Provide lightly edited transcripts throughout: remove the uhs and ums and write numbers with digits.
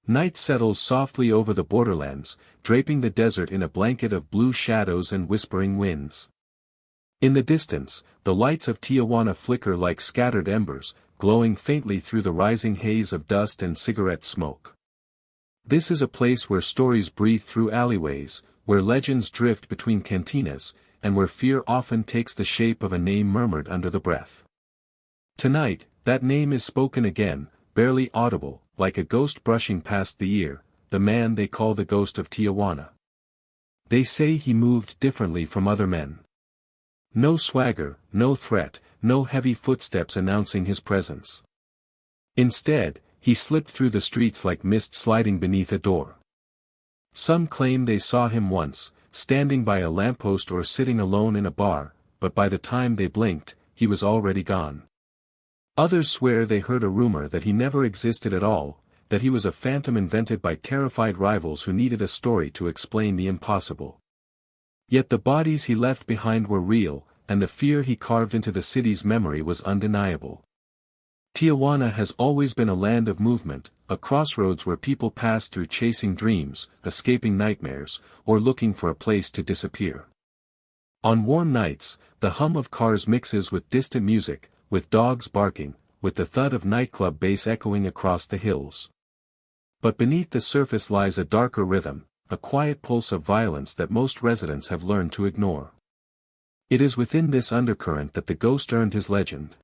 Night settles softly over the borderlands, draping the desert in a blanket of blue shadows and whispering winds. In the distance, the lights of Tijuana flicker like scattered embers, glowing faintly through the rising haze of dust and cigarette smoke. This is a place where stories breathe through alleyways, where legends drift between cantinas, and where fear often takes the shape of a name murmured under the breath. Tonight, that name is spoken again, barely audible, like a ghost brushing past the ear, the man they call the Ghost of Tijuana. They say he moved differently from other men. No swagger, no threat, no heavy footsteps announcing his presence. Instead, he slipped through the streets like mist sliding beneath a door. Some claim they saw him once, standing by a lamppost or sitting alone in a bar, but by the time they blinked, he was already gone. Others swear they heard a rumor that he never existed at all, that he was a phantom invented by terrified rivals who needed a story to explain the impossible. Yet the bodies he left behind were real, and the fear he carved into the city's memory was undeniable. Tijuana has always been a land of movement, a crossroads where people pass through chasing dreams, escaping nightmares, or looking for a place to disappear. On warm nights, the hum of cars mixes with distant music, with dogs barking, with the thud of nightclub bass echoing across the hills. But beneath the surface lies a darker rhythm, a quiet pulse of violence that most residents have learned to ignore. It is within this undercurrent that the ghost earned his legend.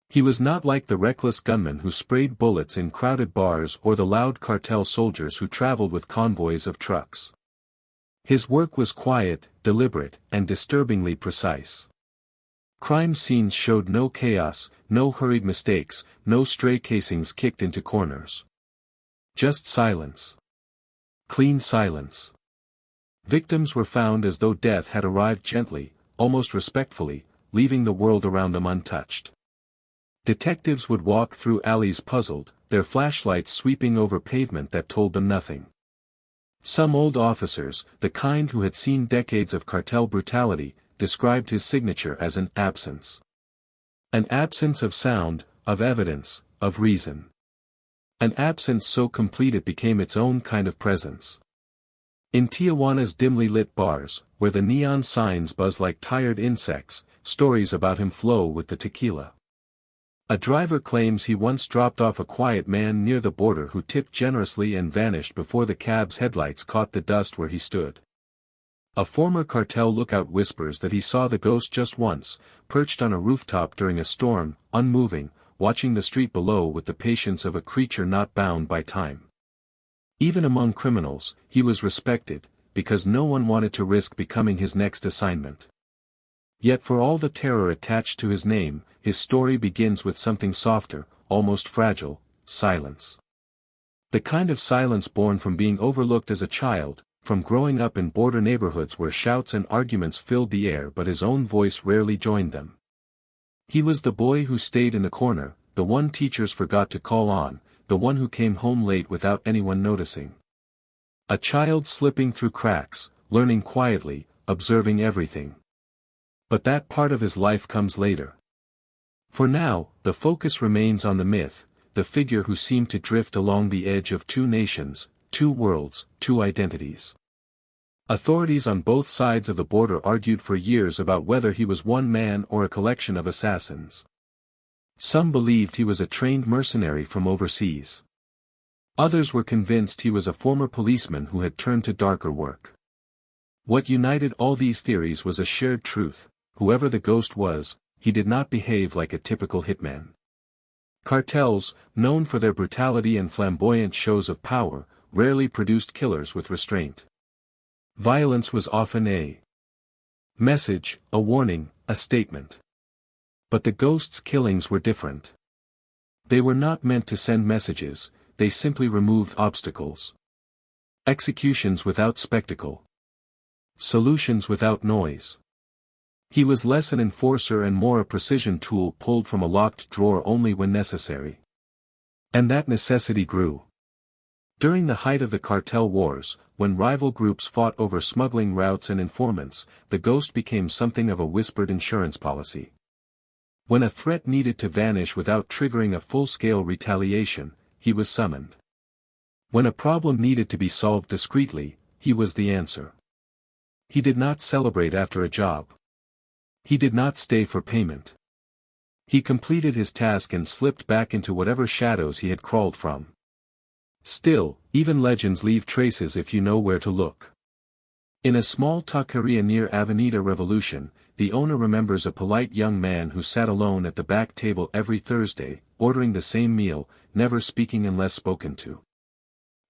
He was not like the reckless gunmen who sprayed bullets in crowded bars or the loud cartel soldiers who traveled with convoys of trucks. His work was quiet, deliberate, and disturbingly precise. Crime scenes showed no chaos, no hurried mistakes, no stray casings kicked into corners. Just silence. Clean silence. Victims were found as though death had arrived gently, almost respectfully, leaving the world around them untouched. Detectives would walk through alleys puzzled, their flashlights sweeping over pavement that told them nothing. Some old officers, the kind who had seen decades of cartel brutality, described his signature as an absence. An absence of sound, of evidence, of reason. An absence so complete it became its own kind of presence. In Tijuana's dimly lit bars, where the neon signs buzz like tired insects, stories about him flow with the tequila. A driver claims he once dropped off a quiet man near the border who tipped generously and vanished before the cab's headlights caught the dust where he stood. A former cartel lookout whispers that he saw the ghost just once, perched on a rooftop during a storm, unmoving, watching the street below with the patience of a creature not bound by time. Even among criminals, he was respected, because no one wanted to risk becoming his next assignment. Yet for all the terror attached to his name, his story begins with something softer, almost fragile: silence. The kind of silence born from being overlooked as a child, from growing up in border neighborhoods where shouts and arguments filled the air but his own voice rarely joined them. He was the boy who stayed in the corner, the one teachers forgot to call on, the one who came home late without anyone noticing. A child slipping through cracks, learning quietly, observing everything. But that part of his life comes later. For now, the focus remains on the myth, the figure who seemed to drift along the edge of two nations, two worlds, two identities. Authorities on both sides of the border argued for years about whether he was one man or a collection of assassins. Some believed he was a trained mercenary from overseas. Others were convinced he was a former policeman who had turned to darker work. What united all these theories was a shared truth: whoever the ghost was, he did not behave like a typical hitman. Cartels, known for their brutality and flamboyant shows of power, rarely produced killers with restraint. Violence was often a message, a warning, a statement. But the ghost's killings were different. They were not meant to send messages, they simply removed obstacles. Executions without spectacle. Solutions without noise. He was less an enforcer and more a precision tool pulled from a locked drawer only when necessary. And that necessity grew. During the height of the cartel wars, when rival groups fought over smuggling routes and informants, the ghost became something of a whispered insurance policy. When a threat needed to vanish without triggering a full-scale retaliation, he was summoned. When a problem needed to be solved discreetly, he was the answer. He did not celebrate after a job. He did not stay for payment. He completed his task and slipped back into whatever shadows he had crawled from. Still, even legends leave traces if you know where to look. In a small taqueria near Avenida Revolution, the owner remembers a polite young man who sat alone at the back table every Thursday, ordering the same meal, never speaking unless spoken to.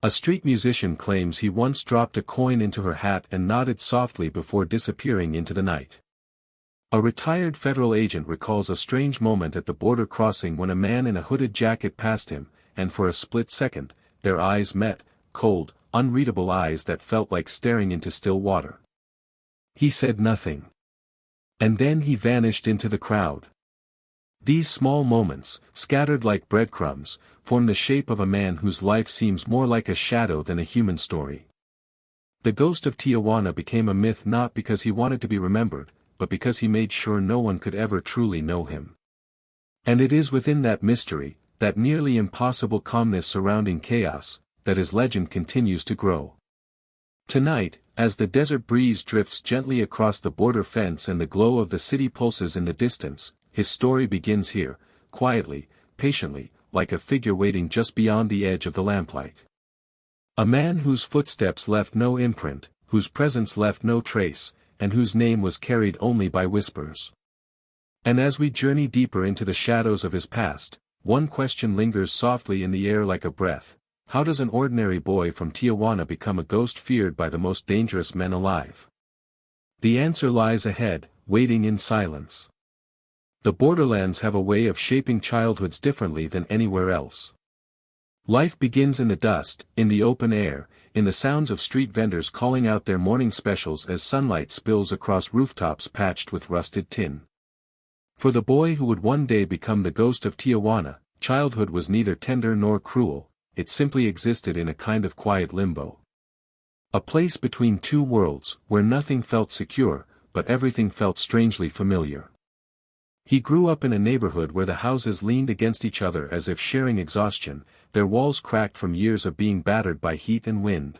A street musician claims he once dropped a coin into her hat and nodded softly before disappearing into the night. A retired federal agent recalls a strange moment at the border crossing when a man in a hooded jacket passed him, and for a split second, their eyes met, cold, unreadable eyes that felt like staring into still water. He said nothing. And then he vanished into the crowd. These small moments, scattered like breadcrumbs, form the shape of a man whose life seems more like a shadow than a human story. The Ghost of Tijuana became a myth not because he wanted to be remembered, but because he made sure no one could ever truly know him. And it is within that mystery, that nearly impossible calmness surrounding chaos, that his legend continues to grow. Tonight, as the desert breeze drifts gently across the border fence and the glow of the city pulses in the distance, his story begins here, quietly, patiently, like a figure waiting just beyond the edge of the lamplight. A man whose footsteps left no imprint, whose presence left no trace, and whose name was carried only by whispers. And as we journey deeper into the shadows of his past, one question lingers softly in the air like a breath: how does an ordinary boy from Tijuana become a ghost feared by the most dangerous men alive? The answer lies ahead, waiting in silence. The borderlands have a way of shaping childhoods differently than anywhere else. Life begins in the dust, in the open air, in the sounds of street vendors calling out their morning specials as sunlight spills across rooftops patched with rusted tin. For the boy who would one day become the Ghost of Tijuana, childhood was neither tender nor cruel, it simply existed in a kind of quiet limbo. A place between two worlds, where nothing felt secure, but everything felt strangely familiar. He grew up in a neighborhood where the houses leaned against each other as if sharing exhaustion, their walls cracked from years of being battered by heat and wind.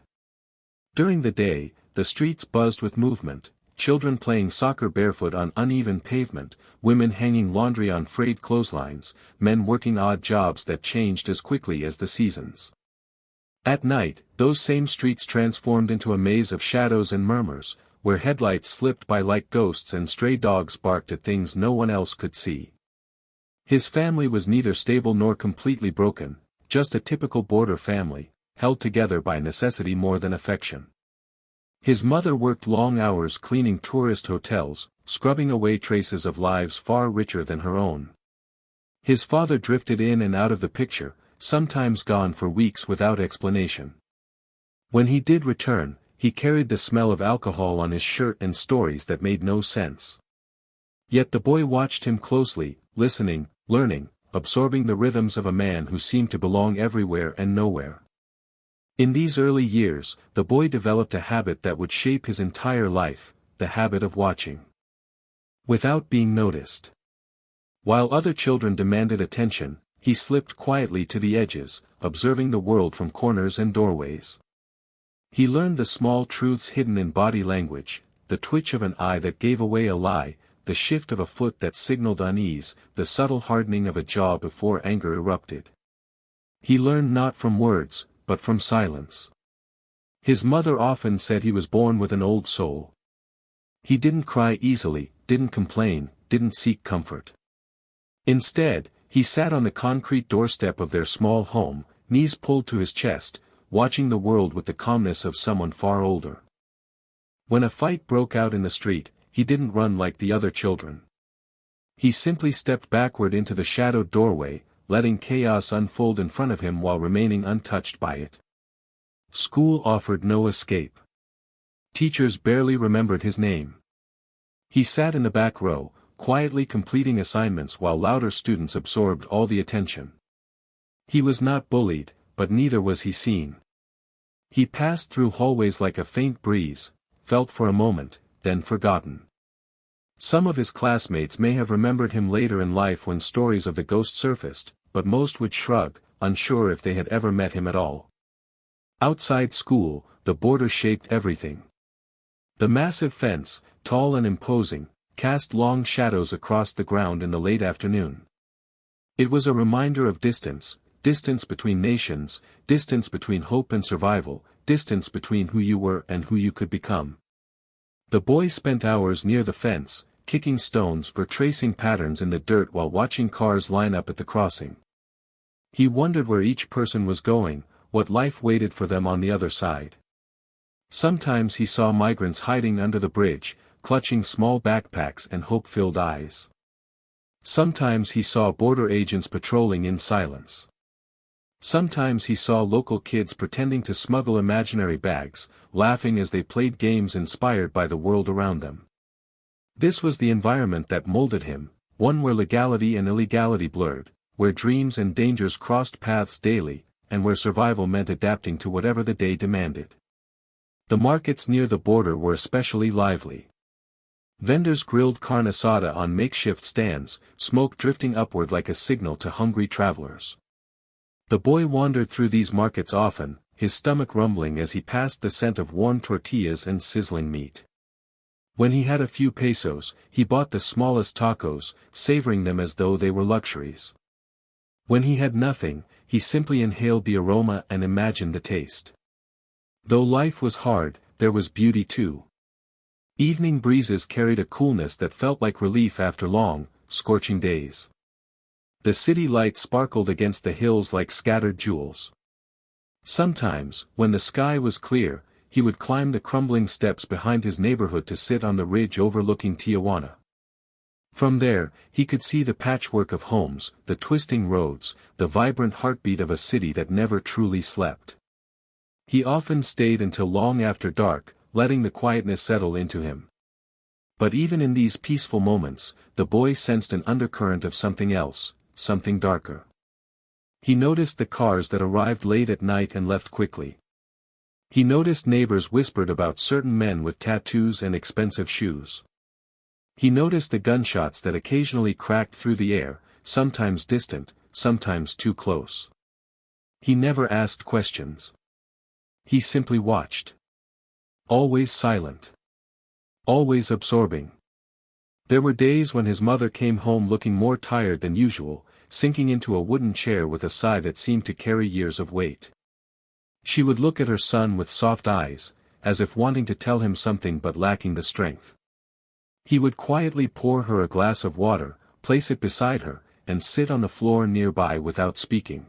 During the day, the streets buzzed with movement, children playing soccer barefoot on uneven pavement, women hanging laundry on frayed clotheslines, men working odd jobs that changed as quickly as the seasons. At night, those same streets transformed into a maze of shadows and murmurs, where headlights slipped by like ghosts and stray dogs barked at things no one else could see. His family was neither stable nor completely broken, just a typical border family, held together by necessity more than affection. His mother worked long hours cleaning tourist hotels, scrubbing away traces of lives far richer than her own. His father drifted in and out of the picture, sometimes gone for weeks without explanation. When he did return, he carried the smell of alcohol on his shirt and stories that made no sense. Yet the boy watched him closely, listening, learning, absorbing the rhythms of a man who seemed to belong everywhere and nowhere. In these early years, the boy developed a habit that would shape his entire life, the habit of watching. Without being noticed. While other children demanded attention, he slipped quietly to the edges, observing the world from corners and doorways. He learned the small truths hidden in body language, the twitch of an eye that gave away a lie, the shift of a foot that signaled unease, the subtle hardening of a jaw before anger erupted. He learned not from words, but from silence. His mother often said he was born with an old soul. He didn't cry easily, didn't complain, didn't seek comfort. Instead, he sat on the concrete doorstep of their small home, knees pulled to his chest, watching the world with the calmness of someone far older. When a fight broke out in the street, he didn't run like the other children. He simply stepped backward into the shadowed doorway, letting chaos unfold in front of him while remaining untouched by it. School offered no escape. Teachers barely remembered his name. He sat in the back row, quietly completing assignments while louder students absorbed all the attention. He was not bullied, but neither was he seen. He passed through hallways like a faint breeze, felt for a moment, then forgotten. Some of his classmates may have remembered him later in life when stories of the ghost surfaced, but most would shrug, unsure if they had ever met him at all. Outside school, the border shaped everything. The massive fence, tall and imposing, cast long shadows across the ground in the late afternoon. It was a reminder of distance, distance between nations, distance between hope and survival, distance between who you were and who you could become. The boy spent hours near the fence, kicking stones or tracing patterns in the dirt while watching cars line up at the crossing. He wondered where each person was going, what life waited for them on the other side. Sometimes he saw migrants hiding under the bridge, clutching small backpacks and hope-filled eyes. Sometimes he saw border agents patrolling in silence. Sometimes he saw local kids pretending to smuggle imaginary bags, laughing as they played games inspired by the world around them. This was the environment that molded him, one where legality and illegality blurred, where dreams and dangers crossed paths daily, and where survival meant adapting to whatever the day demanded. The markets near the border were especially lively. Vendors grilled carne asada on makeshift stands, smoke drifting upward like a signal to hungry travelers. The boy wandered through these markets often, his stomach rumbling as he passed the scent of warm tortillas and sizzling meat. When he had a few pesos, he bought the smallest tacos, savoring them as though they were luxuries. When he had nothing, he simply inhaled the aroma and imagined the taste. Though life was hard, there was beauty too. Evening breezes carried a coolness that felt like relief after long, scorching days. The city lights sparkled against the hills like scattered jewels. Sometimes, when the sky was clear, he would climb the crumbling steps behind his neighborhood to sit on the ridge overlooking Tijuana. From there, he could see the patchwork of homes, the twisting roads, the vibrant heartbeat of a city that never truly slept. He often stayed until long after dark, letting the quietness settle into him. But even in these peaceful moments, the boy sensed an undercurrent of something else, something darker. He noticed the cars that arrived late at night and left quickly. He noticed neighbors whispered about certain men with tattoos and expensive shoes. He noticed the gunshots that occasionally cracked through the air, sometimes distant, sometimes too close. He never asked questions. He simply watched. Always silent. Always absorbing. There were days when his mother came home looking more tired than usual, sinking into a wooden chair with a sigh that seemed to carry years of weight. She would look at her son with soft eyes, as if wanting to tell him something but lacking the strength. He would quietly pour her a glass of water, place it beside her, and sit on the floor nearby without speaking.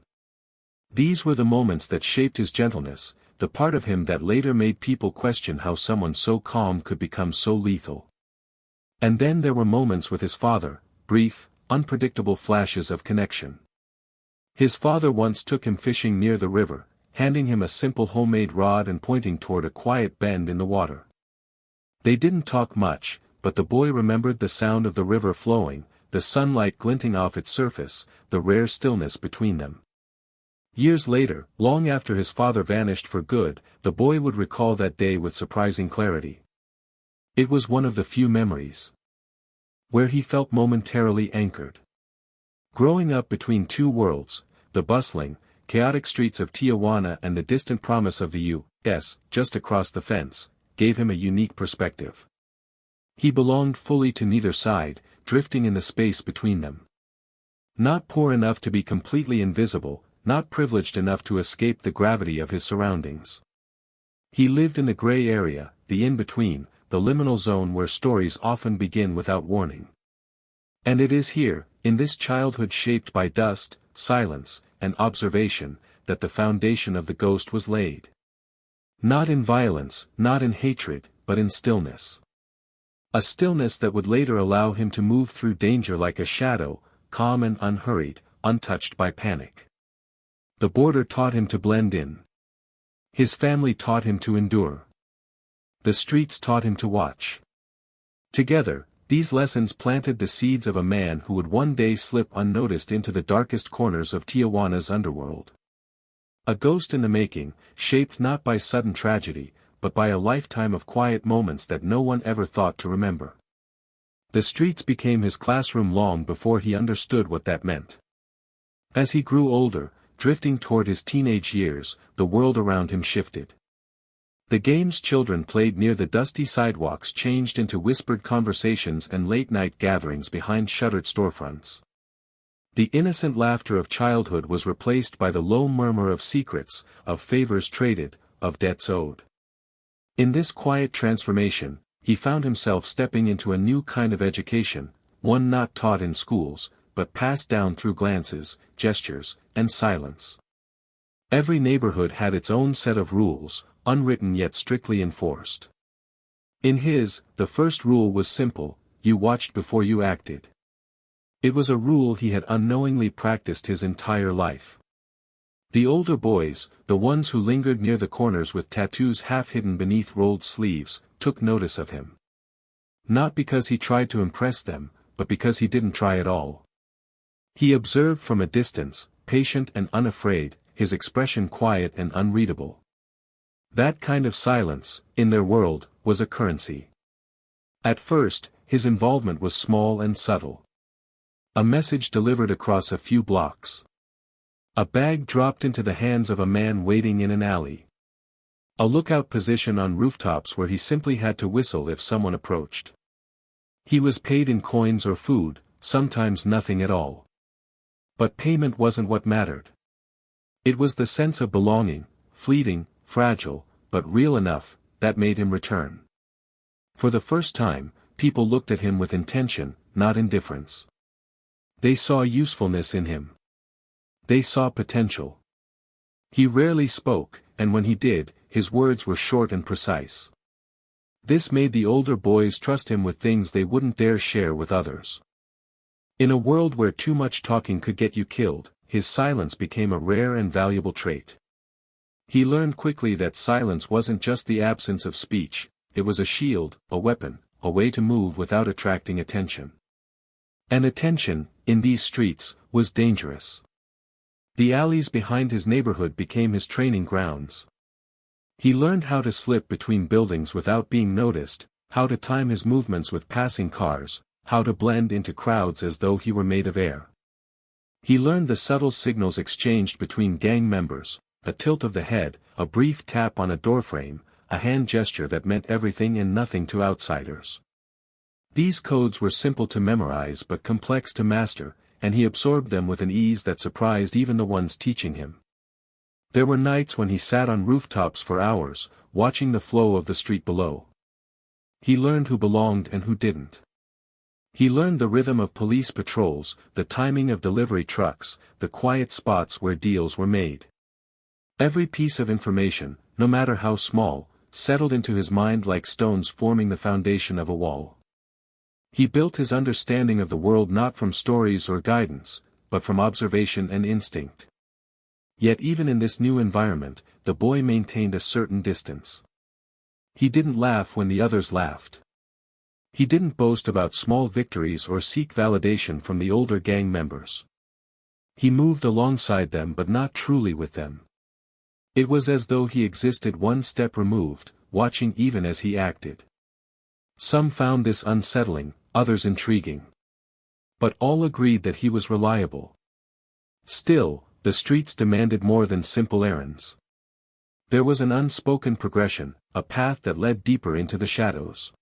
These were the moments that shaped his gentleness, the part of him that later made people question how someone so calm could become so lethal. And then there were moments with his father, brief, unpredictable flashes of connection. His father once took him fishing near the river, handing him a simple homemade rod and pointing toward a quiet bend in the water. They didn't talk much, but the boy remembered the sound of the river flowing, the sunlight glinting off its surface, the rare stillness between them. Years later, long after his father vanished for good, the boy would recall that day with surprising clarity. It was one of the few memories where he felt momentarily anchored. Growing up between two worlds, the bustling, chaotic streets of Tijuana and the distant promise of the U.S., just across the fence, gave him a unique perspective. He belonged fully to neither side, drifting in the space between them. Not poor enough to be completely invisible, not privileged enough to escape the gravity of his surroundings. He lived in the gray area, the in-between, the liminal zone where stories often begin without warning. And it is here, in this childhood shaped by dust, silence, and observation, that the foundation of the Ghost was laid. Not in violence, not in hatred, but in stillness. A stillness that would later allow him to move through danger like a shadow, calm and unhurried, untouched by panic. The border taught him to blend in. His family taught him to endure. The streets taught him to watch. Together, these lessons planted the seeds of a man who would one day slip unnoticed into the darkest corners of Tijuana's underworld. A ghost in the making, shaped not by sudden tragedy, but by a lifetime of quiet moments that no one ever thought to remember. The streets became his classroom long before he understood what that meant. As he grew older, drifting toward his teenage years, the world around him shifted. The games children played near the dusty sidewalks changed into whispered conversations and late-night gatherings behind shuttered storefronts. The innocent laughter of childhood was replaced by the low murmur of secrets, of favors traded, of debts owed. In this quiet transformation, he found himself stepping into a new kind of education, one not taught in schools, but passed down through glances, gestures, and silence. Every neighborhood had its own set of rules, unwritten yet strictly enforced. In his, the first rule was simple: you watched before you acted. It was a rule he had unknowingly practiced his entire life. The older boys, the ones who lingered near the corners with tattoos half hidden beneath rolled sleeves, took notice of him. Not because he tried to impress them, but because he didn't try at all. He observed from a distance, patient and unafraid, his expression quiet and unreadable. That kind of silence, in their world, was a currency. At first, his involvement was small and subtle. A message delivered across a few blocks. A bag dropped into the hands of a man waiting in an alley. A lookout position on rooftops where he simply had to whistle if someone approached. He was paid in coins or food, sometimes nothing at all. But payment wasn't what mattered. It was the sense of belonging, fleeting, fragile, but real enough, that made him return. For the first time, people looked at him with intention, not indifference. They saw usefulness in him. They saw potential. He rarely spoke, and when he did, his words were short and precise. This made the older boys trust him with things they wouldn't dare share with others. In a world where too much talking could get you killed, his silence became a rare and valuable trait. He learned quickly that silence wasn't just the absence of speech, it was a shield, a weapon, a way to move without attracting attention. And attention, in these streets, was dangerous. The alleys behind his neighborhood became his training grounds. He learned how to slip between buildings without being noticed, how to time his movements with passing cars, how to blend into crowds as though he were made of air. He learned the subtle signals exchanged between gang members, a tilt of the head, a brief tap on a doorframe, a hand gesture that meant everything and nothing to outsiders. These codes were simple to memorize but complex to master, and he absorbed them with an ease that surprised even the ones teaching him. There were nights when he sat on rooftops for hours, watching the flow of the street below. He learned who belonged and who didn't. He learned the rhythm of police patrols, the timing of delivery trucks, the quiet spots where deals were made. Every piece of information, no matter how small, settled into his mind like stones forming the foundation of a wall. He built his understanding of the world not from stories or guidance, but from observation and instinct. Yet even in this new environment, the boy maintained a certain distance. He didn't laugh when the others laughed. He didn't boast about small victories or seek validation from the older gang members. He moved alongside them but not truly with them. It was as though he existed one step removed, watching even as he acted. Some found this unsettling, others intriguing. But all agreed that he was reliable. Still, the streets demanded more than simple errands. There was an unspoken progression, a path that led deeper into the shadows.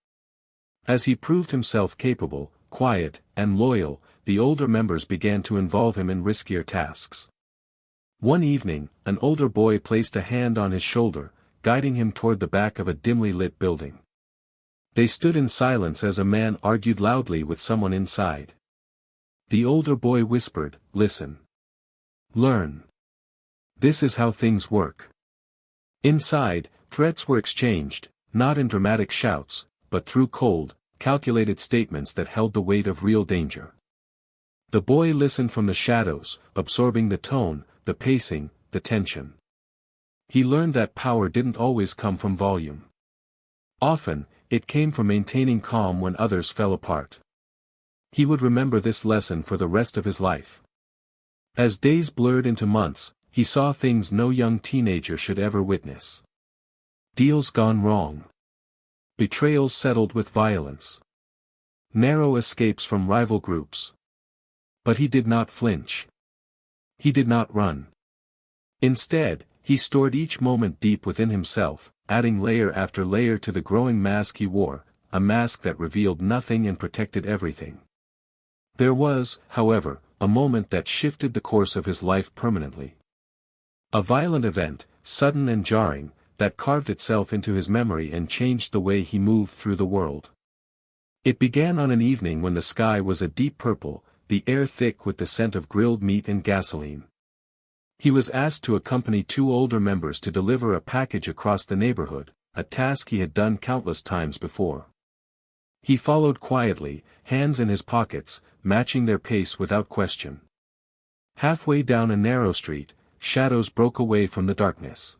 As he proved himself capable, quiet, and loyal, the older members began to involve him in riskier tasks. One evening, an older boy placed a hand on his shoulder, guiding him toward the back of a dimly lit building. They stood in silence as a man argued loudly with someone inside. The older boy whispered, "Listen. Learn. This is how things work." Inside, threats were exchanged, not in dramatic shouts, but through cold, calculated statements that held the weight of real danger. The boy listened from the shadows, absorbing the tone, the pacing, the tension. He learned that power didn't always come from volume. Often, it came from maintaining calm when others fell apart. He would remember this lesson for the rest of his life. As days blurred into months, he saw things no young teenager should ever witness. Deals gone wrong. Betrayals settled with violence. Narrow escapes from rival groups. But he did not flinch. He did not run. Instead, he stored each moment deep within himself, adding layer after layer to the growing mask he wore, a mask that revealed nothing and protected everything. There was, however, a moment that shifted the course of his life permanently. A violent event, sudden and jarring, that carved itself into his memory and changed the way he moved through the world. It began on an evening when the sky was a deep purple, the air thick with the scent of grilled meat and gasoline. He was asked to accompany two older members to deliver a package across the neighborhood, a task he had done countless times before. He followed quietly, hands in his pockets, matching their pace without question. Halfway down a narrow street, shadows broke away from the darkness.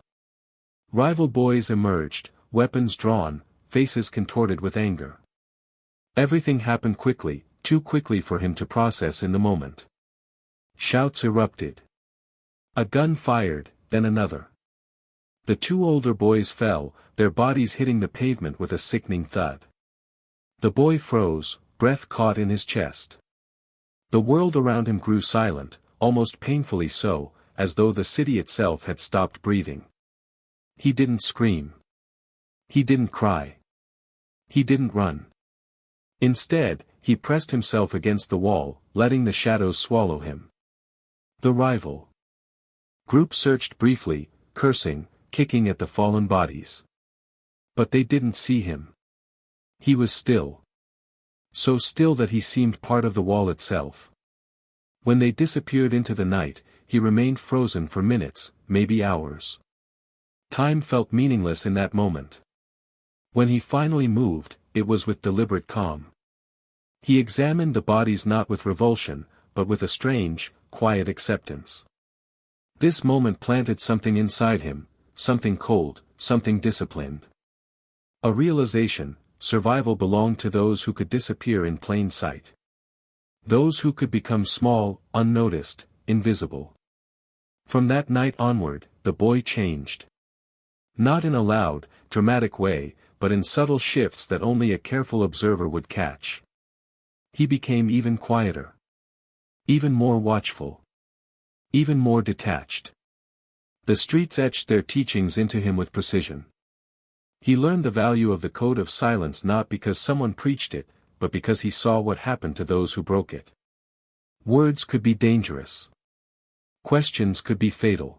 Rival boys emerged, weapons drawn, faces contorted with anger. Everything happened quickly, too quickly for him to process in the moment. Shouts erupted. A gun fired, then another. The two older boys fell, their bodies hitting the pavement with a sickening thud. The boy froze, breath caught in his chest. The world around him grew silent, almost painfully so, as though the city itself had stopped breathing. He didn't scream. He didn't cry. He didn't run. Instead, he pressed himself against the wall, letting the shadows swallow him. The rival group searched briefly, cursing, kicking at the fallen bodies. But they didn't see him. He was still. So still that he seemed part of the wall itself. When they disappeared into the night, he remained frozen for minutes, maybe hours. Time felt meaningless in that moment. When he finally moved, it was with deliberate calm. He examined the bodies not with revulsion, but with a strange, quiet acceptance. This moment planted something inside him, something cold, something disciplined. A realization: survival belonged to those who could disappear in plain sight. Those who could become small, unnoticed, invisible. From that night onward, the boy changed. Not in a loud, dramatic way, but in subtle shifts that only a careful observer would catch. He became even quieter. Even more watchful. Even more detached. The streets etched their teachings into him with precision. He learned the value of the code of silence not because someone preached it, but because he saw what happened to those who broke it. Words could be dangerous. Questions could be fatal.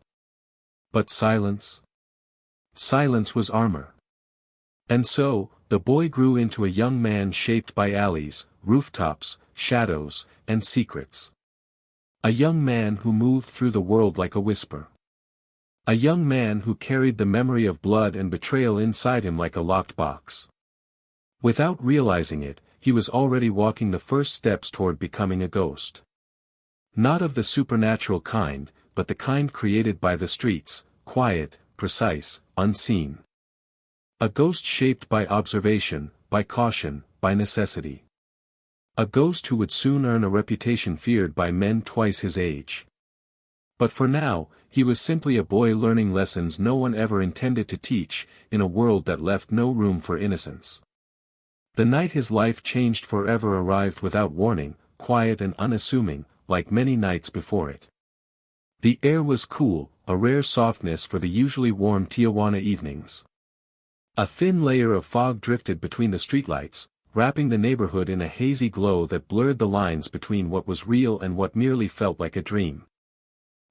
But silence? Silence was armor. And so, the boy grew into a young man shaped by alleys, rooftops, shadows, and secrets. A young man who moved through the world like a whisper. A young man who carried the memory of blood and betrayal inside him like a locked box. Without realizing it, he was already walking the first steps toward becoming a ghost. Not of the supernatural kind, but the kind created by the streets, quiet, precise, unseen. A ghost shaped by observation, by caution, by necessity. A ghost who would soon earn a reputation feared by men twice his age. But for now, he was simply a boy learning lessons no one ever intended to teach, in a world that left no room for innocence. The night his life changed forever arrived without warning, quiet and unassuming, like many nights before it. The air was cool, a rare softness for the usually warm Tijuana evenings. A thin layer of fog drifted between the streetlights, wrapping the neighborhood in a hazy glow that blurred the lines between what was real and what merely felt like a dream.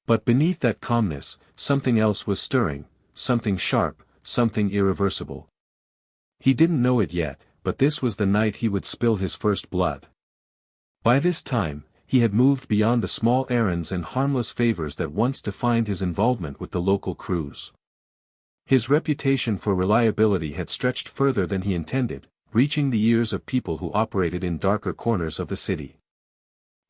But beneath that calmness, something else was stirring, something sharp, something irreversible. He didn't know it yet, but this was the night he would spill his first blood. By this time, he had moved beyond the small errands and harmless favors that once defined his involvement with the local crews. His reputation for reliability had stretched further than he intended, reaching the ears of people who operated in darker corners of the city.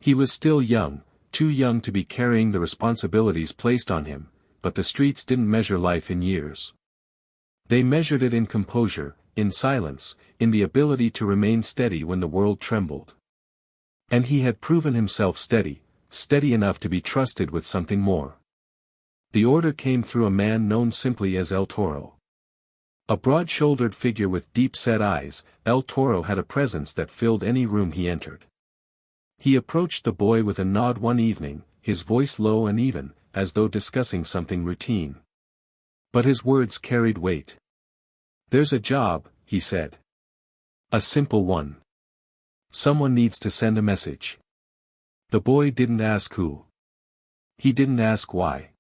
He was still young, too young to be carrying the responsibilities placed on him, but the streets didn't measure life in years. They measured it in composure, in silence, in the ability to remain steady when the world trembled. And he had proven himself steady, steady enough to be trusted with something more. The order came through a man known simply as El Toro. A broad-shouldered figure with deep-set eyes, El Toro had a presence that filled any room he entered. He approached the boy with a nod one evening, his voice low and even, as though discussing something routine. But his words carried weight. "There's a job," he said. "A simple one. Someone needs to send a message." The boy didn't ask who. He didn't ask why.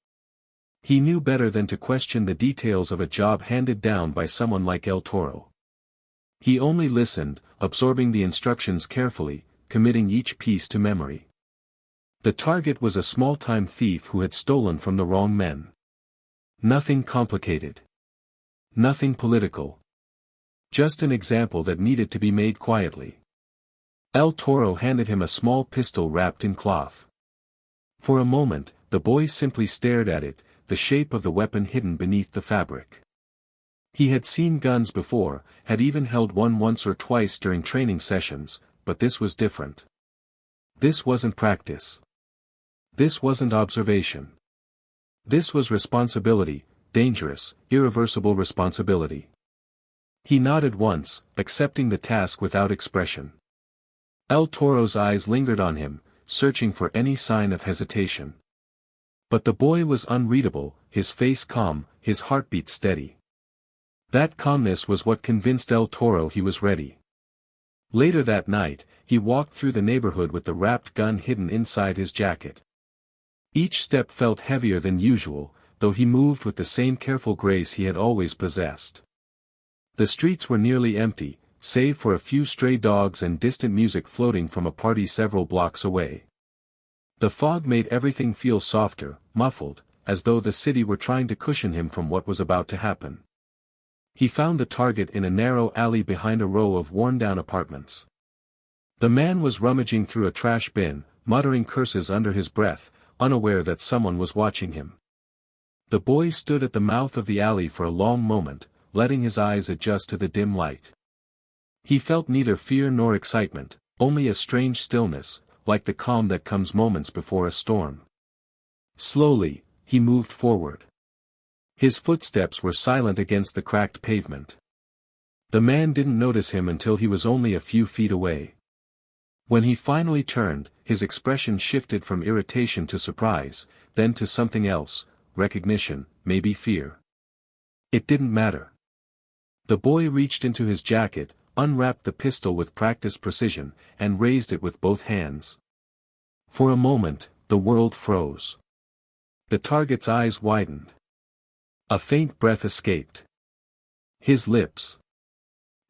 He knew better than to question the details of a job handed down by someone like El Toro. He only listened, absorbing the instructions carefully, committing each piece to memory. The target was a small-time thief who had stolen from the wrong men. Nothing complicated. Nothing political. Just an example that needed to be made quietly. El Toro handed him a small pistol wrapped in cloth. For a moment, the boy simply stared at it, the shape of the weapon hidden beneath the fabric. He had seen guns before, had even held one once or twice during training sessions, but this was different. This wasn't practice. This wasn't observation. This was responsibility, dangerous, irreversible responsibility. He nodded once, accepting the task without expression. El Toro's eyes lingered on him, searching for any sign of hesitation. But the boy was unreadable, his face calm, his heartbeat steady. That calmness was what convinced El Toro he was ready. Later that night, he walked through the neighborhood with the wrapped gun hidden inside his jacket. Each step felt heavier than usual, though he moved with the same careful grace he had always possessed. The streets were nearly empty, save for a few stray dogs and distant music floating from a party several blocks away. The fog made everything feel softer, muffled, as though the city were trying to cushion him from what was about to happen. He found the target in a narrow alley behind a row of worn-down apartments. The man was rummaging through a trash bin, muttering curses under his breath, unaware that someone was watching him. The boy stood at the mouth of the alley for a long moment, letting his eyes adjust to the dim light. He felt neither fear nor excitement, only a strange stillness, like the calm that comes moments before a storm. Slowly, he moved forward. His footsteps were silent against the cracked pavement. The man didn't notice him until he was only a few feet away. When he finally turned, his expression shifted from irritation to surprise, then to something else, recognition, maybe fear. It didn't matter. The boy reached into his jacket, unwrapped the pistol with practiced precision, and raised it with both hands. For a moment, the world froze. The target's eyes widened. A faint breath escaped. His lips.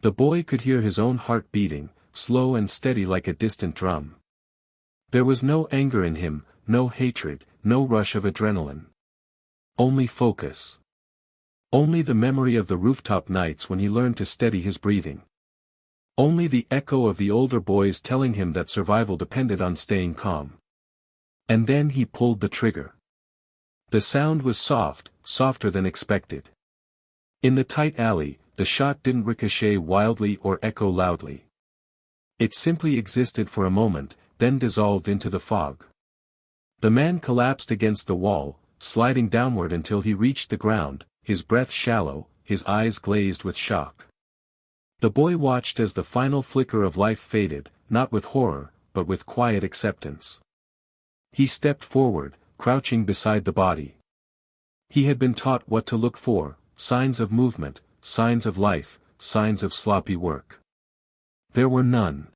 The boy could hear his own heart beating, slow and steady like a distant drum. There was no anger in him, no hatred, no rush of adrenaline. Only focus. Only the memory of the rooftop nights when he learned to steady his breathing. Only the echo of the older boys telling him that survival depended on staying calm. And then he pulled the trigger. The sound was soft, softer than expected. In the tight alley, the shot didn't ricochet wildly or echo loudly. It simply existed for a moment, then dissolved into the fog. The man collapsed against the wall, sliding downward until he reached the ground, his breath shallow, his eyes glazed with shock. The boy watched as the final flicker of life faded, not with horror, but with quiet acceptance. He stepped forward, crouching beside the body. He had been taught what to look for: signs of movement, signs of life, signs of sloppy work. There were none.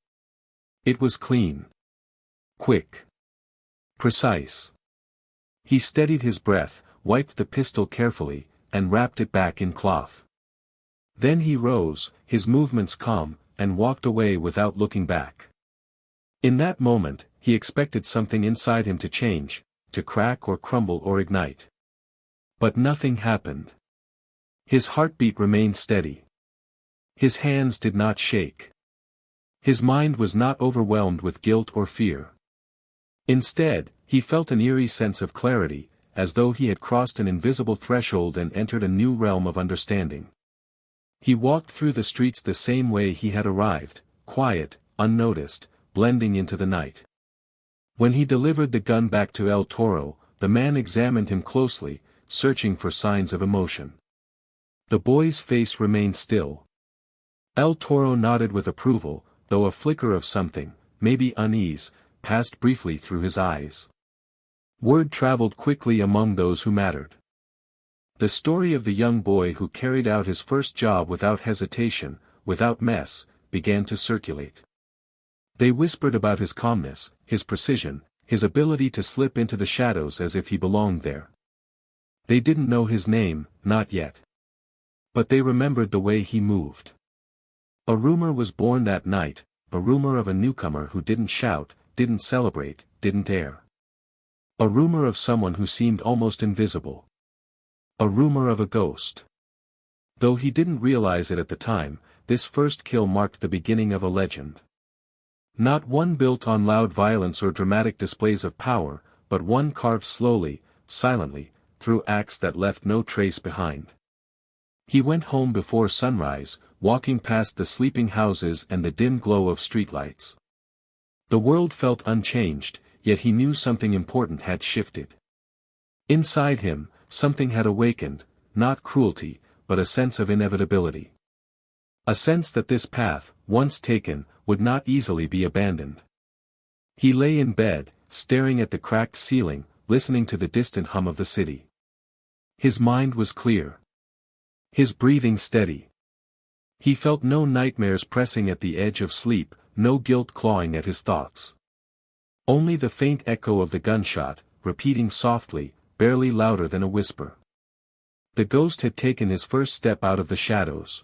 It was clean. Quick. Precise. He steadied his breath, wiped the pistol carefully, and wrapped it back in cloth. Then he rose, his movements calm, and walked away without looking back. In that moment, he expected something inside him to change, to crack or crumble or ignite. But nothing happened. His heartbeat remained steady. His hands did not shake. His mind was not overwhelmed with guilt or fear. Instead, he felt an eerie sense of clarity, as though he had crossed an invisible threshold and entered a new realm of understanding. He walked through the streets the same way he had arrived, quiet, unnoticed, blending into the night. When he delivered the gun back to El Toro, the man examined him closely, searching for signs of emotion. The boy's face remained still. El Toro nodded with approval, though a flicker of something, maybe unease, passed briefly through his eyes. Word traveled quickly among those who mattered. The story of the young boy who carried out his first job without hesitation, without mess, began to circulate. They whispered about his calmness, his precision, his ability to slip into the shadows as if he belonged there. They didn't know his name, not yet. But they remembered the way he moved. A rumor was born that night, a rumor of a newcomer who didn't shout, didn't celebrate, didn't dare. A rumor of someone who seemed almost invisible. A rumor of a ghost. Though he didn't realize it at the time, this first kill marked the beginning of a legend. Not one built on loud violence or dramatic displays of power, but one carved slowly, silently, through acts that left no trace behind. He went home before sunrise, walking past the sleeping houses and the dim glow of streetlights. The world felt unchanged, yet he knew something important had shifted. Inside him, something had awakened, not cruelty, but a sense of inevitability. A sense that this path, once taken, would not easily be abandoned. He lay in bed, staring at the cracked ceiling, listening to the distant hum of the city. His mind was clear. His breathing steady. He felt no nightmares pressing at the edge of sleep, no guilt clawing at his thoughts. Only the faint echo of the gunshot, repeating softly, barely louder than a whisper. The ghost had taken his first step out of the shadows.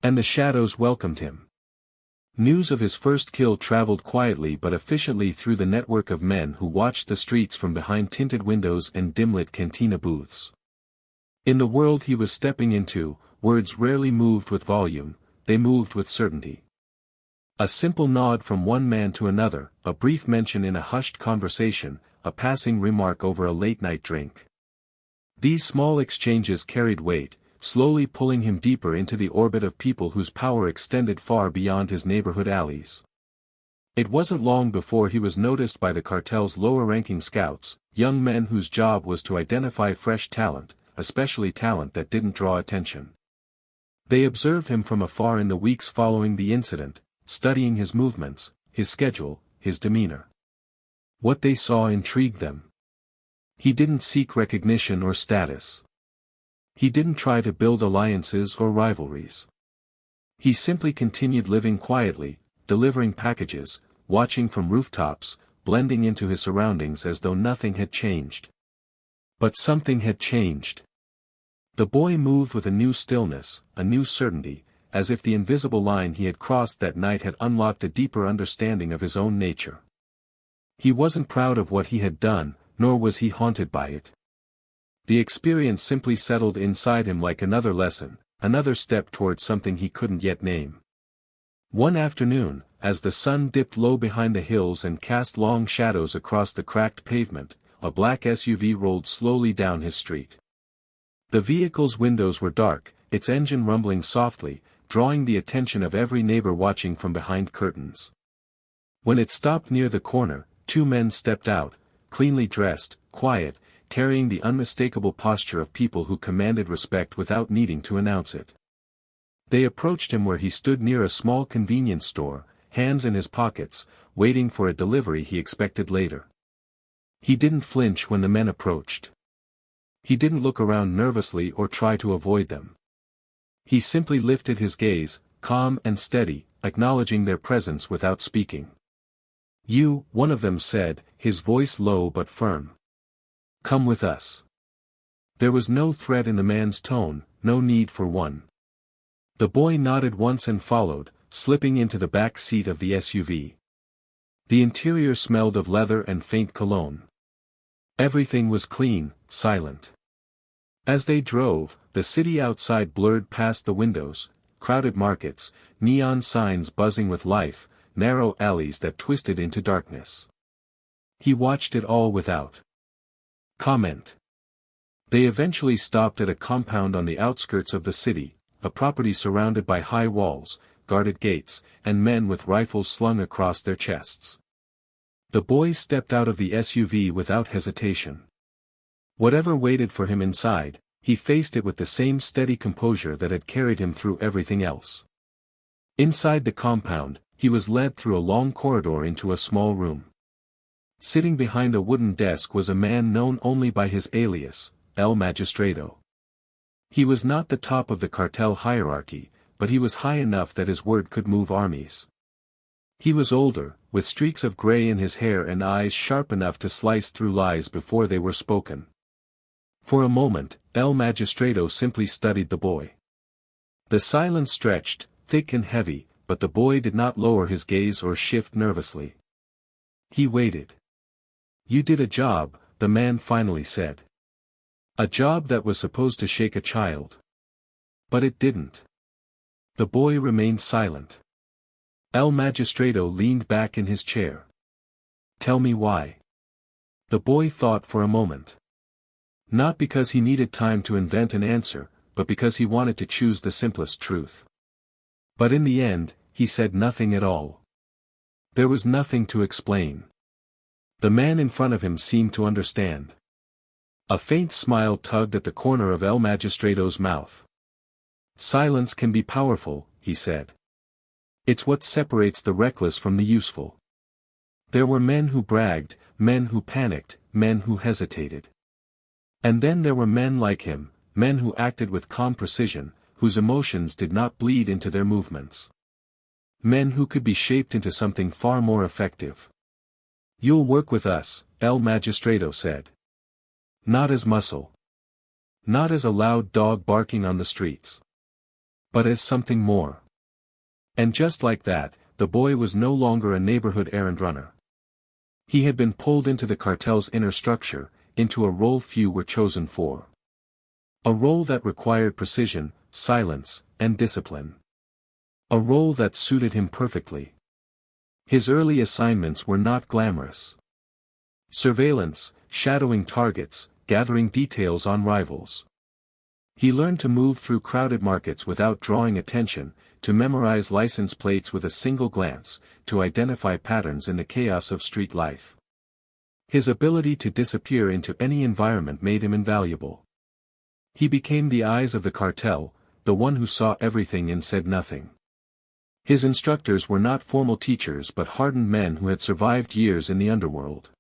And the shadows welcomed him. News of his first kill traveled quietly but efficiently through the network of men who watched the streets from behind tinted windows and dim-lit cantina booths. In the world he was stepping into, words rarely moved with volume, they moved with certainty. A simple nod from one man to another, a brief mention in a hushed conversation, a passing remark over a late-night drink. These small exchanges carried weight, slowly pulling him deeper into the orbit of people whose power extended far beyond his neighborhood alleys. It wasn't long before he was noticed by the cartel's lower-ranking scouts, young men whose job was to identify fresh talent, especially talent that didn't draw attention. They observed him from afar in the weeks following the incident, studying his movements, his schedule, his demeanor. What they saw intrigued them. He didn't seek recognition or status. He didn't try to build alliances or rivalries. He simply continued living quietly, delivering packages, watching from rooftops, blending into his surroundings as though nothing had changed. But something had changed. The boy moved with a new stillness, a new certainty, as if the invisible line he had crossed that night had unlocked a deeper understanding of his own nature. He wasn't proud of what he had done, nor was he haunted by it. The experience simply settled inside him like another lesson, another step towards something he couldn't yet name. One afternoon, as the sun dipped low behind the hills and cast long shadows across the cracked pavement, a black SUV rolled slowly down his street. The vehicle's windows were dark, its engine rumbling softly, drawing the attention of every neighbor watching from behind curtains. When it stopped near the corner, two men stepped out, cleanly dressed, quiet, carrying the unmistakable posture of people who commanded respect without needing to announce it. They approached him where he stood near a small convenience store, hands in his pockets, waiting for a delivery he expected later. He didn't flinch when the men approached. He didn't look around nervously or try to avoid them. He simply lifted his gaze, calm and steady, acknowledging their presence without speaking. "You," one of them said, his voice low but firm. "Come with us." There was no threat in the man's tone, no need for one. The boy nodded once and followed, slipping into the back seat of the SUV. The interior smelled of leather and faint cologne. Everything was clean, silent. As they drove, the city outside blurred past the windows, crowded markets, neon signs buzzing with life, narrow alleys that twisted into darkness. He watched it all without comment. They eventually stopped at a compound on the outskirts of the city, a property surrounded by high walls, guarded gates, and men with rifles slung across their chests. The boy stepped out of the SUV without hesitation. Whatever waited for him inside, he faced it with the same steady composure that had carried him through everything else. Inside the compound, he was led through a long corridor into a small room. Sitting behind a wooden desk was a man known only by his alias, El Magistrado. He was not the top of the cartel hierarchy, but he was high enough that his word could move armies. He was older, with streaks of gray in his hair and eyes sharp enough to slice through lies before they were spoken. For a moment, El Magistrado simply studied the boy. The silence stretched, thick and heavy, but the boy did not lower his gaze or shift nervously. He waited. "You did a job," the man finally said. "A job that was supposed to shake a child. But it didn't." The boy remained silent. El Magistrado leaned back in his chair. "Tell me why." The boy thought for a moment. Not because he needed time to invent an answer, but because he wanted to choose the simplest truth. But in the end, he said nothing at all. There was nothing to explain. The man in front of him seemed to understand. A faint smile tugged at the corner of El Magistrado's mouth. "Silence can be powerful," he said. "It's what separates the reckless from the useful." There were men who bragged, men who panicked, men who hesitated. And then there were men like him, men who acted with calm precision, whose emotions did not bleed into their movements. Men who could be shaped into something far more effective. "You'll work with us," El Magistrado said. "Not as muscle. Not as a loud dog barking on the streets. But as something more." And just like that, the boy was no longer a neighborhood errand runner. He had been pulled into the cartel's inner structure, into a role few were chosen for. A role that required precision, silence, and discipline. A role that suited him perfectly. His early assignments were not glamorous. Surveillance, shadowing targets, gathering details on rivals. He learned to move through crowded markets without drawing attention, to memorize license plates with a single glance, to identify patterns in the chaos of street life. His ability to disappear into any environment made him invaluable. He became the eyes of the cartel, the one who saw everything and said nothing. His instructors were not formal teachers but hardened men who had survived years in the underworld.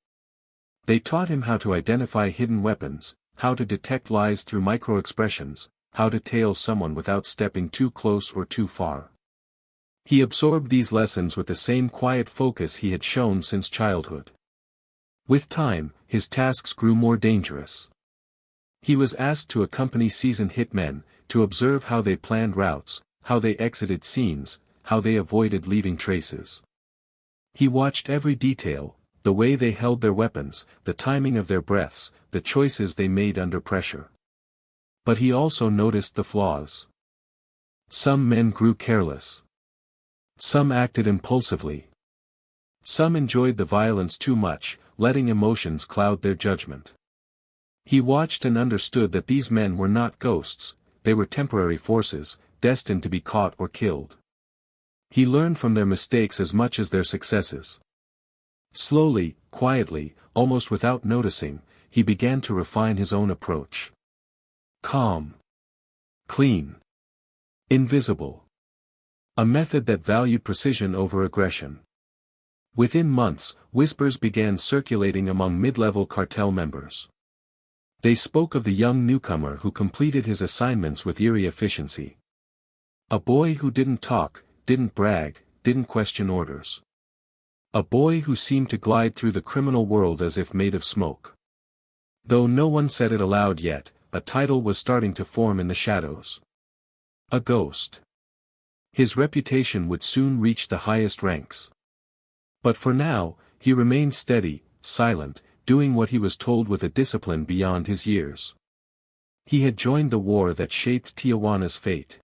They taught him how to identify hidden weapons, how to detect lies through micro-expressions, how to tail someone without stepping too close or too far. He absorbed these lessons with the same quiet focus he had shown since childhood. With time, his tasks grew more dangerous. He was asked to accompany seasoned hitmen, to observe how they planned routes, how they exited scenes, how they avoided leaving traces. He watched every detail, the way they held their weapons, the timing of their breaths, the choices they made under pressure. But he also noticed the flaws. Some men grew careless. Some acted impulsively. Some enjoyed the violence too much, letting emotions cloud their judgment. He watched and understood that these men were not ghosts, they were temporary forces, destined to be caught or killed. He learned from their mistakes as much as their successes. Slowly, quietly, almost without noticing, he began to refine his own approach. Calm. Clean. Invisible. A method that valued precision over aggression. Within months, whispers began circulating among mid-level cartel members. They spoke of the young newcomer who completed his assignments with eerie efficiency. A boy who didn't talk, didn't brag, didn't question orders. A boy who seemed to glide through the criminal world as if made of smoke. Though no one said it aloud yet, a title was starting to form in the shadows. A ghost. His reputation would soon reach the highest ranks. But for now, he remained steady, silent, doing what he was told with a discipline beyond his years. He had joined the war that shaped Tijuana's fate.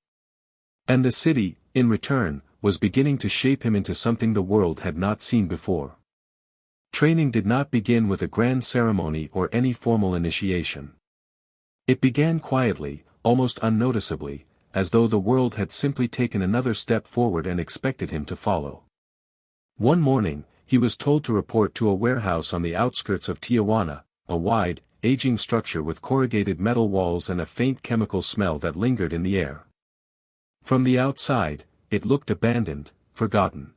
And the city, in return, was beginning to shape him into something the world had not seen before. Training did not begin with a grand ceremony or any formal initiation. It began quietly, almost unnoticeably, as though the world had simply taken another step forward and expected him to follow. One morning, he was told to report to a warehouse on the outskirts of Tijuana, a wide, aging structure with corrugated metal walls and a faint chemical smell that lingered in the air. From the outside, it looked abandoned, forgotten.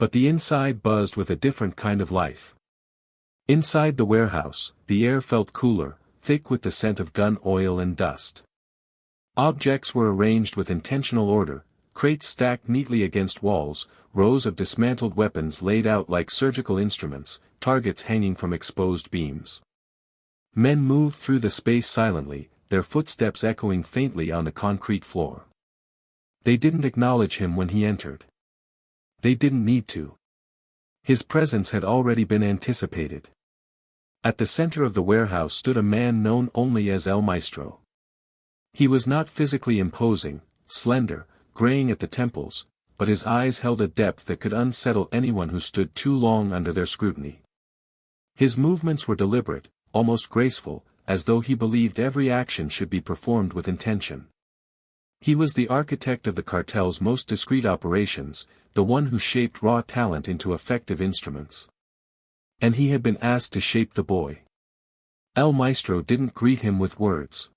But the inside buzzed with a different kind of life. Inside the warehouse, the air felt cooler, thick with the scent of gun oil and dust. Objects were arranged with intentional order, crates stacked neatly against walls, rows of dismantled weapons laid out like surgical instruments, targets hanging from exposed beams. Men moved through the space silently, their footsteps echoing faintly on the concrete floor. They didn't acknowledge him when he entered. They didn't need to. His presence had already been anticipated. At the center of the warehouse stood a man known only as El Maestro. He was not physically imposing, slender, graying at the temples, but his eyes held a depth that could unsettle anyone who stood too long under their scrutiny. His movements were deliberate, almost graceful, as though he believed every action should be performed with intention. He was the architect of the cartel's most discreet operations, the one who shaped raw talent into effective instruments. And he had been asked to shape the boy. El Maestro didn't greet him with words.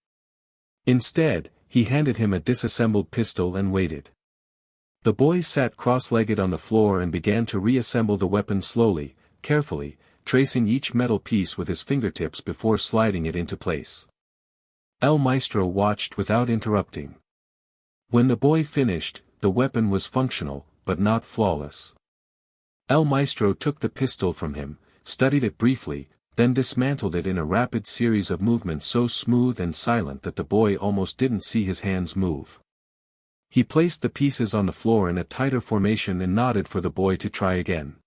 Instead, he handed him a disassembled pistol and waited. The boy sat cross-legged on the floor and began to reassemble the weapon slowly, carefully, tracing each metal piece with his fingertips before sliding it into place. El Maestro watched without interrupting. When the boy finished, the weapon was functional, but not flawless. El Maestro took the pistol from him, studied it briefly, then dismantled it in a rapid series of movements so smooth and silent that the boy almost didn't see his hands move. He placed the pieces on the floor in a tighter formation and nodded for the boy to try again.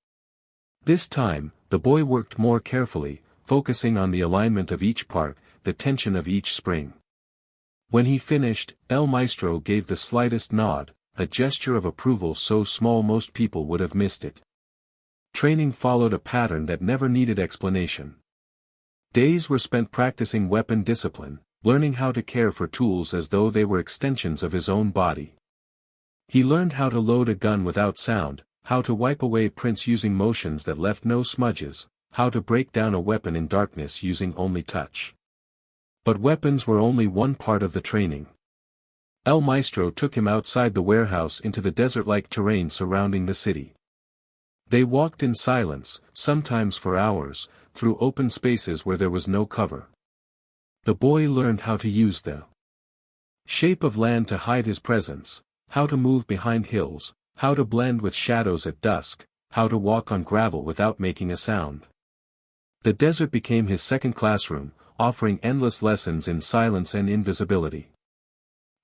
This time, the boy worked more carefully, focusing on the alignment of each part, the tension of each spring. When he finished, El Maestro gave the slightest nod, a gesture of approval so small most people would have missed it. Training followed a pattern that never needed explanation. Days were spent practicing weapon discipline, learning how to care for tools as though they were extensions of his own body. He learned how to load a gun without sound, how to wipe away prints using motions that left no smudges, how to break down a weapon in darkness using only touch. But weapons were only one part of the training. El Maestro took him outside the warehouse into the desert-like terrain surrounding the city. They walked in silence, sometimes for hours, through open spaces where there was no cover. The boy learned how to use the shape of land to hide his presence, how to move behind hills, how to blend with shadows at dusk, how to walk on gravel without making a sound. The desert became his second classroom, offering endless lessons in silence and invisibility.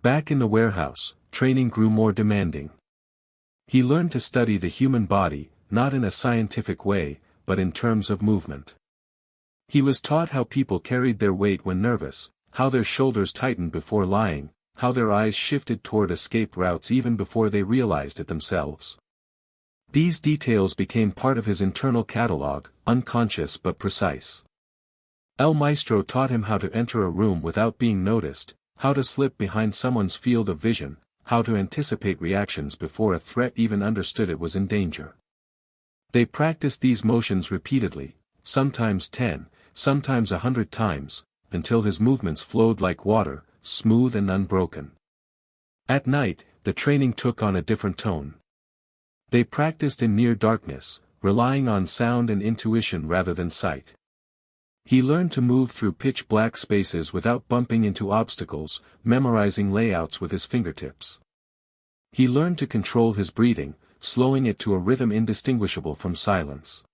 Back in the warehouse, training grew more demanding. He learned to study the human body, not in a scientific way, but in terms of movement. He was taught how people carried their weight when nervous, how their shoulders tightened before lying, how their eyes shifted toward escape routes even before they realized it themselves. These details became part of his internal catalog, unconscious but precise. El Maestro taught him how to enter a room without being noticed, how to slip behind someone's field of vision, how to anticipate reactions before a threat even understood it was in danger. They practiced these motions repeatedly, sometimes 10, sometimes 100 times, until his movements flowed like water, smooth and unbroken. At night, the training took on a different tone. They practiced in near darkness, relying on sound and intuition rather than sight. He learned to move through pitch-black spaces without bumping into obstacles, memorizing layouts with his fingertips. He learned to control his breathing, slowing it to a rhythm indistinguishable from silence.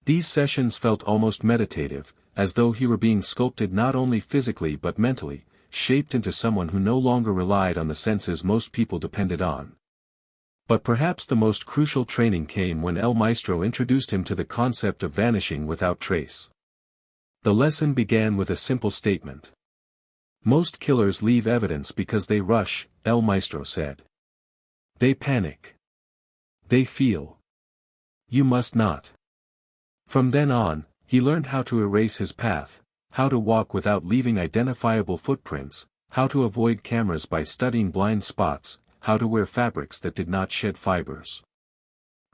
These sessions felt almost meditative, as though he were being sculpted not only physically but mentally, shaped into someone who no longer relied on the senses most people depended on. But perhaps the most crucial training came when El Maestro introduced him to the concept of vanishing without trace. The lesson began with a simple statement. Most killers leave evidence because they rush, El Maestro said. They panic. They feel. You must not. From then on, he learned how to erase his path, how to walk without leaving identifiable footprints, how to avoid cameras by studying blind spots, how to wear fabrics that did not shed fibers.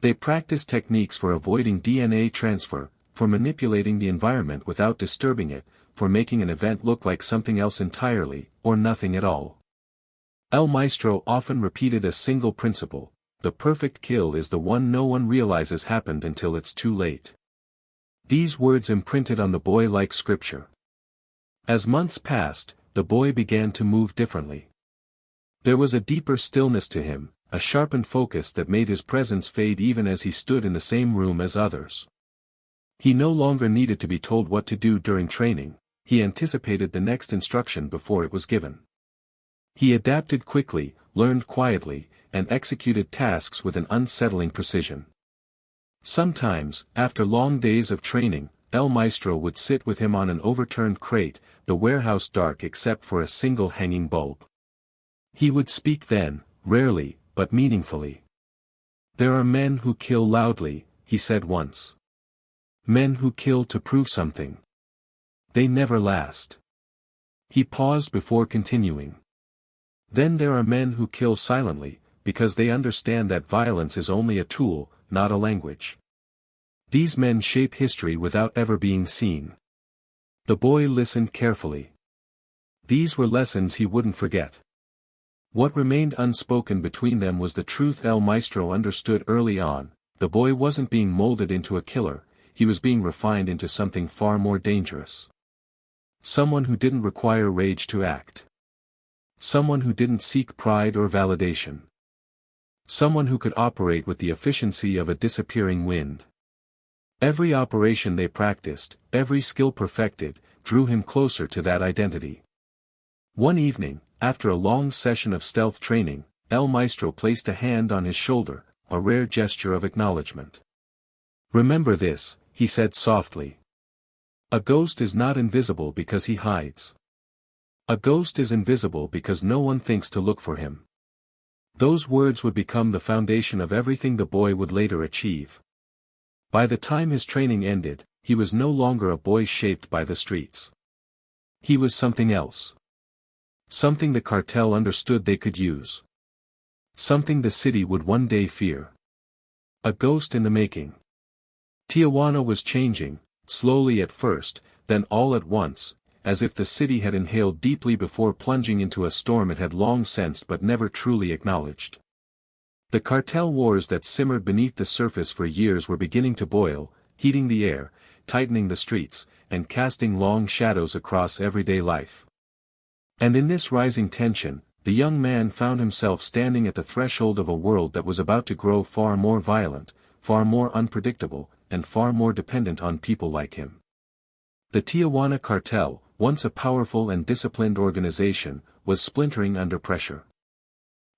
They practiced techniques for avoiding DNA transfer, for manipulating the environment without disturbing it, for making an event look like something else entirely, or nothing at all. El Maestro often repeated a single principle: the perfect kill is the one no one realizes happened until it's too late. These words imprinted on the boy like scripture. As months passed, the boy began to move differently. There was a deeper stillness to him, a sharpened focus that made his presence fade even as he stood in the same room as others. He no longer needed to be told what to do during training, he anticipated the next instruction before it was given. He adapted quickly, learned quietly, and executed tasks with an unsettling precision. Sometimes, after long days of training, El Maestro would sit with him on an overturned crate, the warehouse dark except for a single hanging bulb. He would speak then, rarely, but meaningfully. "There are men who kill loudly," he said once. "Men who kill to prove something. They never last." He paused before continuing. "Then there are men who kill silently, because they understand that violence is only a tool, not a language. These men shape history without ever being seen." The boy listened carefully. These were lessons he wouldn't forget. What remained unspoken between them was the truth El Maestro understood early on: the boy wasn't being molded into a killer, he was being refined into something far more dangerous. Someone who didn't require rage to act. Someone who didn't seek pride or validation. Someone who could operate with the efficiency of a disappearing wind. Every operation they practiced, every skill perfected, drew him closer to that identity. One evening, after a long session of stealth training, El Maestro placed a hand on his shoulder, a rare gesture of acknowledgement. "Remember this," he said softly. "A ghost is not invisible because he hides. A ghost is invisible because no one thinks to look for him." Those words would become the foundation of everything the boy would later achieve. By the time his training ended, he was no longer a boy shaped by the streets. He was something else. Something the cartel understood they could use. Something the city would one day fear. A ghost in the making. Tijuana was changing, slowly at first, then all at once, as if the city had inhaled deeply before plunging into a storm it had long sensed but never truly acknowledged. The cartel wars that simmered beneath the surface for years were beginning to boil, heating the air, tightening the streets, and casting long shadows across everyday life. And in this rising tension, the young man found himself standing at the threshold of a world that was about to grow far more violent, far more unpredictable, and far more dependent on people like him. The Tijuana cartel, once a powerful and disciplined organization, was splintering under pressure.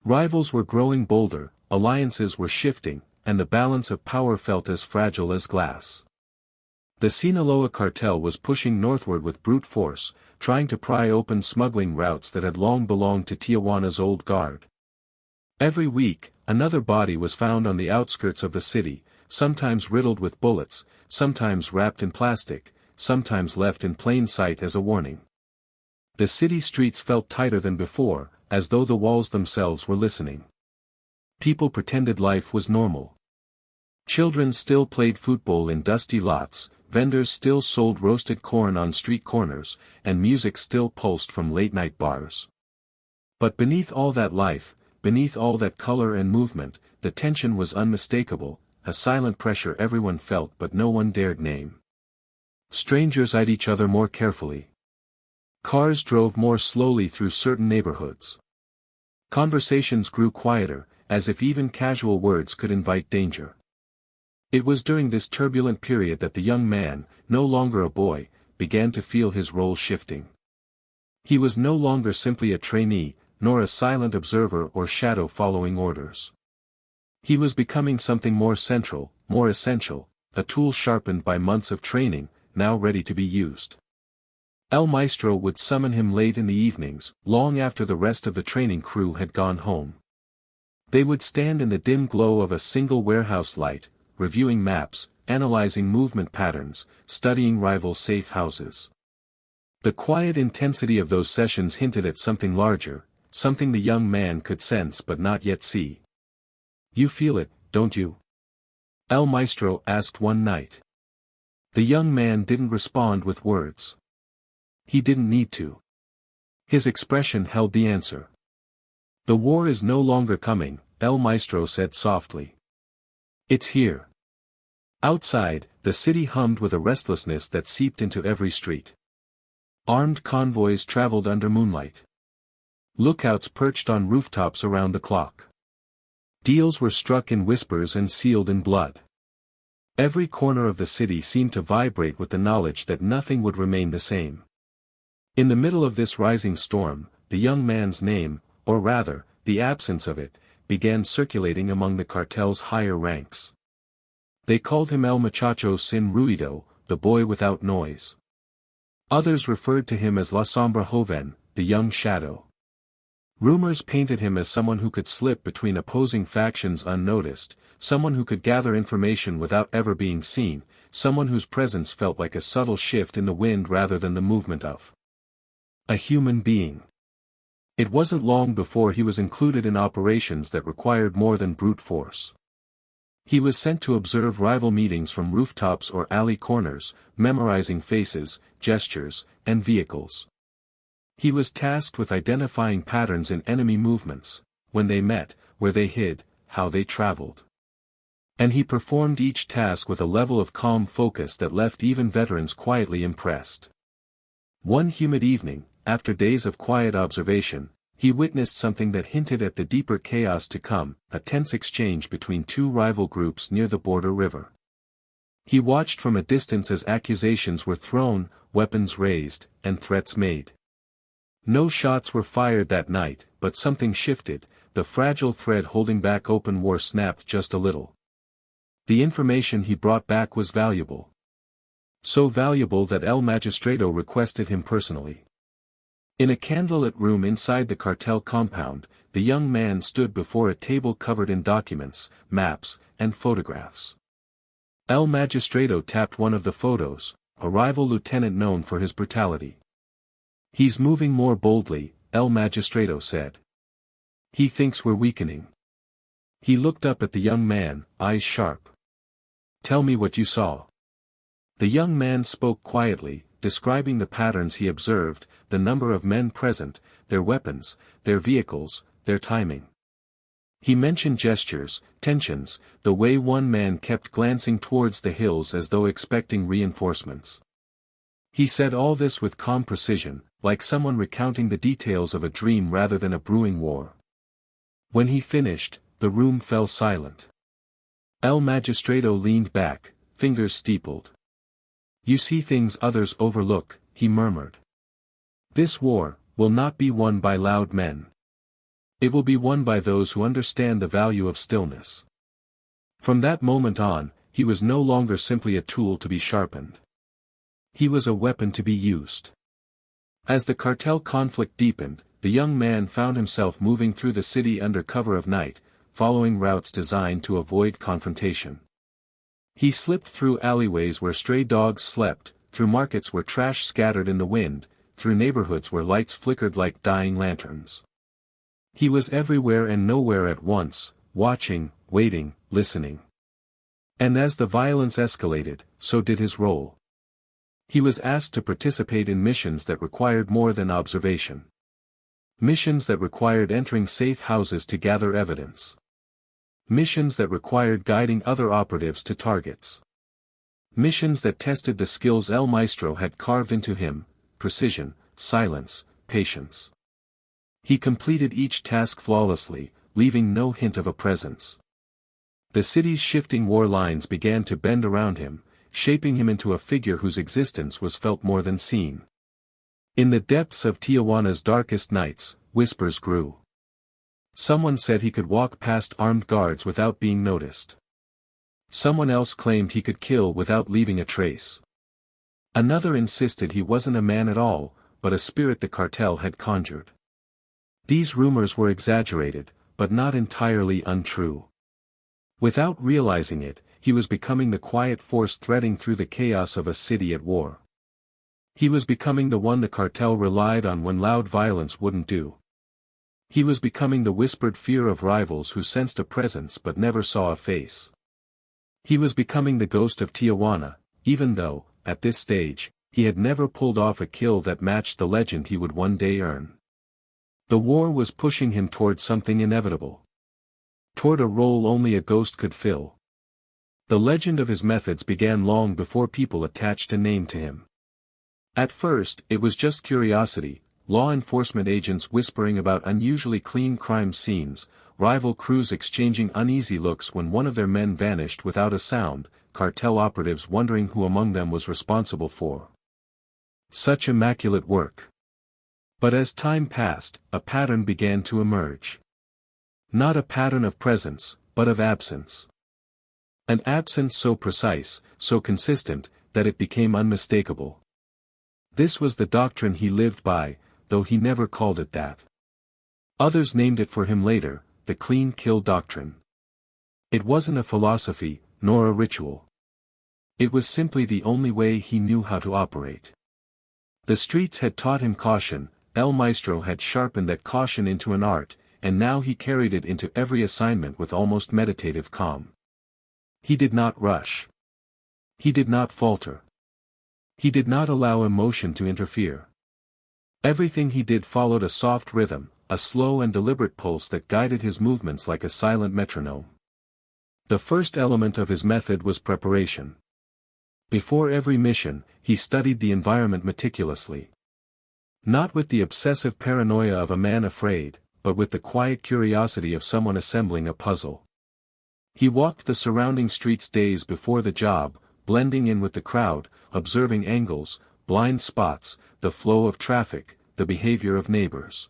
Rivals were growing bolder, alliances were shifting, and the balance of power felt as fragile as glass. The Sinaloa cartel was pushing northward with brute force, trying to pry open smuggling routes that had long belonged to Tijuana's old guard. Every week, another body was found on the outskirts of the city, sometimes riddled with bullets, sometimes wrapped in plastic, sometimes left in plain sight as a warning. The city streets felt tighter than before, as though the walls themselves were listening. People pretended life was normal. Children still played football in dusty lots, vendors still sold roasted corn on street corners, and music still pulsed from late-night bars. But beneath all that life, beneath all that color and movement, the tension was unmistakable, a silent pressure everyone felt but no one dared name. Strangers eyed each other more carefully. Cars drove more slowly through certain neighborhoods. Conversations grew quieter, as if even casual words could invite danger. It was during this turbulent period that the young man, no longer a boy, began to feel his role shifting. He was no longer simply a trainee, nor a silent observer or shadow following orders. He was becoming something more central, more essential, a tool sharpened by months of training, now ready to be used. El Maestro would summon him late in the evenings, long after the rest of the training crew had gone home. They would stand in the dim glow of a single warehouse light, reviewing maps, analyzing movement patterns, studying rival safe houses. The quiet intensity of those sessions hinted at something larger, something the young man could sense but not yet see. "You feel it, don't you?" El Maestro asked one night. The young man didn't respond with words. He didn't need to. His expression held the answer. "The war is no longer coming," El Maestro said softly. "It's here." Outside, the city hummed with a restlessness that seeped into every street. Armed convoys traveled under moonlight. Lookouts perched on rooftops around the clock. Deals were struck in whispers and sealed in blood. Every corner of the city seemed to vibrate with the knowledge that nothing would remain the same. In the middle of this rising storm, the young man's name, or rather, the absence of it, began circulating among the cartel's higher ranks. They called him El Muchacho Sin Ruido, the boy without noise. Others referred to him as La Sombra Joven, the young shadow. Rumors painted him as someone who could slip between opposing factions unnoticed, someone who could gather information without ever being seen, someone whose presence felt like a subtle shift in the wind rather than the movement of a human being. It wasn't long before he was included in operations that required more than brute force. He was sent to observe rival meetings from rooftops or alley corners, memorizing faces, gestures, and vehicles. He was tasked with identifying patterns in enemy movements, when they met, where they hid, how they traveled. And he performed each task with a level of calm focus that left even veterans quietly impressed. One humid evening, after days of quiet observation, he witnessed something that hinted at the deeper chaos to come, a tense exchange between two rival groups near the border river. He watched from a distance as accusations were thrown, weapons raised, and threats made. No shots were fired that night, but something shifted, the fragile thread holding back open war snapped just a little. The information he brought back was valuable. So valuable that El Magistrado requested him personally. In a candlelit room inside the cartel compound, the young man stood before a table covered in documents, maps, and photographs. El Magistrado tapped one of the photos, a rival lieutenant known for his brutality. "He's moving more boldly," El Magistrado said. "He thinks we're weakening." He looked up at the young man, eyes sharp. "Tell me what you saw." The young man spoke quietly, describing the patterns he observed, the number of men present, their weapons, their vehicles, their timing. He mentioned gestures, tensions, the way one man kept glancing towards the hills as though expecting reinforcements. He said all this with calm precision, like someone recounting the details of a dream rather than a brewing war. When he finished, the room fell silent. El Magistrado leaned back, fingers steepled. "You see things others overlook," he murmured. "This war will not be won by loud men. It will be won by those who understand the value of stillness." From that moment on, he was no longer simply a tool to be sharpened. He was a weapon to be used. As the cartel conflict deepened, the young man found himself moving through the city under cover of night, following routes designed to avoid confrontation. He slipped through alleyways where stray dogs slept, through markets where trash scattered in the wind, through neighborhoods where lights flickered like dying lanterns. He was everywhere and nowhere at once, watching, waiting, listening. And as the violence escalated, so did his role. He was asked to participate in missions that required more than observation. Missions that required entering safe houses to gather evidence. Missions that required guiding other operatives to targets. Missions that tested the skills El Maestro had carved into him: precision, silence, patience. He completed each task flawlessly, leaving no hint of a presence. The city's shifting war lines began to bend around him, shaping him into a figure whose existence was felt more than seen. In the depths of Tijuana's darkest nights, whispers grew. Someone said he could walk past armed guards without being noticed. Someone else claimed he could kill without leaving a trace. Another insisted he wasn't a man at all, but a spirit the cartel had conjured. These rumors were exaggerated, but not entirely untrue. Without realizing it, he was becoming the quiet force threading through the chaos of a city at war. He was becoming the one the cartel relied on when loud violence wouldn't do. He was becoming the whispered fear of rivals who sensed a presence but never saw a face. He was becoming the Ghost of Tijuana, even though, at this stage, he had never pulled off a kill that matched the legend he would one day earn. The war was pushing him toward something inevitable. Toward a role only a ghost could fill. The legend of his methods began long before people attached a name to him. At first, it was just curiosity, law enforcement agents whispering about unusually clean crime scenes, rival crews exchanging uneasy looks when one of their men vanished without a sound, cartel operatives wondering who among them was responsible for such immaculate work. But as time passed, a pattern began to emerge. Not a pattern of presence, but of absence. An absence so precise, so consistent, that it became unmistakable. This was the doctrine he lived by, though he never called it that. Others named it for him later, the clean kill doctrine. It wasn't a philosophy, nor a ritual. It was simply the only way he knew how to operate. The streets had taught him caution, El Maestro had sharpened that caution into an art, and now he carried it into every assignment with almost meditative calm. He did not rush. He did not falter. He did not allow emotion to interfere. Everything he did followed a soft rhythm, a slow and deliberate pulse that guided his movements like a silent metronome. The first element of his method was preparation. Before every mission, he studied the environment meticulously. Not with the obsessive paranoia of a man afraid, but with the quiet curiosity of someone assembling a puzzle. He walked the surrounding streets days before the job, blending in with the crowd, observing angles, blind spots, the flow of traffic, the behavior of neighbors.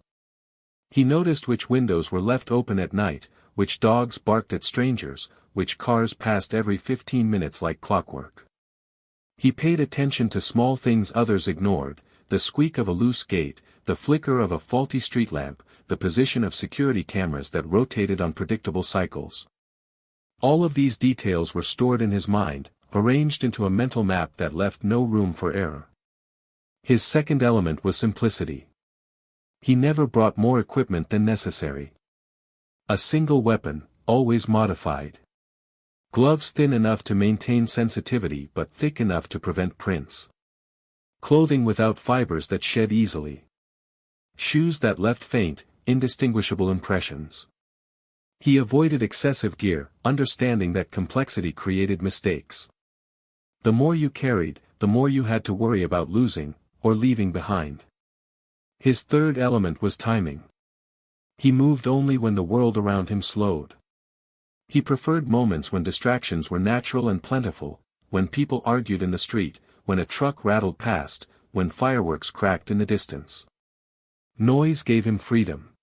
He noticed which windows were left open at night, which dogs barked at strangers, which cars passed every 15 minutes like clockwork. He paid attention to small things others ignored, the squeak of a loose gate, the flicker of a faulty street lamp, the position of security cameras that rotated on predictable cycles. All of these details were stored in his mind, arranged into a mental map that left no room for error. His second element was simplicity. He never brought more equipment than necessary. A single weapon, always modified. Gloves thin enough to maintain sensitivity but thick enough to prevent prints. Clothing without fibers that shed easily. Shoes that left faint, indistinguishable impressions. He avoided excessive gear, understanding that complexity created mistakes. The more you carried, the more you had to worry about losing, or leaving behind. His third element was timing. He moved only when the world around him slowed. He preferred moments when distractions were natural and plentiful, when people argued in the street, when a truck rattled past, when fireworks cracked in the distance. Noise gave him freedom.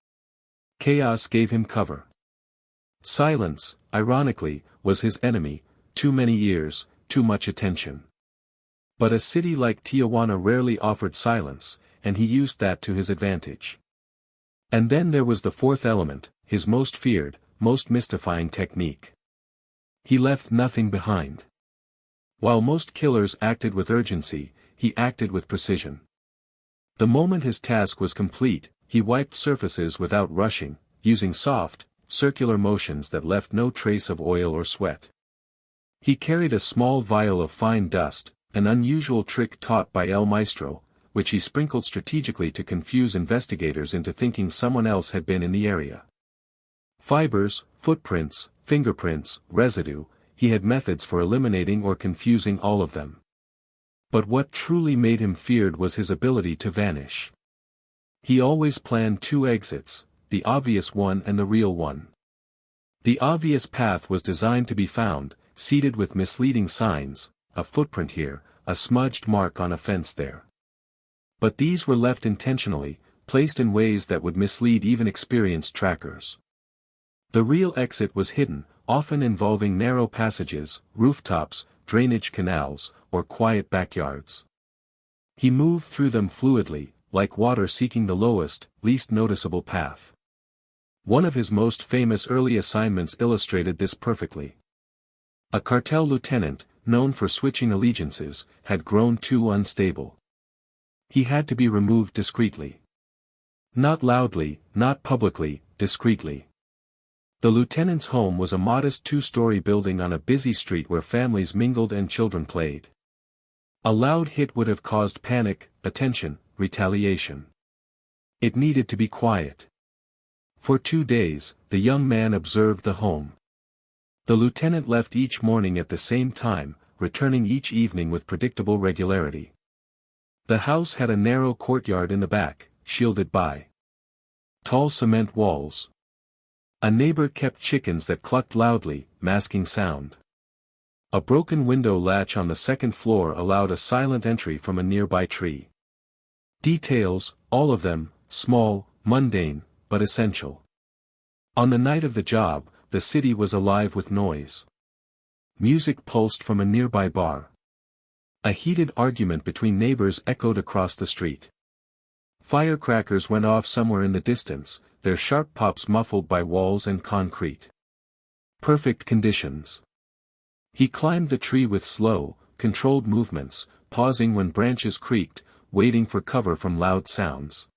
Chaos gave him cover. Silence, ironically, was his enemy, too many ears, too much attention. But a city like Tijuana rarely offered silence, and he used that to his advantage. And then there was the fourth element, his most feared, most mystifying technique. He left nothing behind. While most killers acted with urgency, he acted with precision. The moment his task was complete, he wiped surfaces without rushing, using soft, circular motions that left no trace of oil or sweat. He carried a small vial of fine dust, an unusual trick taught by El Maestro, which he sprinkled strategically to confuse investigators into thinking someone else had been in the area. Fibers, footprints, fingerprints, residue, he had methods for eliminating or confusing all of them. But what truly made him feared was his ability to vanish. He always planned two exits, the obvious one and the real one. The obvious path was designed to be found, seeded with misleading signs, a footprint here, a smudged mark on a fence there. But these were left intentionally, placed in ways that would mislead even experienced trackers. The real exit was hidden, often involving narrow passages, rooftops, drainage canals, or quiet backyards. He moved through them fluidly, like water seeking the lowest, least noticeable path. One of his most famous early assignments illustrated this perfectly. A cartel lieutenant, known for switching allegiances, had grown too unstable. He had to be removed discreetly. Not loudly, not publicly, discreetly. The lieutenant's home was a modest two-story building on a busy street where families mingled and children played. A loud hit would have caused panic, attention, retaliation. It needed to be quiet. For 2 days, the young man observed the home. The lieutenant left each morning at the same time, returning each evening with predictable regularity. The house had a narrow courtyard in the back, shielded by tall cement walls. A neighbor kept chickens that clucked loudly, masking sound. A broken window latch on the second floor allowed a silent entry from a nearby tree. Details, all of them, small, mundane, but essential. On the night of the job, the city was alive with noise. Music pulsed from a nearby bar. A heated argument between neighbors echoed across the street. Firecrackers went off somewhere in the distance, their sharp pops muffled by walls and concrete. Perfect conditions. He climbed the tree with slow, controlled movements, pausing when branches creaked, waiting for cover from loud sounds.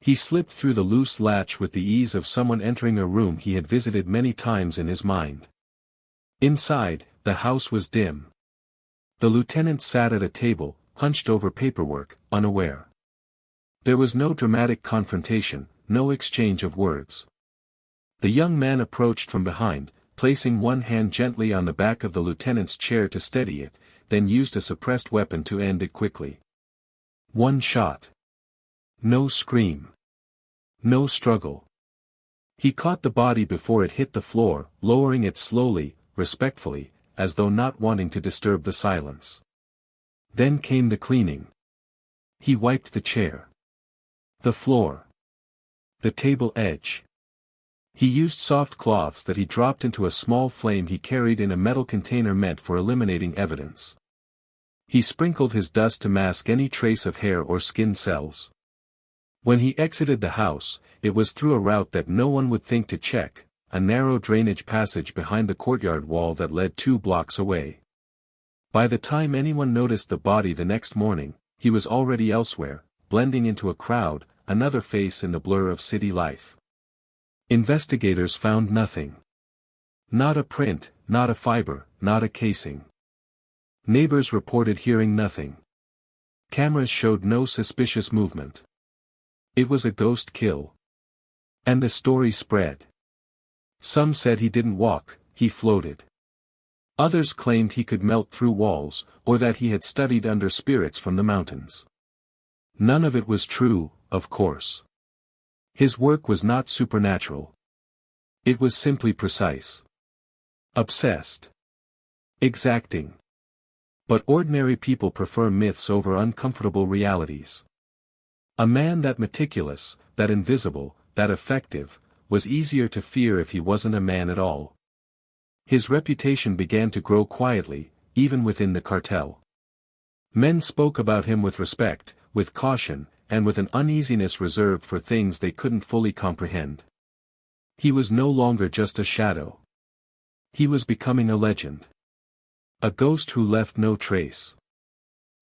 He slipped through the loose latch with the ease of someone entering a room he had visited many times in his mind. Inside, the house was dim. The lieutenant sat at a table, hunched over paperwork, unaware. There was no dramatic confrontation, no exchange of words. The young man approached from behind, placing one hand gently on the back of the lieutenant's chair to steady it, then used a suppressed weapon to end it quickly. One shot. No scream. No struggle. He caught the body before it hit the floor, lowering it slowly, respectfully, as though not wanting to disturb the silence. Then came the cleaning. He wiped the chair. The floor. The table edge. He used soft cloths that he dropped into a small flame he carried in a metal container meant for eliminating evidence. He sprinkled his dust to mask any trace of hair or skin cells. When he exited the house, it was through a route that no one would think to check, a narrow drainage passage behind the courtyard wall that led 2 blocks away. By the time anyone noticed the body the next morning, he was already elsewhere, blending into a crowd, another face in the blur of city life. Investigators found nothing. Not a print, not a fiber, not a casing. Neighbors reported hearing nothing. Cameras showed no suspicious movement. It was a ghost kill. And the story spread. Some said he didn't walk, he floated. Others claimed he could melt through walls, or that he had studied under spirits from the mountains. None of it was true, of course. His work was not supernatural. It was simply precise. Obsessed. Exacting. But ordinary people prefer myths over uncomfortable realities. A man that meticulous, that invisible, that effective, was easier to fear if he wasn't a man at all. His reputation began to grow quietly, even within the cartel. Men spoke about him with respect, with caution, and with an uneasiness reserved for things they couldn't fully comprehend. He was no longer just a shadow. He was becoming a legend. A ghost who left no trace.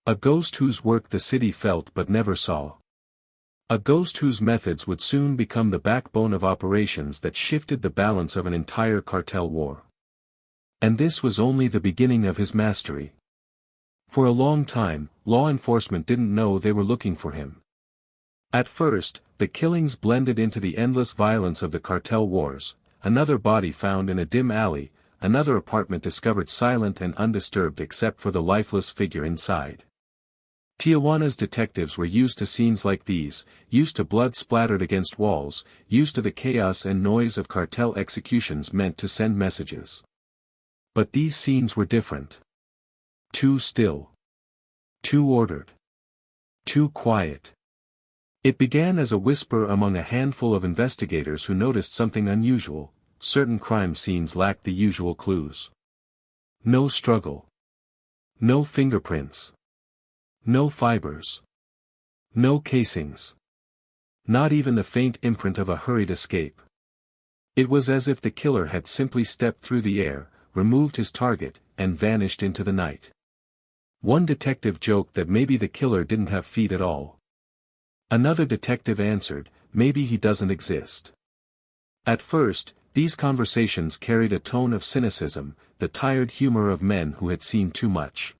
A ghost whose work the city felt but never saw. A ghost whose methods would soon become the backbone of operations that shifted the balance of an entire cartel war. And this was only the beginning of his mastery. For a long time, law enforcement didn't know they were looking for him. At first, the killings blended into the endless violence of the cartel wars, another body found in a dim alley, another apartment discovered silent and undisturbed except for the lifeless figure inside. Tijuana's detectives were used to scenes like these, used to blood splattered against walls, used to the chaos and noise of cartel executions meant to send messages. But these scenes were different. Too still. Too ordered. Too quiet. It began as a whisper among a handful of investigators who noticed something unusual: certain crime scenes lacked the usual clues. No struggle. No fingerprints. No fibers. No casings. Not even the faint imprint of a hurried escape. It was as if the killer had simply stepped through the air, removed his target, and vanished into the night. One detective joked that maybe the killer didn't have feet at all. Another detective answered, maybe he doesn't exist. At first, these conversations carried a tone of cynicism, the tired humor of men who had seen too much.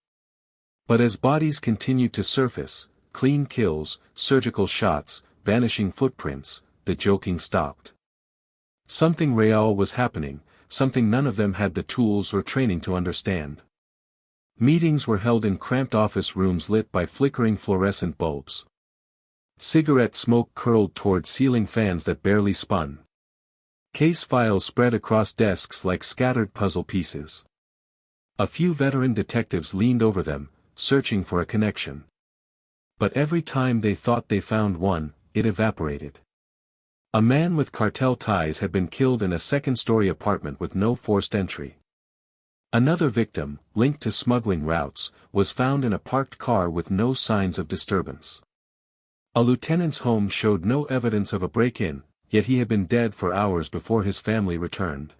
But as bodies continued to surface, clean kills, surgical shots, vanishing footprints, the joking stopped. Something real was happening, something none of them had the tools or training to understand. Meetings were held in cramped office rooms lit by flickering fluorescent bulbs. Cigarette smoke curled toward ceiling fans that barely spun. Case files spread across desks like scattered puzzle pieces. A few veteran detectives leaned over them, searching for a connection. But every time they thought they found one, it evaporated. A man with cartel ties had been killed in a second-story apartment with no forced entry. Another victim, linked to smuggling routes, was found in a parked car with no signs of disturbance. A lieutenant's home showed no evidence of a break-in, yet he had been dead for hours before his family returned.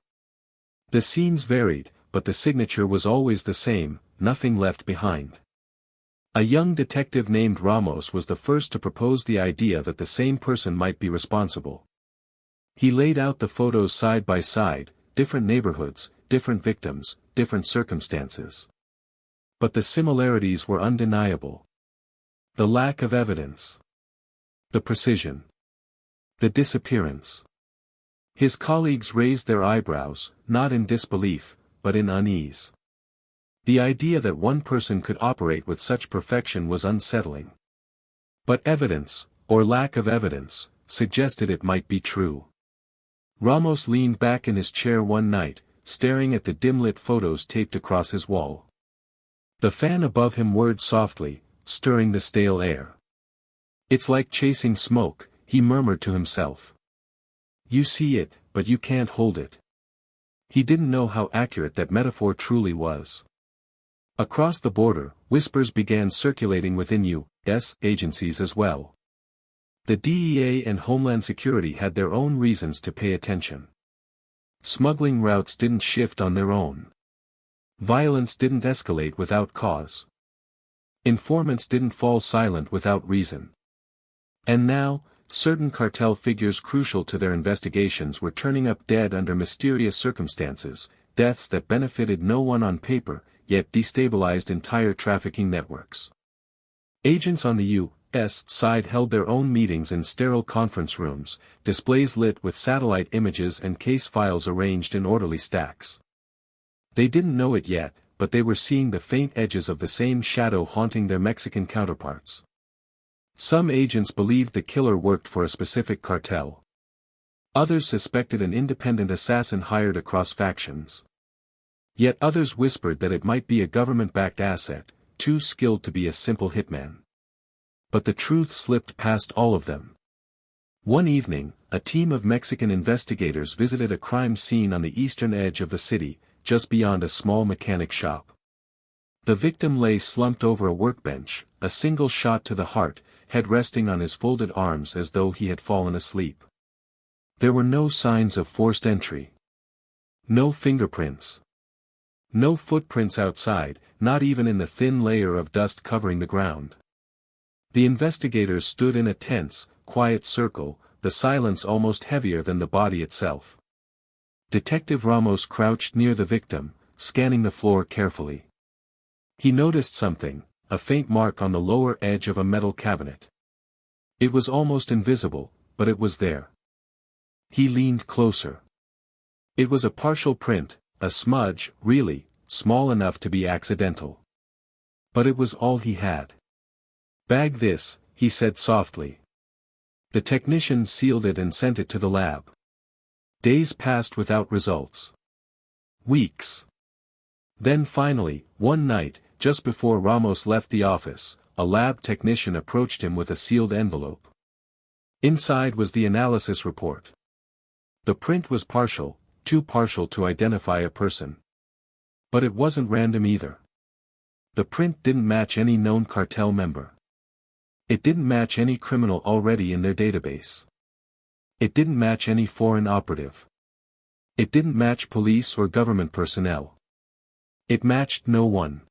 The scenes varied, but the signature was always the same, nothing left behind. A young detective named Ramos was the first to propose the idea that the same person might be responsible. He laid out the photos side by side, different neighborhoods, different victims, different circumstances. But the similarities were undeniable. The lack of evidence. The precision. The disappearance. His colleagues raised their eyebrows, not in disbelief, but in unease. The idea that one person could operate with such perfection was unsettling. But evidence, or lack of evidence, suggested it might be true. Ramos leaned back in his chair one night, staring at the dim-lit photos taped across his wall. The fan above him whirred softly, stirring the stale air. "It's like chasing smoke," he murmured to himself. "You see it, but you can't hold it." He didn't know how accurate that metaphor truly was. Across the border, whispers began circulating within U.S. agencies as well. The DEA and Homeland Security had their own reasons to pay attention. Smuggling routes didn't shift on their own. Violence didn't escalate without cause. Informants didn't fall silent without reason. And now, certain cartel figures crucial to their investigations were turning up dead under mysterious circumstances, deaths that benefited no one on paper, yet destabilized entire trafficking networks. Agents on the U.S. side held their own meetings in sterile conference rooms, displays lit with satellite images and case files arranged in orderly stacks. They didn't know it yet, but they were seeing the faint edges of the same shadow haunting their Mexican counterparts. Some agents believed the killer worked for a specific cartel. Others suspected an independent assassin hired across factions. Yet others whispered that it might be a government-backed asset, too skilled to be a simple hitman. But the truth slipped past all of them. One evening, a team of Mexican investigators visited a crime scene on the eastern edge of the city, just beyond a small mechanic shop. The victim lay slumped over a workbench, a single shot to the heart, head resting on his folded arms as though he had fallen asleep. There were no signs of forced entry. No fingerprints. No footprints outside, not even in the thin layer of dust covering the ground. The investigators stood in a tense, quiet circle, the silence almost heavier than the body itself. Detective Ramos crouched near the victim, scanning the floor carefully. He noticed something, a faint mark on the lower edge of a metal cabinet. It was almost invisible, but it was there. He leaned closer. It was a partial print, a smudge, really, small enough to be accidental. But it was all he had. "Bag this," he said softly. The technician sealed it and sent it to the lab. Days passed without results. Weeks. Then finally, one night, just before Ramos left the office, a lab technician approached him with a sealed envelope. Inside was the analysis report. The print was partial, too partial to identify a person. But it wasn't random either. The print didn't match any known cartel member. It didn't match any criminal already in their database. It didn't match any foreign operative. It didn't match police or government personnel. It matched no one.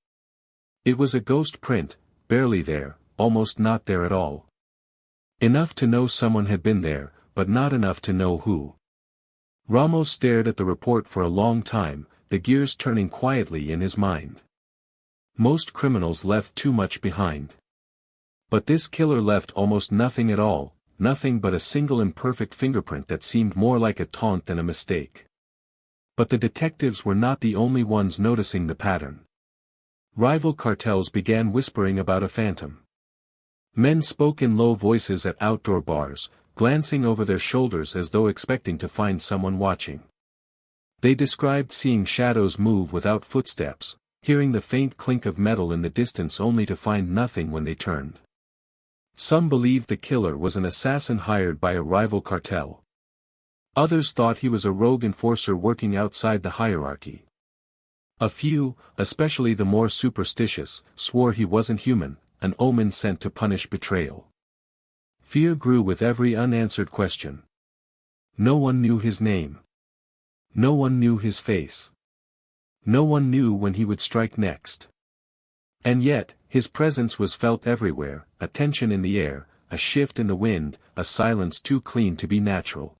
It was a ghost print, barely there, almost not there at all. Enough to know someone had been there, but not enough to know who. Ramos stared at the report for a long time, the gears turning quietly in his mind. Most criminals left too much behind. But this killer left almost nothing at all, nothing but a single imperfect fingerprint that seemed more like a taunt than a mistake. But the detectives were not the only ones noticing the pattern. Rival cartels began whispering about a phantom. Men spoke in low voices at outdoor bars, glancing over their shoulders as though expecting to find someone watching. They described seeing shadows move without footsteps, hearing the faint clink of metal in the distance only to find nothing when they turned. Some believed the killer was an assassin hired by a rival cartel. Others thought he was a rogue enforcer working outside the hierarchy. A few, especially the more superstitious, swore he wasn't human, an omen sent to punish betrayal. Fear grew with every unanswered question. No one knew his name. No one knew his face. No one knew when he would strike next. And yet, his presence was felt everywhere, a tension in the air, a shift in the wind, a silence too clean to be natural.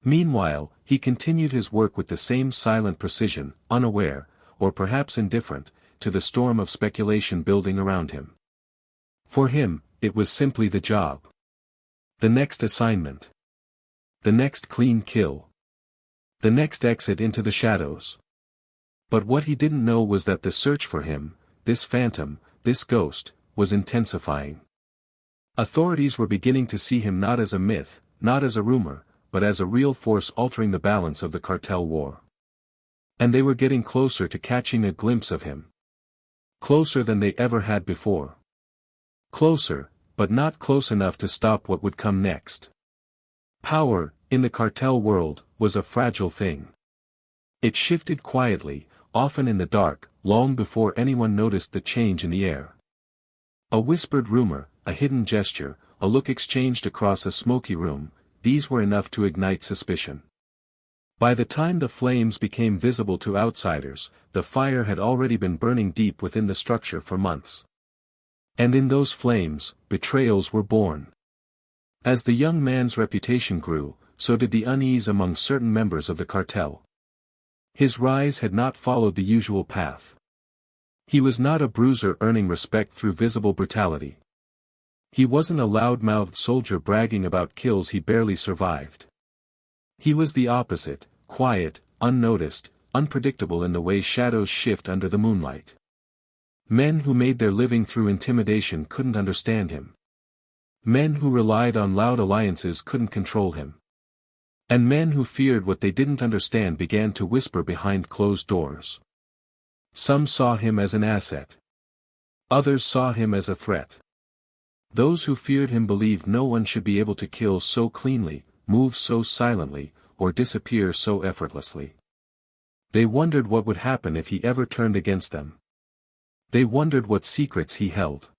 Meanwhile, he continued his work with the same silent precision, unaware, or perhaps indifferent, to the storm of speculation building around him. For him, it was simply the job. The next assignment. The next clean kill. The next exit into the shadows. But what he didn't know was that the search for him, this phantom, this ghost, was intensifying. Authorities were beginning to see him not as a myth, not as a rumor, but as a real force altering the balance of the cartel war. And they were getting closer to catching a glimpse of him. Closer than they ever had before. Closer, but not close enough to stop what would come next. Power, in the cartel world, was a fragile thing. It shifted quietly, often in the dark, long before anyone noticed the change in the air. A whispered rumor, a hidden gesture, a look exchanged across a smoky room, these were enough to ignite suspicion. By the time the flames became visible to outsiders, the fire had already been burning deep within the structure for months. And in those flames, betrayals were born. As the young man's reputation grew, so did the unease among certain members of the cartel. His rise had not followed the usual path. He was not a bruiser earning respect through visible brutality. He wasn't a loud-mouthed soldier bragging about kills he barely survived. He was the opposite, quiet, unnoticed, unpredictable in the way shadows shift under the moonlight. Men who made their living through intimidation couldn't understand him. Men who relied on loud alliances couldn't control him. And men who feared what they didn't understand began to whisper behind closed doors. Some saw him as an asset. Others saw him as a threat. Those who feared him believed no one should be able to kill so cleanly, move so silently, or disappear so effortlessly. They wondered what would happen if he ever turned against them. They wondered what secrets he held.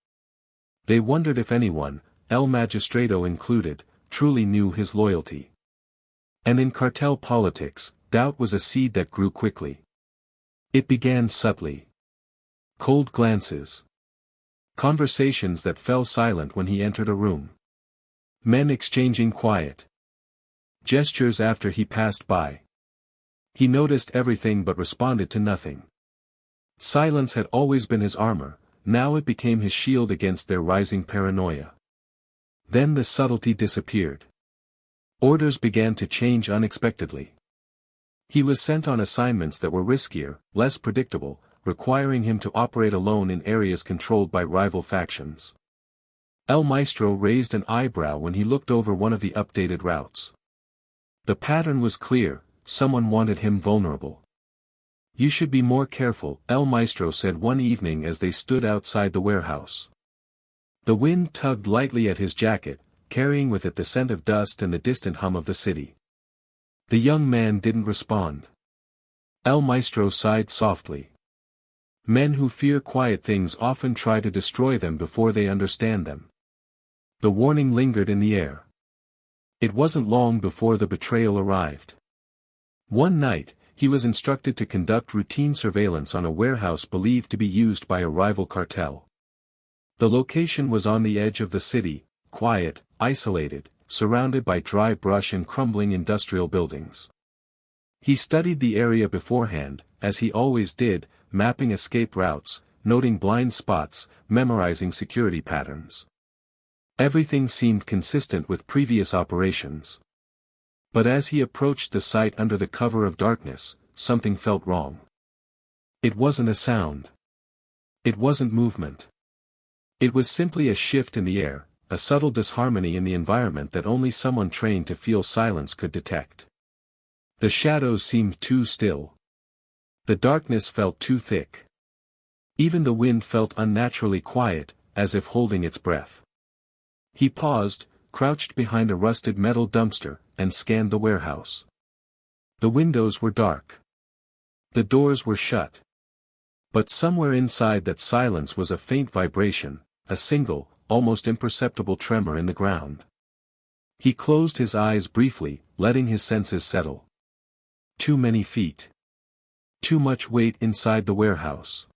They wondered if anyone, El Magistrado included, truly knew his loyalty. And in cartel politics, doubt was a seed that grew quickly. It began subtly. Cold glances. Conversations that fell silent when he entered a room. Men exchanging quiet gestures after he passed by. He noticed everything but responded to nothing. Silence had always been his armor, now it became his shield against their rising paranoia. Then the subtlety disappeared. Orders began to change unexpectedly. He was sent on assignments that were riskier, less predictable, requiring him to operate alone in areas controlled by rival factions. El Maestro raised an eyebrow when he looked over one of the updated routes. The pattern was clear, someone wanted him vulnerable. "You should be more careful," El Maestro said one evening as they stood outside the warehouse. The wind tugged lightly at his jacket, carrying with it the scent of dust and the distant hum of the city. The young man didn't respond. El Maestro sighed softly. Men who fear quiet things often try to destroy them before they understand them. The warning lingered in the air. It wasn't long before the betrayal arrived. One night, he was instructed to conduct routine surveillance on a warehouse believed to be used by a rival cartel. The location was on the edge of the city, quiet, isolated, surrounded by dry brush and crumbling industrial buildings. He studied the area beforehand, as he always did, mapping escape routes, noting blind spots, memorizing security patterns. Everything seemed consistent with previous operations. But as he approached the site under the cover of darkness, something felt wrong. It wasn't a sound. It wasn't movement. It was simply a shift in the air, a subtle disharmony in the environment that only someone trained to feel silence could detect. The shadows seemed too still. The darkness felt too thick. Even the wind felt unnaturally quiet, as if holding its breath. He paused, crouched behind a rusted metal dumpster, and scanned the warehouse. The windows were dark. The doors were shut. But somewhere inside that silence was a faint vibration, a single, almost imperceptible tremor in the ground. He closed his eyes briefly, letting his senses settle. Too many feet. Too much weight inside the warehouse.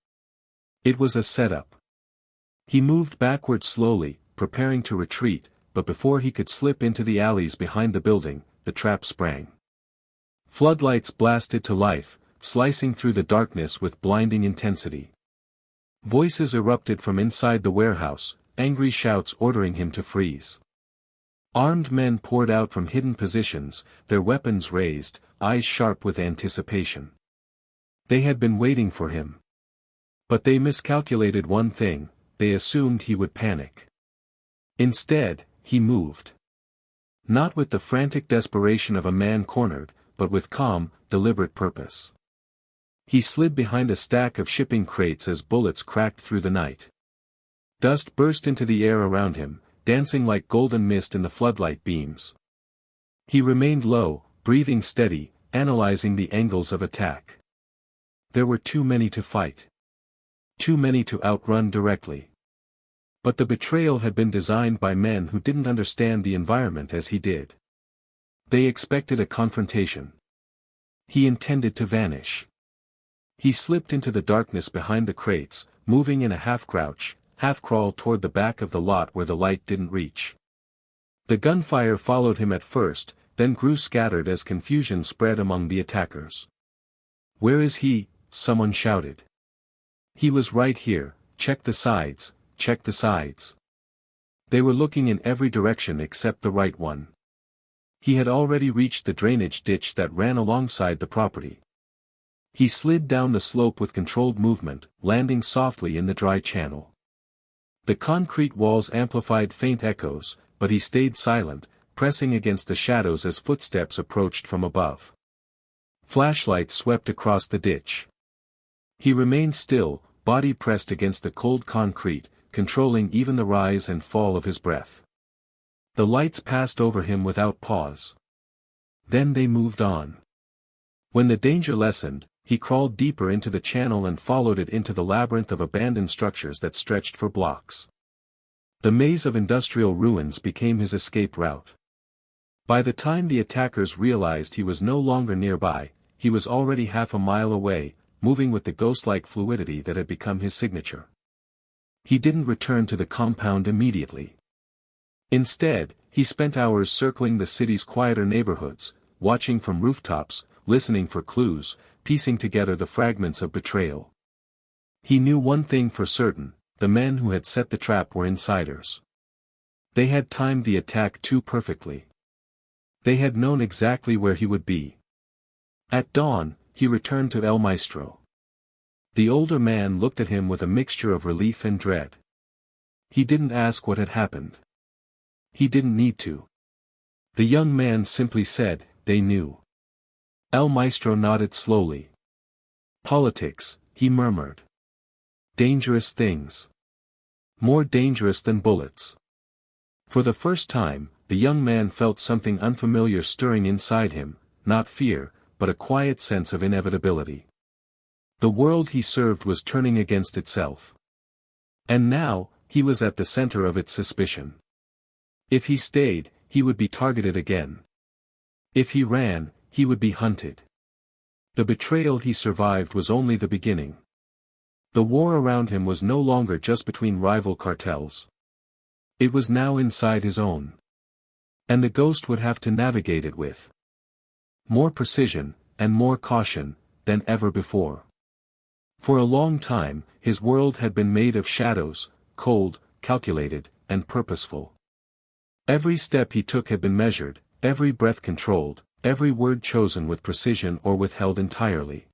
It was a setup. He moved backward slowly, preparing to retreat, but before he could slip into the alleys behind the building, the trap sprang. Floodlights blasted to life, slicing through the darkness with blinding intensity. Voices erupted from inside the warehouse, angry shouts ordering him to freeze. Armed men poured out from hidden positions, their weapons raised, eyes sharp with anticipation. They had been waiting for him. But they miscalculated one thing, they assumed he would panic. Instead, he moved. Not with the frantic desperation of a man cornered, but with calm, deliberate purpose. He slid behind a stack of shipping crates as bullets cracked through the night. Dust burst into the air around him, dancing like golden mist in the floodlight beams. He remained low, breathing steady, analyzing the angles of attack. There were too many to fight. Too many to outrun directly. But the betrayal had been designed by men who didn't understand the environment as he did. They expected a confrontation. He intended to vanish. He slipped into the darkness behind the crates, moving in a half-crouch, half-crawl toward the back of the lot where the light didn't reach. The gunfire followed him at first, then grew scattered as confusion spread among the attackers. "Where is he?" someone shouted. "He was right here, check the sides, check the sides." They were looking in every direction except the right one. He had already reached the drainage ditch that ran alongside the property. He slid down the slope with controlled movement, landing softly in the dry channel. The concrete walls amplified faint echoes, but he stayed silent, pressing against the shadows as footsteps approached from above. Flashlights swept across the ditch. He remained still, body pressed against the cold concrete, controlling even the rise and fall of his breath. The lights passed over him without pause. Then they moved on. When the danger lessened, he crawled deeper into the channel and followed it into the labyrinth of abandoned structures that stretched for blocks. The maze of industrial ruins became his escape route. By the time the attackers realized he was no longer nearby, he was already half a mile away, moving with the ghost-like fluidity that had become his signature. He didn't return to the compound immediately. Instead, he spent hours circling the city's quieter neighborhoods, watching from rooftops, listening for clues, piecing together the fragments of betrayal. He knew one thing for certain, the men who had set the trap were insiders. They had timed the attack too perfectly. They had known exactly where he would be. At dawn, he returned to El Maestro. The older man looked at him with a mixture of relief and dread. He didn't ask what had happened. He didn't need to. The young man simply said, they knew. El Maestro nodded slowly. Politics, he murmured. Dangerous things. More dangerous than bullets. For the first time, the young man felt something unfamiliar stirring inside him, not fear, but a quiet sense of inevitability. The world he served was turning against itself. And now, he was at the center of its suspicion. If he stayed, he would be targeted again. If he ran, he would be hunted. The betrayal he survived was only the beginning. The war around him was no longer just between rival cartels. It was now inside his own. And the ghost would have to navigate it with more precision, and more caution, than ever before. For a long time, his world had been made of shadows, cold, calculated, and purposeful. Every step he took had been measured, every breath controlled, every word chosen with precision or withheld entirely.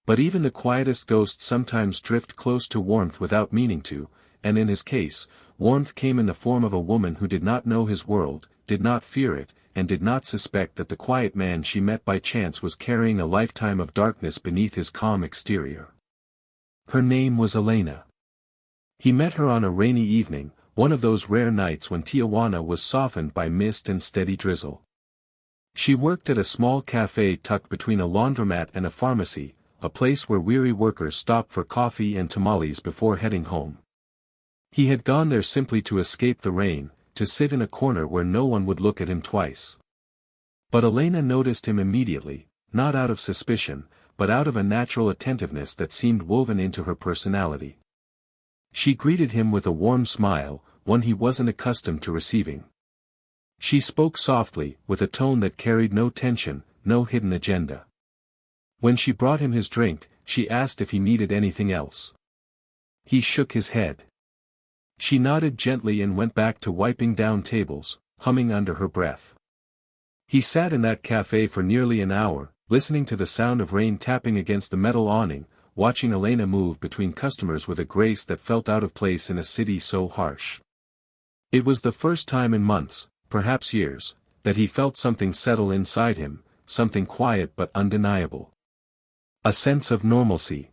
But even the quietest ghosts sometimes drift close to warmth without meaning to, and in his case, warmth came in the form of a woman who did not know his world, did not fear it, and did not suspect that the quiet man she met by chance was carrying a lifetime of darkness beneath his calm exterior. Her name was Elena. He met her on a rainy evening, one of those rare nights when Tijuana was softened by mist and steady drizzle. She worked at a small cafe tucked between a laundromat and a pharmacy, a place where weary workers stopped for coffee and tamales before heading home. He had gone there simply to escape the rain, to sit in a corner where no one would look at him twice. But Elena noticed him immediately, not out of suspicion, but out of a natural attentiveness that seemed woven into her personality. She greeted him with a warm smile, one he wasn't accustomed to receiving. She spoke softly, with a tone that carried no tension, no hidden agenda. When she brought him his drink, she asked if he needed anything else. He shook his head. She nodded gently and went back to wiping down tables, humming under her breath. He sat in that cafe for nearly an hour, listening to the sound of rain tapping against the metal awning, watching Elena move between customers with a grace that felt out of place in a city so harsh. It was the first time in months, perhaps years, that he felt something settle inside him, something quiet but undeniable. A sense of normalcy.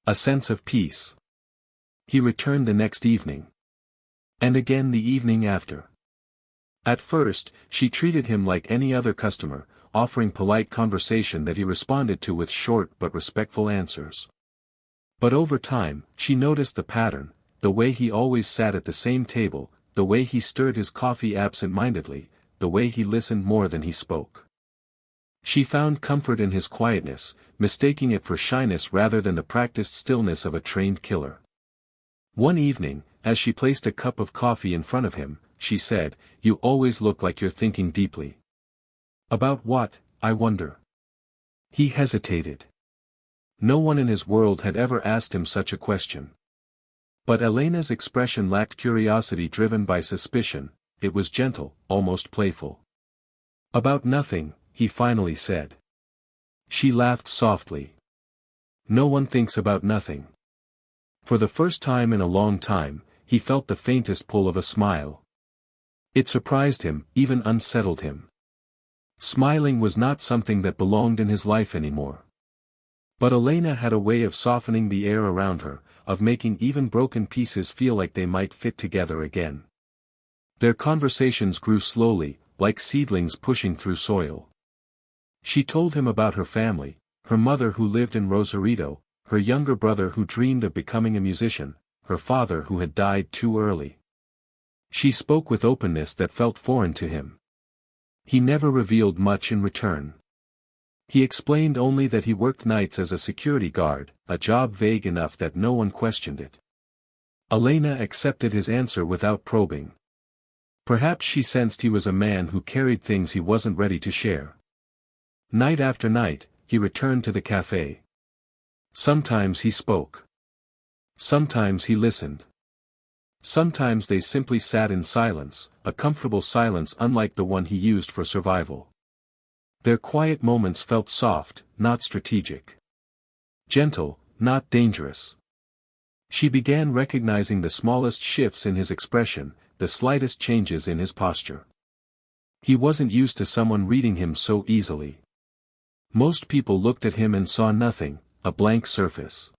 A sense of peace. He returned the next evening. And again the evening after. At first, she treated him like any other customer, offering polite conversation that he responded to with short but respectful answers. But over time, she noticed the pattern, the way he always sat at the same table, the way he stirred his coffee absent-mindedly, the way he listened more than he spoke. She found comfort in his quietness, mistaking it for shyness rather than the practiced stillness of a trained killer. One evening, as she placed a cup of coffee in front of him, she said, "You always look like you're thinking deeply." "About what, I wonder?" He hesitated. No one in his world had ever asked him such a question. But Elena's expression lacked curiosity driven by suspicion, it was gentle, almost playful. "About nothing," he finally said. She laughed softly. "No one thinks about nothing." For the first time in a long time, he felt the faintest pull of a smile. It surprised him, even unsettled him. Smiling was not something that belonged in his life anymore. But Elena had a way of softening the air around her, of making even broken pieces feel like they might fit together again. Their conversations grew slowly, like seedlings pushing through soil. She told him about her family, her mother who lived in Rosarito, her younger brother who dreamed of becoming a musician, her father who had died too early. She spoke with openness that felt foreign to him. He never revealed much in return. He explained only that he worked nights as a security guard, a job vague enough that no one questioned it. Elena accepted his answer without probing. Perhaps she sensed he was a man who carried things he wasn't ready to share. Night after night, he returned to the cafe. Sometimes he spoke. Sometimes he listened. Sometimes they simply sat in silence, a comfortable silence unlike the one he used for survival. Their quiet moments felt soft, not strategic. Gentle, not dangerous. She began recognizing the smallest shifts in his expression, the slightest changes in his posture. He wasn't used to someone reading him so easily. Most people looked at him and saw nothing, a blank surface.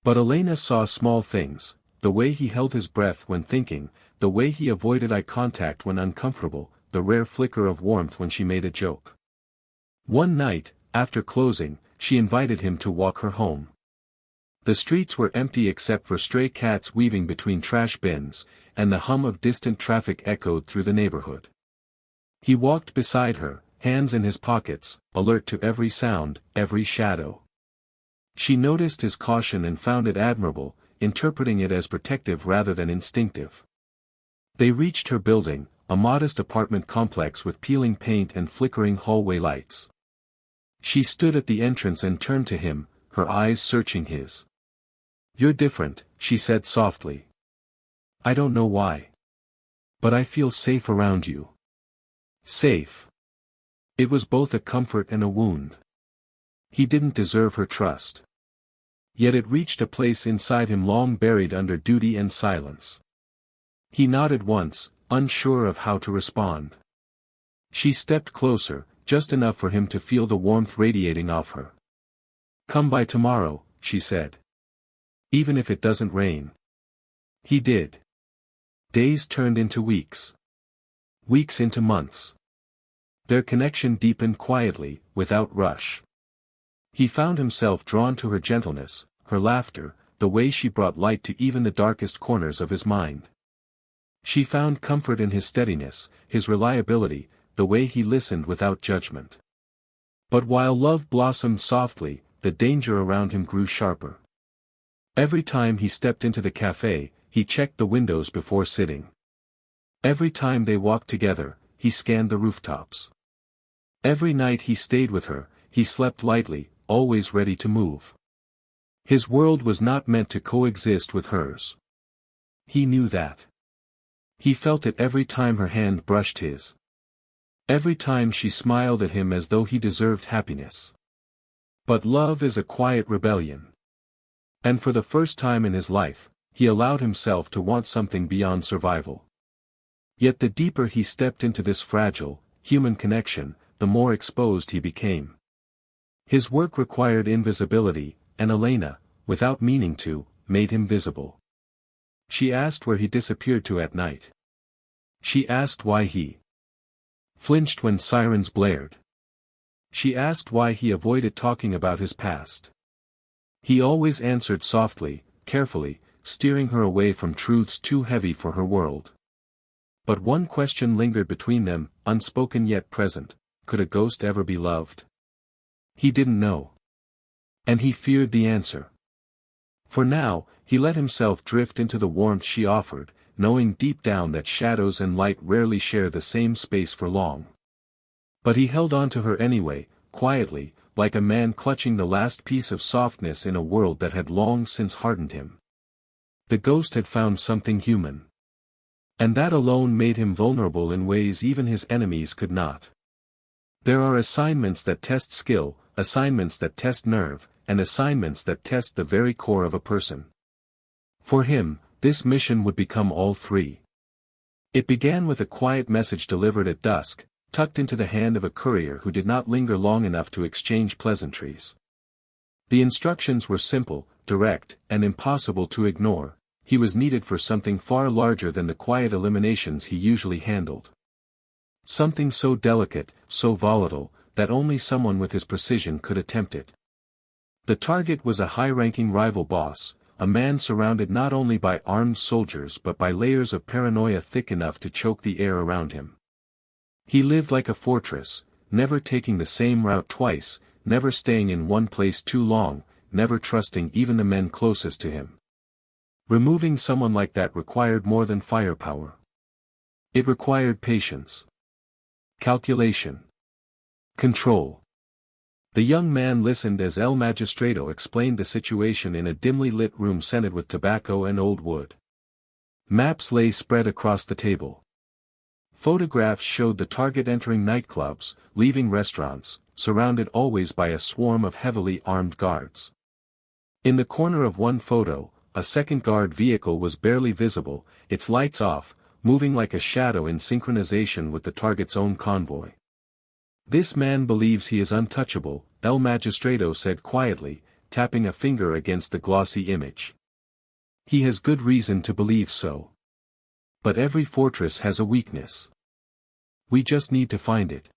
But Elena saw small things, the way he held his breath when thinking, the way he avoided eye contact when uncomfortable, the rare flicker of warmth when she made a joke. One night, after closing, she invited him to walk her home. The streets were empty except for stray cats weaving between trash bins, and the hum of distant traffic echoed through the neighborhood. He walked beside her, hands in his pockets, alert to every sound, every shadow. She noticed his caution and found it admirable, interpreting it as protective rather than instinctive. They reached her building, a modest apartment complex with peeling paint and flickering hallway lights. She stood at the entrance and turned to him, her eyes searching his. "You're different," she said softly. "I don't know why. But I feel safe around you." Safe. It was both a comfort and a wound. He didn't deserve her trust. Yet it reached a place inside him long buried under duty and silence. He nodded once, unsure of how to respond. She stepped closer, just enough for him to feel the warmth radiating off her. "Come by tomorrow," she said. "Even if it doesn't rain." He did. Days turned into weeks. Weeks into months. Their connection deepened quietly, without rush. He found himself drawn to her gentleness, her laughter, the way she brought light to even the darkest corners of his mind. She found comfort in his steadiness, his reliability, the way he listened without judgment. But while love blossomed softly, the danger around him grew sharper. Every time he stepped into the cafe, he checked the windows before sitting. Every time they walked together, he scanned the rooftops. Every night he stayed with her, he slept lightly, always ready to move. His world was not meant to coexist with hers. He knew that. He felt it every time her hand brushed his. Every time she smiled at him as though he deserved happiness. But love is a quiet rebellion. And for the first time in his life, he allowed himself to want something beyond survival. Yet the deeper he stepped into this fragile, human connection, the more exposed he became. His work required invisibility, and Elena, without meaning to, made him visible. She asked where he disappeared to at night. She asked why he flinched when sirens blared. She asked why he avoided talking about his past. He always answered softly, carefully, steering her away from truths too heavy for her world. But one question lingered between them, unspoken yet present: could a ghost ever be loved? He didn't know. And he feared the answer. For now, he let himself drift into the warmth she offered, knowing deep down that shadows and light rarely share the same space for long. But he held on to her anyway, quietly, like a man clutching the last piece of softness in a world that had long since hardened him. The ghost had found something human. And that alone made him vulnerable in ways even his enemies could not. There are assignments that test skill, assignments that test nerve, and assignments that test the very core of a person. For him, this mission would become all three. It began with a quiet message delivered at dusk, tucked into the hand of a courier who did not linger long enough to exchange pleasantries. The instructions were simple, direct, and impossible to ignore. He was needed for something far larger than the quiet eliminations he usually handled. Something so delicate, so volatile, that only someone with his precision could attempt it. The target was a high-ranking rival boss, a man surrounded not only by armed soldiers but by layers of paranoia thick enough to choke the air around him. He lived like a fortress, never taking the same route twice, never staying in one place too long, never trusting even the men closest to him. Removing someone like that required more than firepower. It required patience, calculation, control. The young man listened as El Magistrado explained the situation in a dimly lit room scented with tobacco and old wood. Maps lay spread across the table. Photographs showed the target entering nightclubs, leaving restaurants, surrounded always by a swarm of heavily armed guards. In the corner of one photo, a second guard vehicle was barely visible, its lights off, moving like a shadow in synchronization with the target's own convoy. "This man believes he is untouchable," El Magistrado said quietly, tapping a finger against the glossy image. "He has good reason to believe so. But every fortress has a weakness. We just need to find it."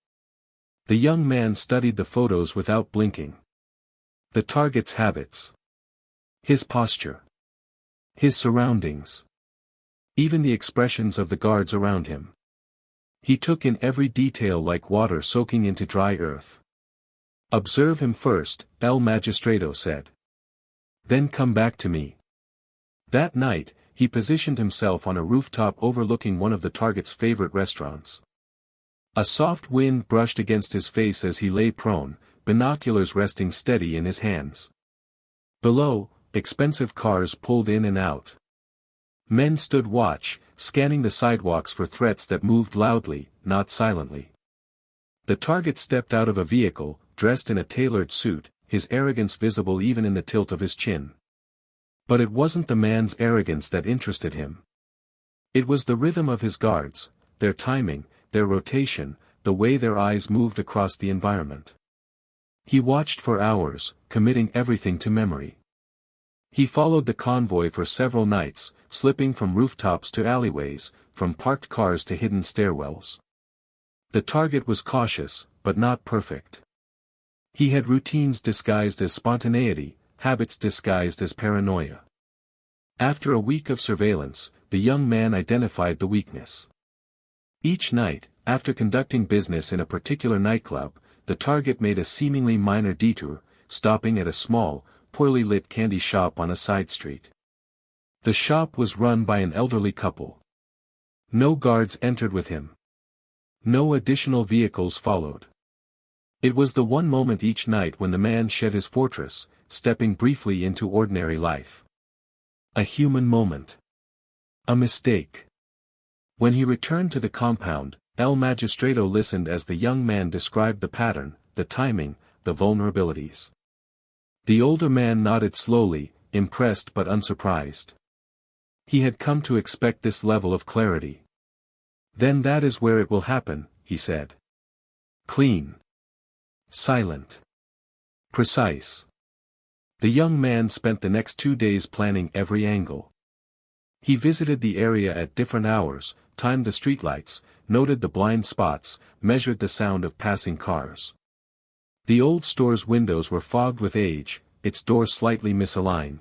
The young man studied the photos without blinking. The target's habits. His posture. His surroundings. Even the expressions of the guards around him. He took in every detail like water soaking into dry earth. "Observe him first," El Magistrado said. "Then come back to me." That night, he positioned himself on a rooftop overlooking one of the target's favorite restaurants. A soft wind brushed against his face as he lay prone, binoculars resting steady in his hands. Below, expensive cars pulled in and out. Men stood watch, scanning the sidewalks for threats that moved loudly, not silently. The target stepped out of a vehicle, dressed in a tailored suit, his arrogance visible even in the tilt of his chin. But it wasn't the man's arrogance that interested him. It was the rhythm of his guards, their timing, their rotation, the way their eyes moved across the environment. He watched for hours, committing everything to memory. He followed the convoy for several nights, slipping from rooftops to alleyways, from parked cars to hidden stairwells. The target was cautious, but not perfect. He had routines disguised as spontaneity, habits disguised as paranoia. After a week of surveillance, the young man identified the weakness. Each night, after conducting business in a particular nightclub, the target made a seemingly minor detour, stopping at a small, poorly lit candy shop on a side street. The shop was run by an elderly couple. No guards entered with him. No additional vehicles followed. It was the one moment each night when the man shed his fortress, stepping briefly into ordinary life. A human moment. A mistake. When he returned to the compound, El Magistrado listened as the young man described the pattern, the timing, the vulnerabilities. The older man nodded slowly, impressed but unsurprised. He had come to expect this level of clarity. Then that is where it will happen, he said. Clean. Silent. Precise. The young man spent the next 2 days planning every angle. He visited the area at different hours, timed the streetlights, noted the blind spots, measured the sound of passing cars. The old store's windows were fogged with age, its door slightly misaligned.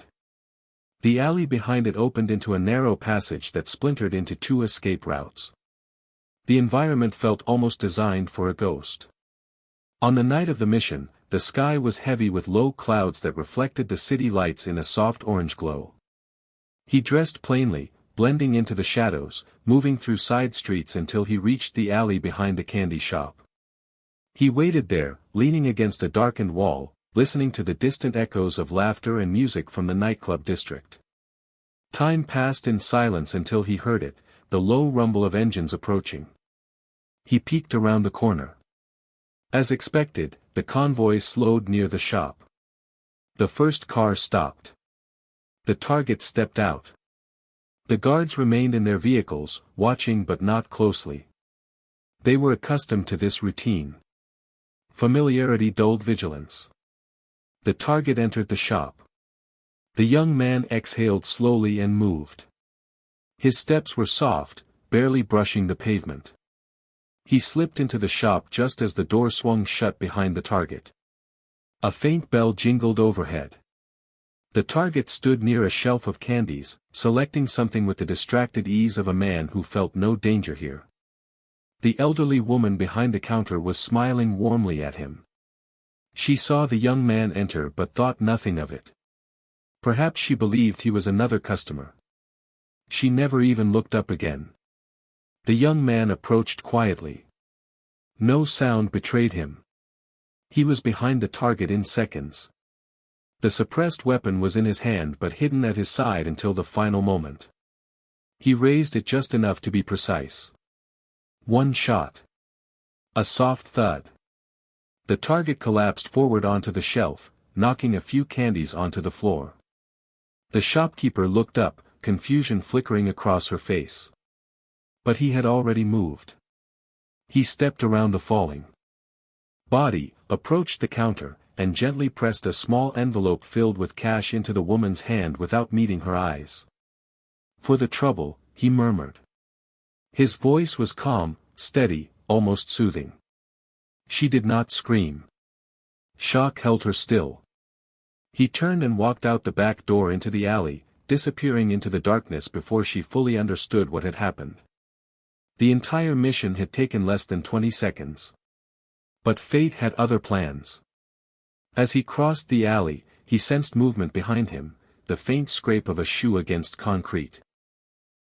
The alley behind it opened into a narrow passage that splintered into 2 escape routes. The environment felt almost designed for a ghost. On the night of the mission, the sky was heavy with low clouds that reflected the city lights in a soft orange glow. He dressed plainly, blending into the shadows, moving through side streets until he reached the alley behind the candy shop. He waited there, leaning against a darkened wall, listening to the distant echoes of laughter and music from the nightclub district. Time passed in silence until he heard it, the low rumble of engines approaching. He peeked around the corner. As expected, the convoy slowed near the shop. The first car stopped. The target stepped out. The guards remained in their vehicles, watching but not closely. They were accustomed to this routine. Familiarity dulled vigilance. The target entered the shop. The young man exhaled slowly and moved. His steps were soft, barely brushing the pavement. He slipped into the shop just as the door swung shut behind the target. A faint bell jingled overhead. The target stood near a shelf of candies, selecting something with the distracted ease of a man who felt no danger here. The elderly woman behind the counter was smiling warmly at him. She saw the young man enter but thought nothing of it. Perhaps she believed he was another customer. She never even looked up again. The young man approached quietly. No sound betrayed him. He was behind the target in seconds. The suppressed weapon was in his hand but hidden at his side until the final moment. He raised it just enough to be precise. One shot. A soft thud. The target collapsed forward onto the shelf, knocking a few candies onto the floor. The shopkeeper looked up, confusion flickering across her face. But he had already moved. He stepped around the falling body, approached the counter, and gently pressed a small envelope filled with cash into the woman's hand without meeting her eyes. For the trouble, he murmured. His voice was calm, steady, almost soothing. She did not scream. Shock held her still. He turned and walked out the back door into the alley, disappearing into the darkness before she fully understood what had happened. The entire mission had taken less than 20 seconds. But fate had other plans. As he crossed the alley, he sensed movement behind him, the faint scrape of a shoe against concrete.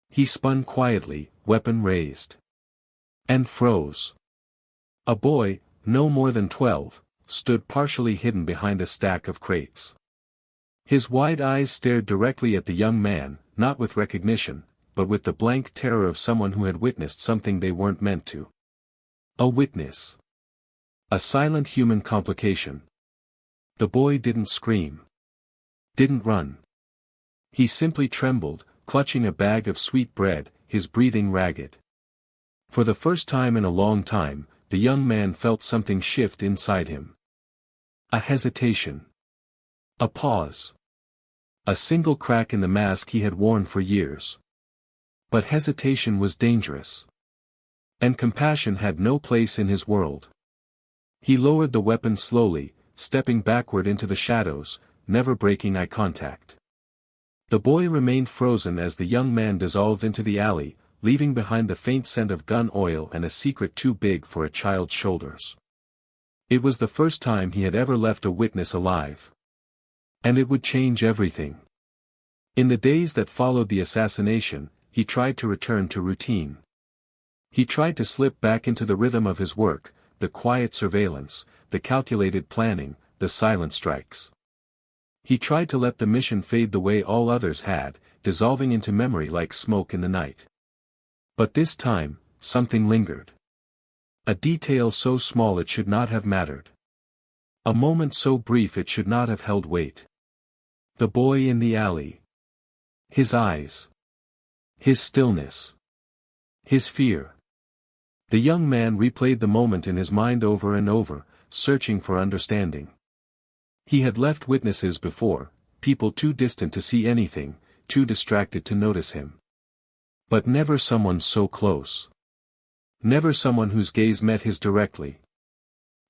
He spun quietly, weapon raised. And froze. A boy, no more than 12, stood partially hidden behind a stack of crates. His wide eyes stared directly at the young man, not with recognition, but with the blank terror of someone who had witnessed something they weren't meant to. A witness. A silent human complication. The boy didn't scream. Didn't run. He simply trembled, clutching a bag of sweet bread, his breathing ragged. For the first time in a long time, the young man felt something shift inside him. A hesitation. A pause. A single crack in the mask he had worn for years. But hesitation was dangerous. And compassion had no place in his world. He lowered the weapon slowly, stepping backward into the shadows, never breaking eye contact. The boy remained frozen as the young man dissolved into the alley, leaving behind the faint scent of gun oil and a secret too big for a child's shoulders. It was the first time he had ever left a witness alive. And it would change everything. In the days that followed the assassination, he tried to return to routine. He tried to slip back into the rhythm of his work, the quiet surveillance, the calculated planning, the silent strikes. He tried to let the mission fade the way all others had, dissolving into memory like smoke in the night. But this time, something lingered. A detail so small it should not have mattered. A moment so brief it should not have held weight. The boy in the alley. His eyes. His stillness. His fear. The young man replayed the moment in his mind over and over, searching for understanding. He had left witnesses before, people too distant to see anything, too distracted to notice him. But never someone so close. Never someone whose gaze met his directly.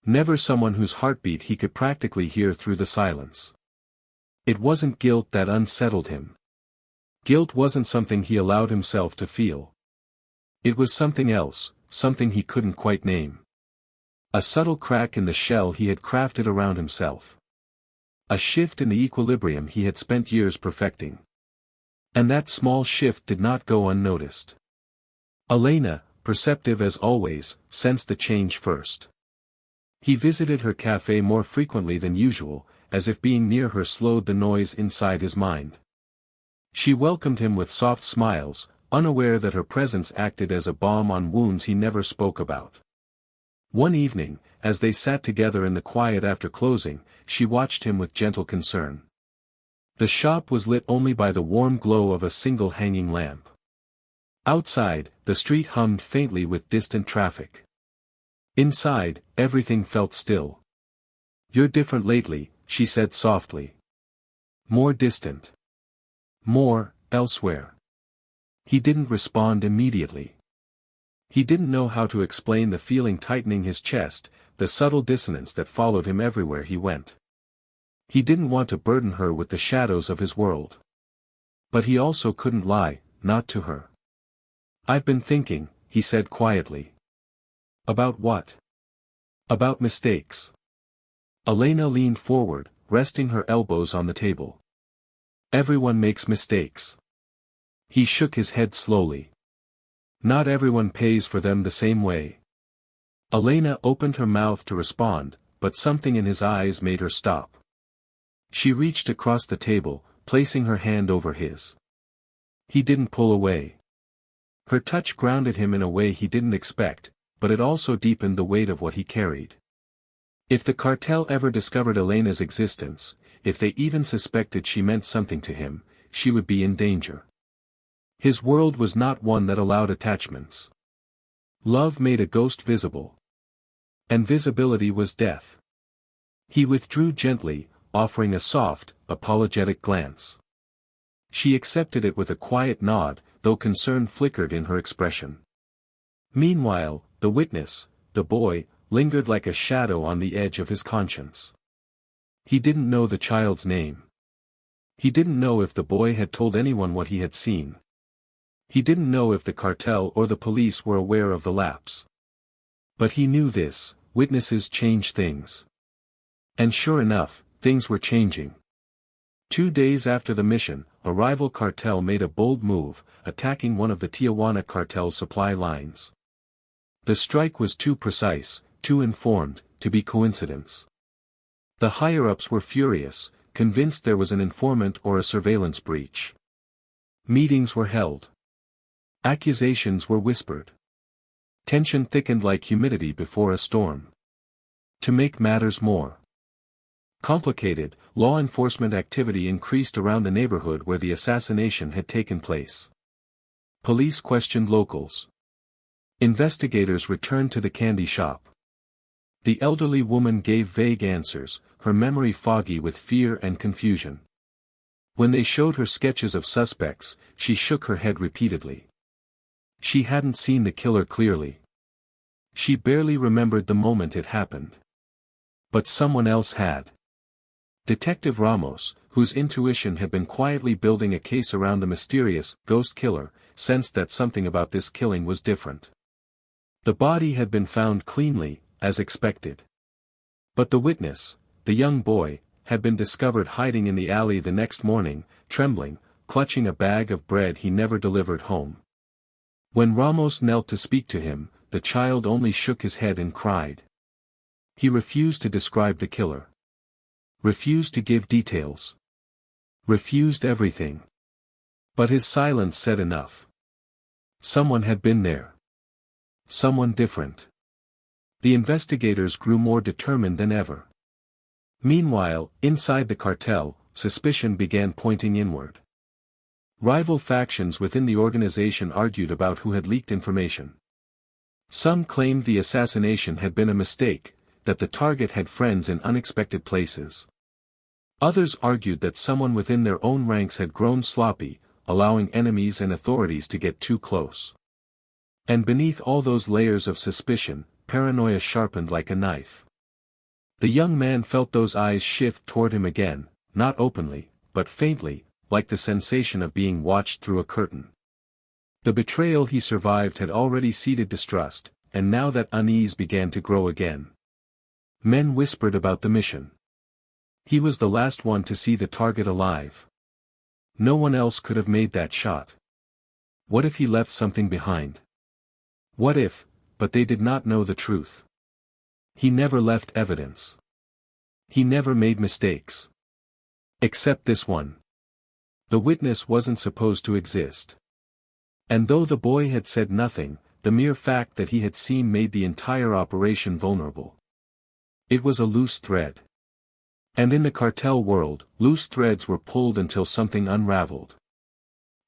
Never someone whose heartbeat he could practically hear through the silence. It wasn't guilt that unsettled him. Guilt wasn't something he allowed himself to feel. It was something else, something he couldn't quite name. A subtle crack in the shell he had crafted around himself. A shift in the equilibrium he had spent years perfecting. And that small shift did not go unnoticed. Elena, perceptive as always, sensed the change first. He visited her cafe more frequently than usual, as if being near her slowed the noise inside his mind. She welcomed him with soft smiles, unaware that her presence acted as a balm on wounds he never spoke about. One evening, as they sat together in the quiet after closing, she watched him with gentle concern. The shop was lit only by the warm glow of a single hanging lamp. Outside, the street hummed faintly with distant traffic. Inside, everything felt still. "You're different lately," she said softly. "More distant. More, elsewhere." He didn't respond immediately. He didn't know how to explain the feeling tightening his chest, the subtle dissonance that followed him everywhere he went. He didn't want to burden her with the shadows of his world. But he also couldn't lie, not to her. "I've been thinking," he said quietly. "About what?" "About mistakes." Elena leaned forward, resting her elbows on the table. "Everyone makes mistakes." He shook his head slowly. "Not everyone pays for them the same way." Elena opened her mouth to respond, but something in his eyes made her stop. She reached across the table, placing her hand over his. He didn't pull away. Her touch grounded him in a way he didn't expect, but it also deepened the weight of what he carried. If the cartel ever discovered Elena's existence, if they even suspected she meant something to him, she would be in danger. His world was not one that allowed attachments. Love made a ghost visible. And visibility was death. He withdrew gently, offering a soft, apologetic glance. She accepted it with a quiet nod, though concern flickered in her expression. Meanwhile, the witness, the boy, lingered like a shadow on the edge of his conscience. He didn't know the child's name. He didn't know if the boy had told anyone what he had seen. He didn't know if the cartel or the police were aware of the lapse. But he knew this: witnesses change things. And sure enough, things were changing. 2 days after the mission, a rival cartel made a bold move, attacking one of the Tijuana cartel's supply lines. The strike was too precise, too informed, to be coincidence. The higher-ups were furious, convinced there was an informant or a surveillance breach. Meetings were held. Accusations were whispered. Tension thickened like humidity before a storm. To make matters more complicated, law enforcement activity increased around the neighborhood where the assassination had taken place. Police questioned locals. Investigators returned to the candy shop. The elderly woman gave vague answers, her memory foggy with fear and confusion. When they showed her sketches of suspects, she shook her head repeatedly. She hadn't seen the killer clearly. She barely remembered the moment it happened. But someone else had. Detective Ramos, whose intuition had been quietly building a case around the mysterious ghost killer, sensed that something about this killing was different. The body had been found cleanly, as expected. But the witness, the young boy, had been discovered hiding in the alley the next morning, trembling, clutching a bag of bread he never delivered home. When Ramos knelt to speak to him, the child only shook his head and cried. He refused to describe the killer. Refused to give details. Refused everything. But his silence said enough. Someone had been there. Someone different. The investigators grew more determined than ever. Meanwhile, inside the cartel, suspicion began pointing inward. Rival factions within the organization argued about who had leaked information. Some claimed the assassination had been a mistake, that the target had friends in unexpected places. Others argued that someone within their own ranks had grown sloppy, allowing enemies and authorities to get too close. And beneath all those layers of suspicion, paranoia sharpened like a knife. The young man felt those eyes shift toward him again, not openly, but faintly, like the sensation of being watched through a curtain. The betrayal he survived had already seeded distrust, and now that unease began to grow again. Men whispered about the mission. He was the last one to see the target alive. No one else could have made that shot. What if he left something behind? What if, but they did not know the truth. He never left evidence. He never made mistakes. Except this one. The witness wasn't supposed to exist. And though the boy had said nothing, the mere fact that he had seen made the entire operation vulnerable. It was a loose thread. And in the cartel world, loose threads were pulled until something unraveled.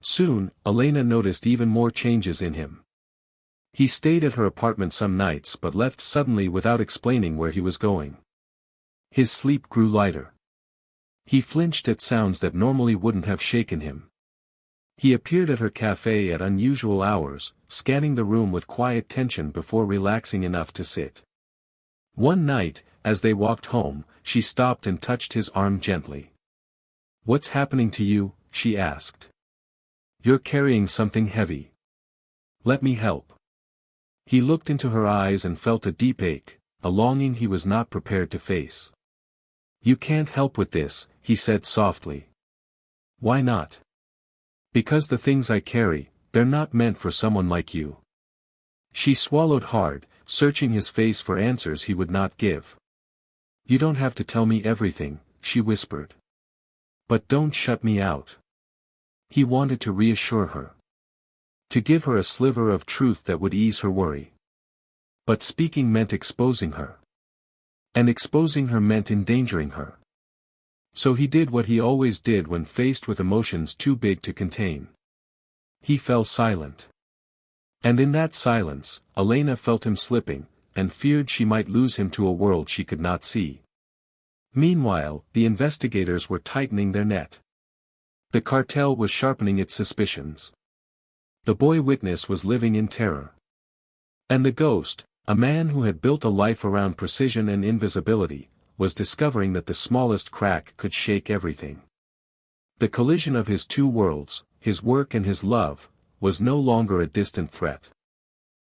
Soon, Elena noticed even more changes in him. He stayed at her apartment some nights but left suddenly without explaining where he was going. His sleep grew lighter. He flinched at sounds that normally wouldn't have shaken him. He appeared at her cafe at unusual hours, scanning the room with quiet tension before relaxing enough to sit. One night, as they walked home, she stopped and touched his arm gently. "What's happening to you?" she asked. "You're carrying something heavy. Let me help." He looked into her eyes and felt a deep ache, a longing he was not prepared to face. "You can't help with this," he said softly. "Why not?" "Because the things I carry, they're not meant for someone like you." She swallowed hard, searching his face for answers he would not give. "You don't have to tell me everything," she whispered. "But don't shut me out." He wanted to reassure her. To give her a sliver of truth that would ease her worry. But speaking meant exposing her. And exposing her meant endangering her. So he did what he always did when faced with emotions too big to contain. He fell silent. And in that silence, Elena felt him slipping, and feared she might lose him to a world she could not see. Meanwhile, the investigators were tightening their net. The cartel was sharpening its suspicions. The boy witness was living in terror. And the ghost, a man who had built a life around precision and invisibility, was discovering that the smallest crack could shake everything. The collision of his two worlds, his work and his love, was no longer a distant threat.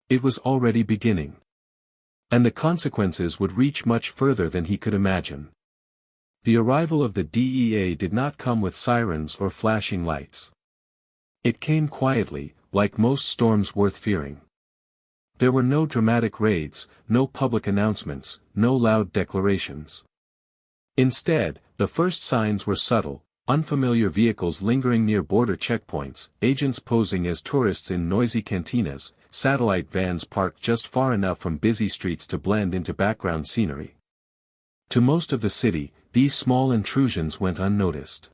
It was already beginning. And the consequences would reach much further than he could imagine. The arrival of the DEA did not come with sirens or flashing lights. It came quietly, like most storms worth fearing. There were no dramatic raids, no public announcements, no loud declarations. Instead, the first signs were subtle: unfamiliar vehicles lingering near border checkpoints, agents posing as tourists in noisy cantinas, satellite vans parked just far enough from busy streets to blend into background scenery. To most of the city, these small intrusions went unnoticed.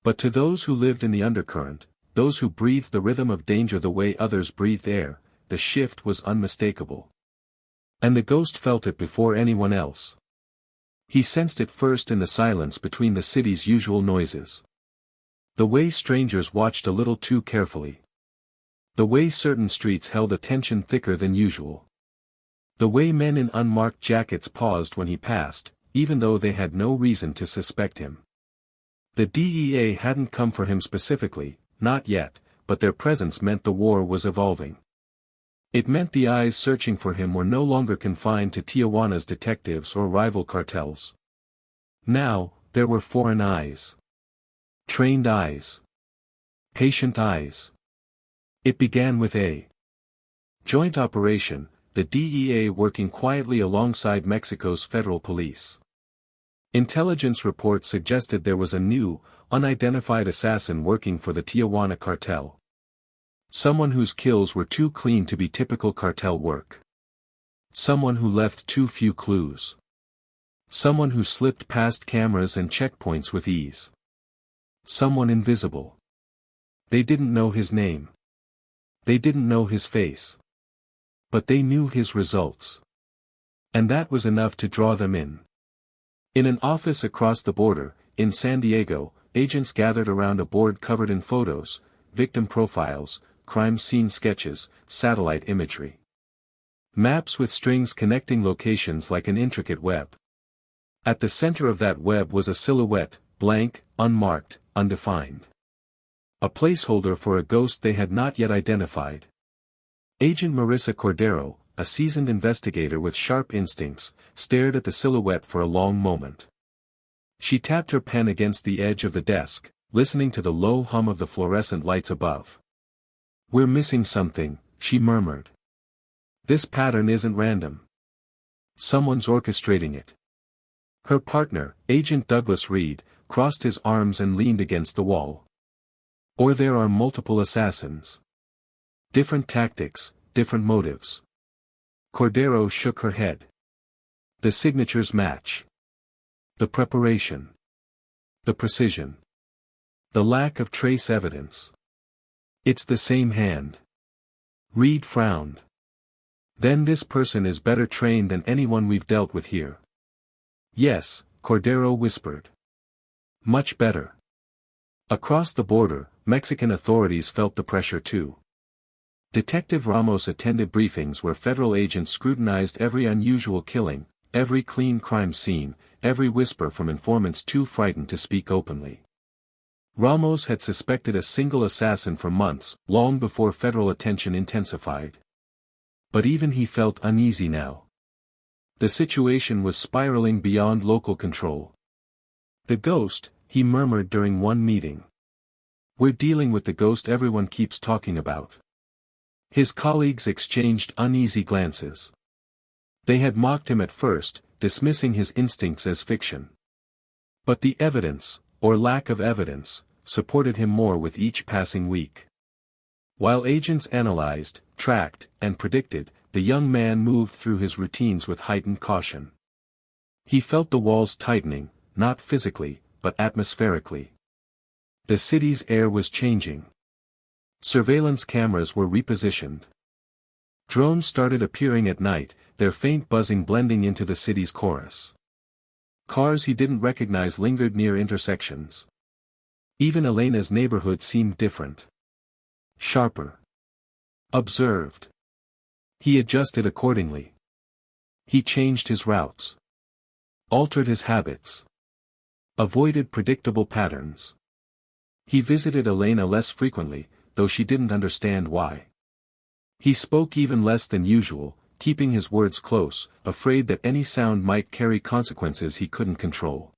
But to those who lived in the undercurrent, those who breathed the rhythm of danger the way others breathed air, the shift was unmistakable. And the ghost felt it before anyone else. He sensed it first in the silence between the city's usual noises. The way strangers watched a little too carefully. The way certain streets held a tension thicker than usual. The way men in unmarked jackets paused when he passed, even though they had no reason to suspect him. The DEA hadn't come for him specifically, not yet, but their presence meant the war was evolving. It meant the eyes searching for him were no longer confined to Tijuana's detectives or rival cartels. Now, there were foreign eyes. Trained eyes. Patient eyes. It began with a joint operation, the DEA working quietly alongside Mexico's federal police. Intelligence reports suggested there was a new, unidentified assassin working for the Tijuana cartel. Someone whose kills were too clean to be typical cartel work. Someone who left too few clues. Someone who slipped past cameras and checkpoints with ease. Someone invisible. They didn't know his name. They didn't know his face. But they knew his results. And that was enough to draw them in. In an office across the border, in San Diego, agents gathered around a board covered in photos, victim profiles, crime scene sketches, satellite imagery. Maps with strings connecting locations like an intricate web. At the center of that web was a silhouette, blank, unmarked, undefined. A placeholder for a ghost they had not yet identified. Agent Marissa Cordero, a seasoned investigator with sharp instincts, stared at the silhouette for a long moment. She tapped her pen against the edge of the desk, listening to the low hum of the fluorescent lights above. "We're missing something," she murmured. "This pattern isn't random. Someone's orchestrating it." Her partner, Agent Douglas Reed, crossed his arms and leaned against the wall. "Or there are multiple assassins. Different tactics, different motives." Cordero shook her head. "The signatures match. The preparation. The precision. The lack of trace evidence. It's the same hand." Reed frowned. "Then this person is better trained than anyone we've dealt with here." "Yes," Cordero whispered. "Much better." Across the border, Mexican authorities felt the pressure too. Detective Ramos attended briefings where federal agents scrutinized every unusual killing, every clean crime scene, every whisper from informants too frightened to speak openly. Ramos had suspected a single assassin for months, long before federal attention intensified. But even he felt uneasy now. The situation was spiraling beyond local control. "The ghost," he murmured during one meeting. "We're dealing with the ghost everyone keeps talking about." His colleagues exchanged uneasy glances. They had mocked him at first, dismissing his instincts as fiction. But the evidence, or lack of evidence, supported him more with each passing week. While agents analyzed, tracked, and predicted, the young man moved through his routines with heightened caution. He felt the walls tightening, not physically, but atmospherically. The city's air was changing. Surveillance cameras were repositioned. Drones started appearing at night, their faint buzzing blending into the city's chorus. Cars he didn't recognize lingered near intersections. Even Elena's neighborhood seemed different. Sharper. Observed. He adjusted accordingly. He changed his routes. Altered his habits. Avoided predictable patterns. He visited Elena less frequently, though she didn't understand why. He spoke even less than usual, keeping his words close, afraid that any sound might carry consequences he couldn't control.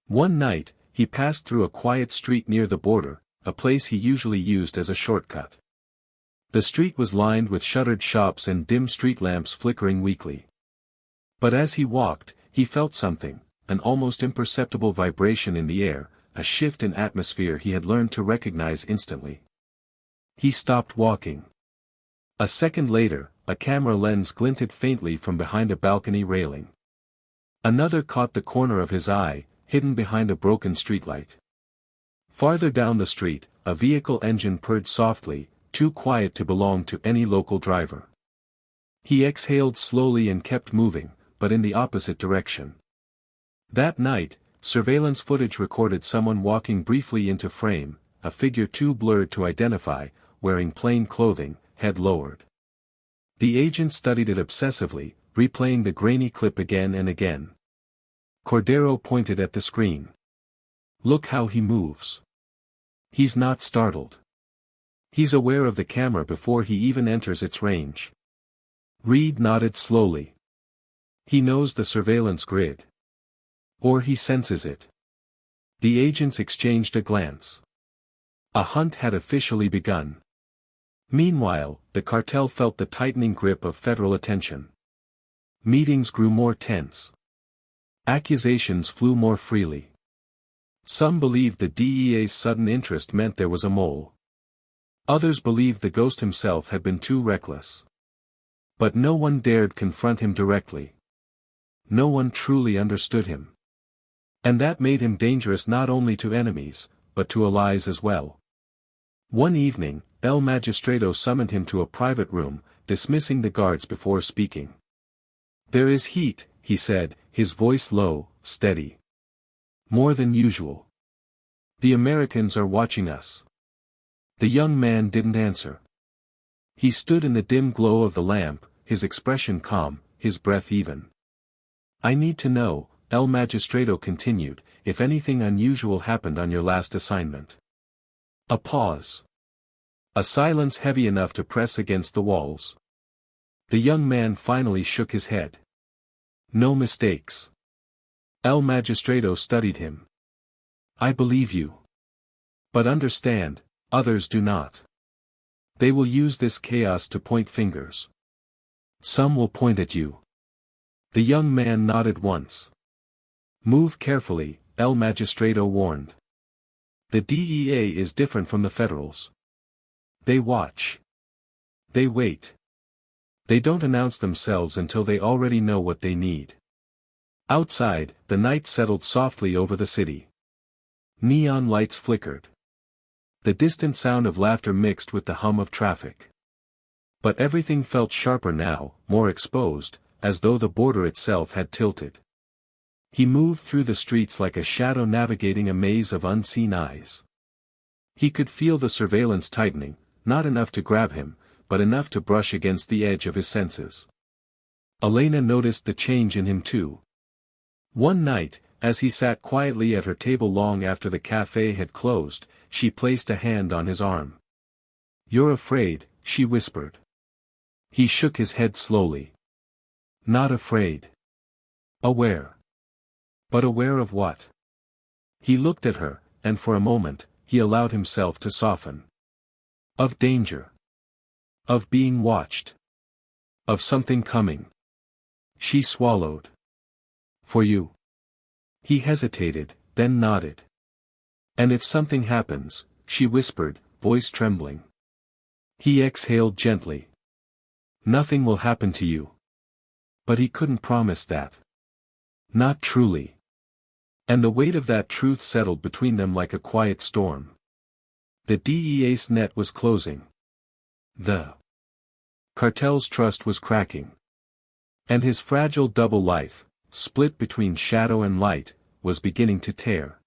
One night, he passed through a quiet street near the border, a place he usually used as a shortcut. The street was lined with shuttered shops and dim street lamps flickering weakly. But as he walked, he felt something, an almost imperceptible vibration in the air, a shift in atmosphere he had learned to recognize instantly. He stopped walking. A second later, a camera lens glinted faintly from behind a balcony railing. Another caught the corner of his eye, hidden behind a broken streetlight. Farther down the street, a vehicle engine purred softly, too quiet to belong to any local driver. He exhaled slowly and kept moving, but in the opposite direction. That night, surveillance footage recorded someone walking briefly into frame, a figure too blurred to identify, wearing plain clothing, head lowered. The agent studied it obsessively, replaying the grainy clip again and again. Cordero pointed at the screen. Look how he moves. He's not startled. He's aware of the camera before he even enters its range. Reed nodded slowly. He knows the surveillance grid. Or he senses it. The agents exchanged a glance. A hunt had officially begun. Meanwhile, the cartel felt the tightening grip of federal attention. Meetings grew more tense. Accusations flew more freely. Some believed the DEA's sudden interest meant there was a mole. Others believed the ghost himself had been too reckless. But no one dared confront him directly. No one truly understood him. And that made him dangerous not only to enemies, but to allies as well. One evening, El Magistrado summoned him to a private room, dismissing the guards before speaking. There is heat, he said, his voice low, steady. More than usual. The Americans are watching us. The young man didn't answer. He stood in the dim glow of the lamp, his expression calm, his breath even. I need to know, El Magistrado continued, if anything unusual happened on your last assignment. A pause. A silence heavy enough to press against the walls. The young man finally shook his head. No mistakes. El Magistrado studied him. I believe you. But understand, others do not. They will use this chaos to point fingers. Some will point at you. The young man nodded once. Move carefully, El Magistrado warned. The DEA is different from the federals. They watch. They wait. They don't announce themselves until they already know what they need. Outside, the night settled softly over the city. Neon lights flickered. The distant sound of laughter mixed with the hum of traffic. But everything felt sharper now, more exposed, as though the border itself had tilted. He moved through the streets like a shadow navigating a maze of unseen eyes. He could feel the surveillance tightening, not enough to grab him, but enough to brush against the edge of his senses. Elena noticed the change in him too. One night, as he sat quietly at her table long after the cafe had closed, she placed a hand on his arm. You're afraid, she whispered. He shook his head slowly. Not afraid. Aware. But aware of what? He looked at her, and for a moment, he allowed himself to soften. Of danger. Of being watched. Of something coming. She swallowed. For you. He hesitated, then nodded. And if something happens, she whispered, voice trembling. He exhaled gently. Nothing will happen to you. But he couldn't promise that. Not truly. And the weight of that truth settled between them like a quiet storm. The DEA's net was closing. The cartel's trust was cracking. And his fragile double life, split between shadow and light, was beginning to tear.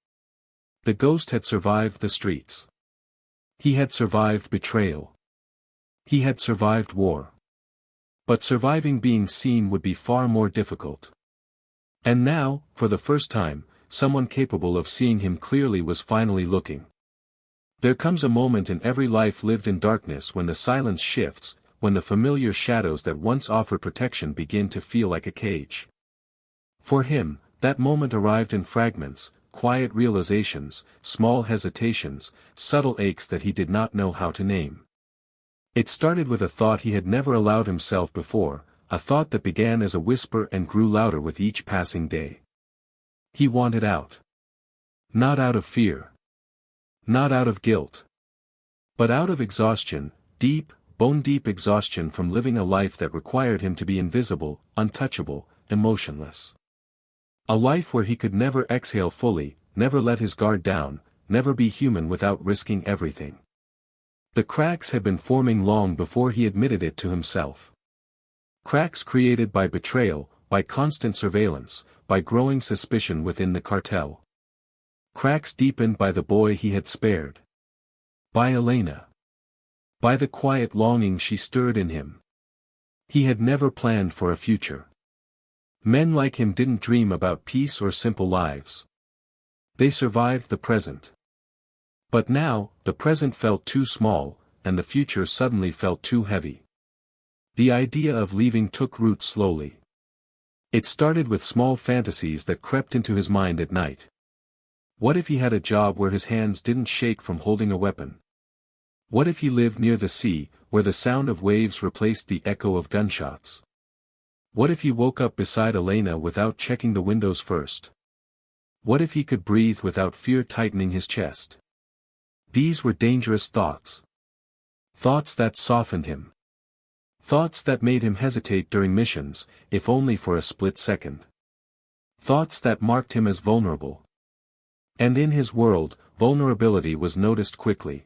The ghost had survived the streets. He had survived betrayal. He had survived war. But surviving being seen would be far more difficult. And now, for the first time, someone capable of seeing him clearly was finally looking. There comes a moment in every life lived in darkness when the silence shifts, when the familiar shadows that once offered protection begin to feel like a cage. For him, that moment arrived in fragments, quiet realizations, small hesitations, subtle aches that he did not know how to name. It started with a thought he had never allowed himself before, a thought that began as a whisper and grew louder with each passing day. He wanted out. Not out of fear. Not out of guilt. But out of exhaustion, deep, bone-deep exhaustion from living a life that required him to be invisible, untouchable, emotionless. A life where he could never exhale fully, never let his guard down, never be human without risking everything. The cracks had been forming long before he admitted it to himself. Cracks created by betrayal, by constant surveillance, by growing suspicion within the cartel. Cracks deepened by the boy he had spared. By Elena. By the quiet longing she stirred in him. He had never planned for a future. Men like him didn't dream about peace or simple lives. They survived the present. But now, the present felt too small, and the future suddenly felt too heavy. The idea of leaving took root slowly. It started with small fantasies that crept into his mind at night. What if he had a job where his hands didn't shake from holding a weapon? What if he lived near the sea, where the sound of waves replaced the echo of gunshots? What if he woke up beside Elena without checking the windows first? What if he could breathe without fear tightening his chest? These were dangerous thoughts. Thoughts that softened him. Thoughts that made him hesitate during missions, if only for a split second. Thoughts that marked him as vulnerable. And in his world, vulnerability was noticed quickly.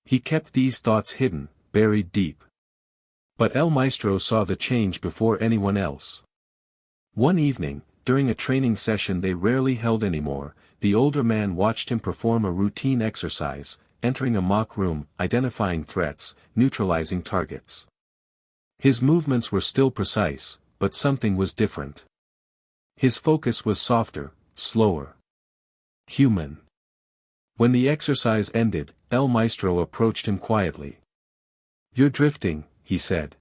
He kept these thoughts hidden, buried deep. But El Maestro saw the change before anyone else. One evening, during a training session they rarely held anymore, the older man watched him perform a routine exercise, entering a mock room, identifying threats, neutralizing targets. His movements were still precise, but something was different. His focus was softer, slower. Human. When the exercise ended, El Maestro approached him quietly. "You're drifting," he said.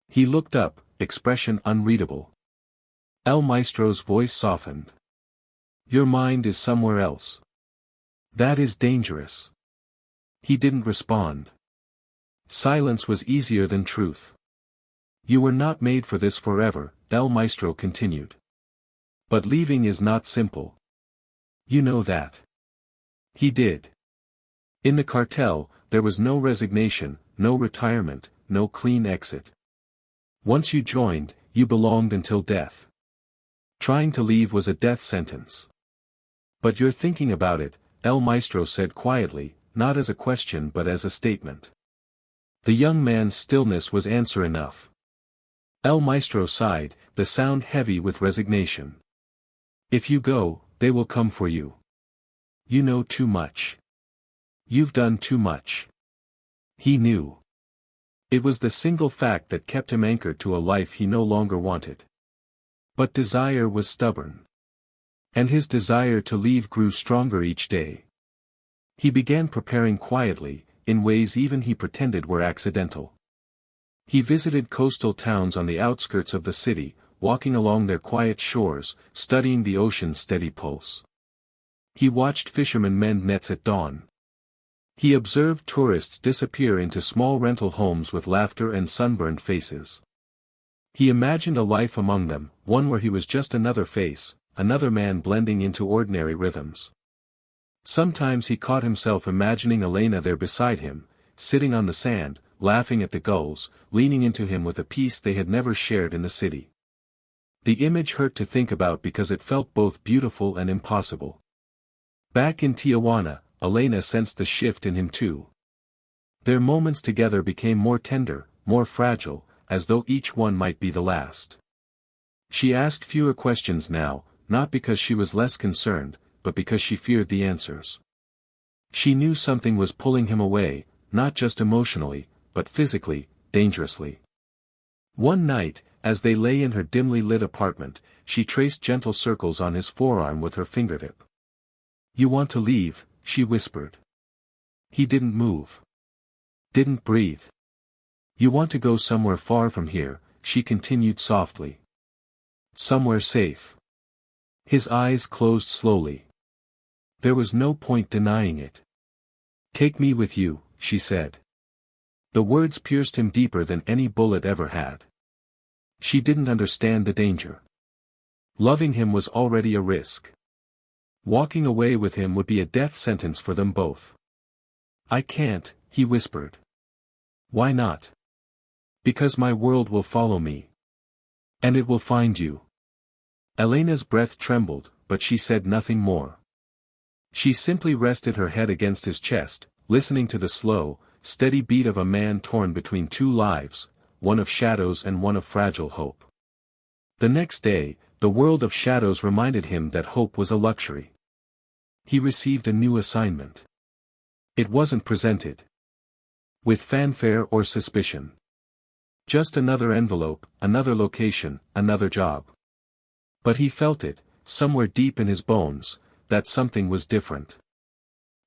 He looked up, expression unreadable. El Maestro's voice softened. "Your mind is somewhere else. That is dangerous." He didn't respond. Silence was easier than truth. "You were not made for this forever," El Maestro continued. "But leaving is not simple. You know that." He did. In the cartel, there was no resignation, no retirement, no clean exit. Once you joined, you belonged until death. Trying to leave was a death sentence. "But you're thinking about it," El Maestro said quietly, not as a question but as a statement. The young man's stillness was answer enough. El Maestro sighed, the sound heavy with resignation. "If you go, they will come for you. You know too much. You've done too much." He knew. It was the single fact that kept him anchored to a life he no longer wanted. But desire was stubborn. And his desire to leave grew stronger each day. He began preparing quietly, in ways even he pretended were accidental. He visited coastal towns on the outskirts of the city, walking along their quiet shores, studying the ocean's steady pulse. He watched fishermen mend nets at dawn. He observed tourists disappear into small rental homes with laughter and sunburned faces. He imagined a life among them, one where he was just another face, another man blending into ordinary rhythms. Sometimes he caught himself imagining Elena there beside him, sitting on the sand, laughing at the gulls, leaning into him with a peace they had never shared in the city. The image hurt to think about because it felt both beautiful and impossible. Back in Tijuana, Elena sensed the shift in him too. Their moments together became more tender, more fragile, as though each one might be the last. She asked fewer questions now, not because she was less concerned, but because she feared the answers. She knew something was pulling him away, not just emotionally, but physically, dangerously. One night, as they lay in her dimly lit apartment, she traced gentle circles on his forearm with her fingertip. "You want to leave," she whispered. He didn't move. Didn't breathe. "You want to go somewhere far from here," she continued softly. "Somewhere safe." His eyes closed slowly. There was no point denying it. "Take me with you," she said. The words pierced him deeper than any bullet ever had. She didn't understand the danger. Loving him was already a risk. Walking away with him would be a death sentence for them both. "I can't," he whispered. "Why not?" "Because my world will follow me. And it will find you." Elena's breath trembled, but she said nothing more. She simply rested her head against his chest, listening to the slow, steady beat of a man torn between two lives, one of shadows and one of fragile hope. The next day, the world of shadows reminded him that hope was a luxury. He received a new assignment. It wasn't presented with fanfare or suspicion. Just another envelope, another location, another job. But he felt it, somewhere deep in his bones, that something was different.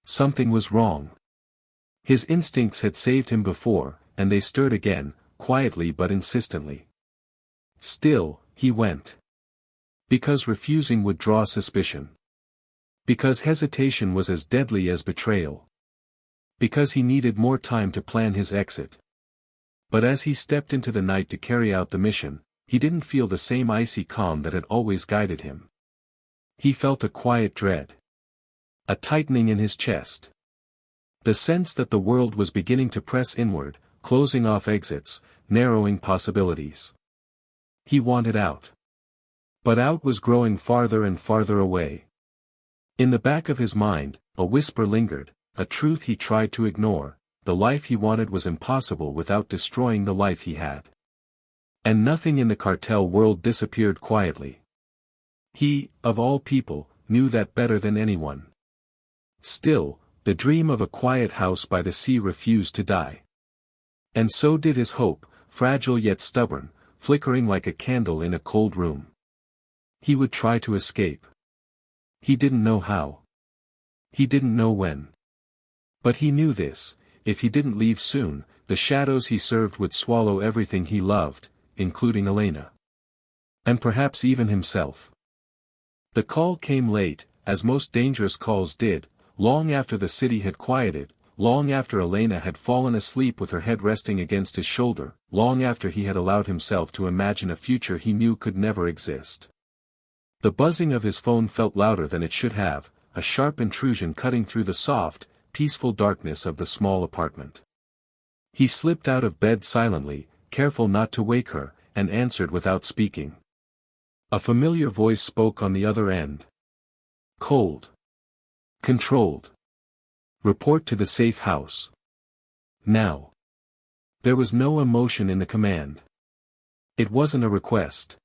Something was wrong. His instincts had saved him before, and they stirred again, quietly but insistently. Still, he went. Because refusing would draw suspicion. Because hesitation was as deadly as betrayal. Because he needed more time to plan his exit. But as he stepped into the night to carry out the mission, he didn't feel the same icy calm that had always guided him. He felt a quiet dread. A tightening in his chest. The sense that the world was beginning to press inward, closing off exits, narrowing possibilities. He wanted out. But out was growing farther and farther away. In the back of his mind, a whisper lingered, a truth he tried to ignore: the life he wanted was impossible without destroying the life he had. And nothing in the cartel world disappeared quietly. He, of all people, knew that better than anyone. Still, the dream of a quiet house by the sea refused to die. And so did his hope, fragile yet stubborn, flickering like a candle in a cold room. He would try to escape. He didn't know how. He didn't know when. But he knew this: if he didn't leave soon, the shadows he served would swallow everything he loved, including Elena. And perhaps even himself. The call came late, as most dangerous calls did, long after the city had quieted, long after Elena had fallen asleep with her head resting against his shoulder, long after he had allowed himself to imagine a future he knew could never exist. The buzzing of his phone felt louder than it should have, a sharp intrusion cutting through the soft, peaceful darkness of the small apartment. He slipped out of bed silently, careful not to wake her, and answered without speaking. A familiar voice spoke on the other end. Cold. Controlled. Report to the safe house. Now. There was no emotion in the command. It wasn't a request.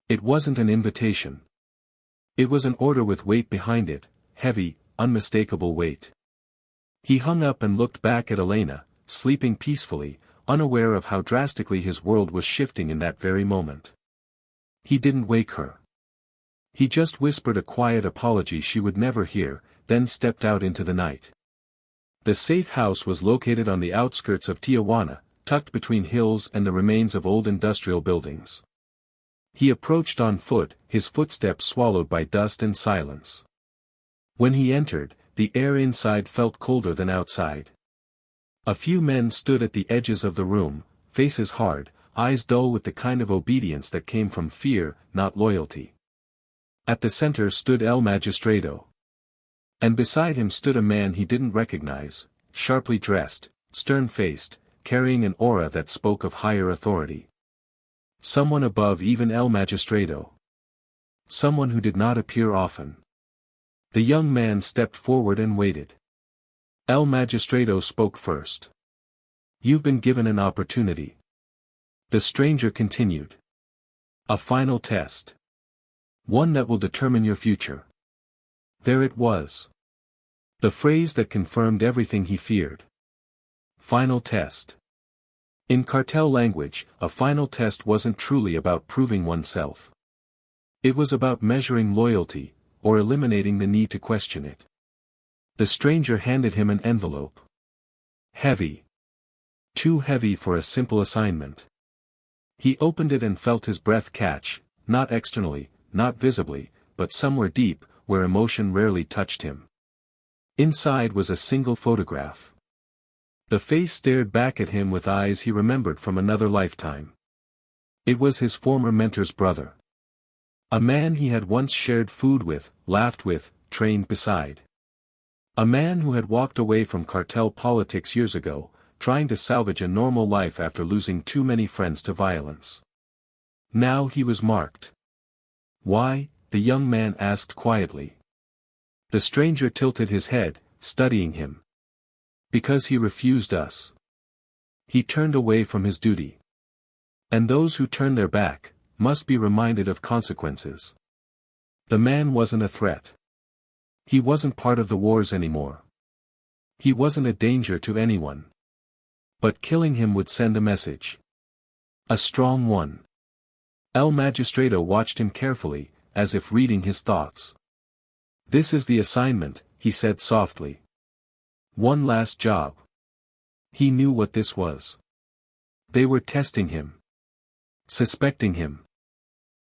It wasn't an invitation. It was an order with weight behind it, heavy, unmistakable weight. He hung up and looked back at Elena, sleeping peacefully, unaware of how drastically his world was shifting in that very moment. He didn't wake her. He just whispered a quiet apology she would never hear, then stepped out into the night. The safe house was located on the outskirts of Tijuana, tucked between hills and the remains of old industrial buildings. He approached on foot, his footsteps swallowed by dust and silence. When he entered, the air inside felt colder than outside. A few men stood at the edges of the room, faces hard, eyes dull with the kind of obedience that came from fear, not loyalty. At the center stood El Magistrado. And beside him stood a man he didn't recognize, sharply dressed, stern-faced, carrying an aura that spoke of higher authority. Someone above even El Magistrado. Someone who did not appear often. The young man stepped forward and waited. El Magistrado spoke first. You've been given an opportunity. The stranger continued. A final test. One that will determine your future. There it was. The phrase that confirmed everything he feared. Final test. In cartel language, a final test wasn't truly about proving oneself. It was about measuring loyalty, or eliminating the need to question it. The stranger handed him an envelope. Heavy. Too heavy for a simple assignment. He opened it and felt his breath catch, not externally, not visibly, but somewhere deep, where emotion rarely touched him. Inside was a single photograph. The face stared back at him with eyes he remembered from another lifetime. It was his former mentor's brother. A man he had once shared food with, laughed with, trained beside. A man who had walked away from cartel politics years ago, trying to salvage a normal life after losing too many friends to violence. Now he was marked. "Why?" the young man asked quietly. The stranger tilted his head, studying him. "Because he refused us. He turned away from his duty. And those who turn their back, must be reminded of consequences." The man wasn't a threat. He wasn't part of the wars anymore. He wasn't a danger to anyone. But killing him would send a message. A strong one. El Magistrado watched him carefully, as if reading his thoughts. "This is the assignment," he said softly. "One last job." He knew what this was. They were testing him. Suspecting him.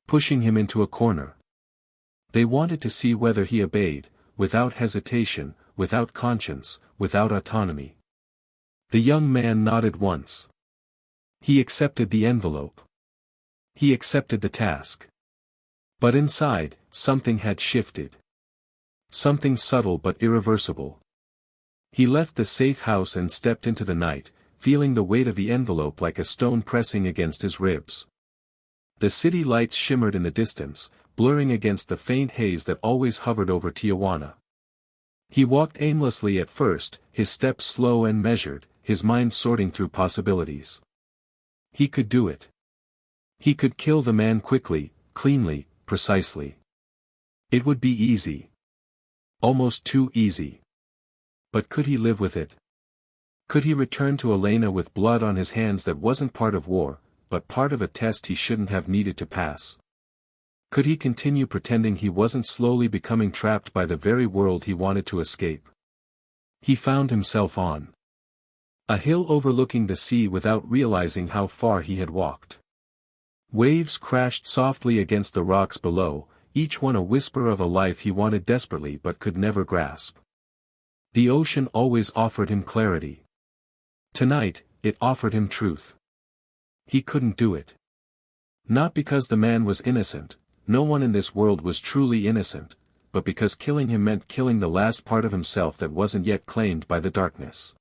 Pushing him into a corner. They wanted to see whether he obeyed, without hesitation, without conscience, without autonomy. The young man nodded once. He accepted the envelope. He accepted the task. But inside, something had shifted. Something subtle but irreversible. He left the safe house and stepped into the night, feeling the weight of the envelope like a stone pressing against his ribs. The city lights shimmered in the distance, blurring against the faint haze that always hovered over Tijuana. He walked aimlessly at first, his steps slow and measured, his mind sorting through possibilities. He could do it. He could kill the man quickly, cleanly, precisely. It would be easy. Almost too easy. But could he live with it? Could he return to Elena with blood on his hands that wasn't part of war, but part of a test he shouldn't have needed to pass? Could he continue pretending he wasn't slowly becoming trapped by the very world he wanted to escape? He found himself on a hill overlooking the sea without realizing how far he had walked. Waves crashed softly against the rocks below, each one a whisper of a life he wanted desperately but could never grasp. The ocean always offered him clarity. Tonight, it offered him truth. He couldn't do it. Not because the man was innocent, no one in this world was truly innocent, but because killing him meant killing the last part of himself that wasn't yet claimed by the darkness.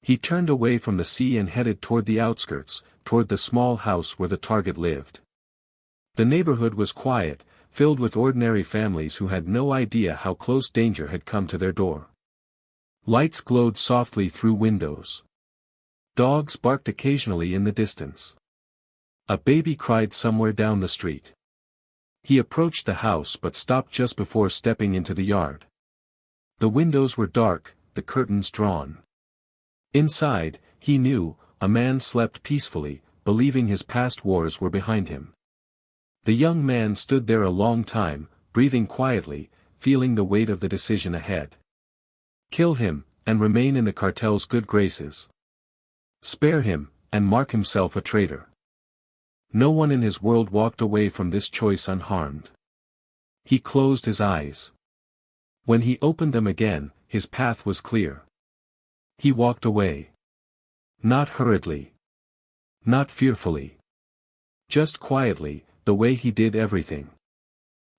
He turned away from the sea and headed toward the outskirts, toward the small house where the target lived. The neighborhood was quiet, filled with ordinary families who had no idea how close danger had come to their door. Lights glowed softly through windows. Dogs barked occasionally in the distance. A baby cried somewhere down the street. He approached the house but stopped just before stepping into the yard. The windows were dark, the curtains drawn. Inside, he knew, a man slept peacefully, believing his past wars were behind him. The young man stood there a long time, breathing quietly, feeling the weight of the decision ahead. Kill him, and remain in the cartel's good graces. Spare him, and mark himself a traitor. No one in his world walked away from this choice unharmed. He closed his eyes. When he opened them again, his path was clear. He walked away. Not hurriedly. Not fearfully. Just quietly, the way he did everything.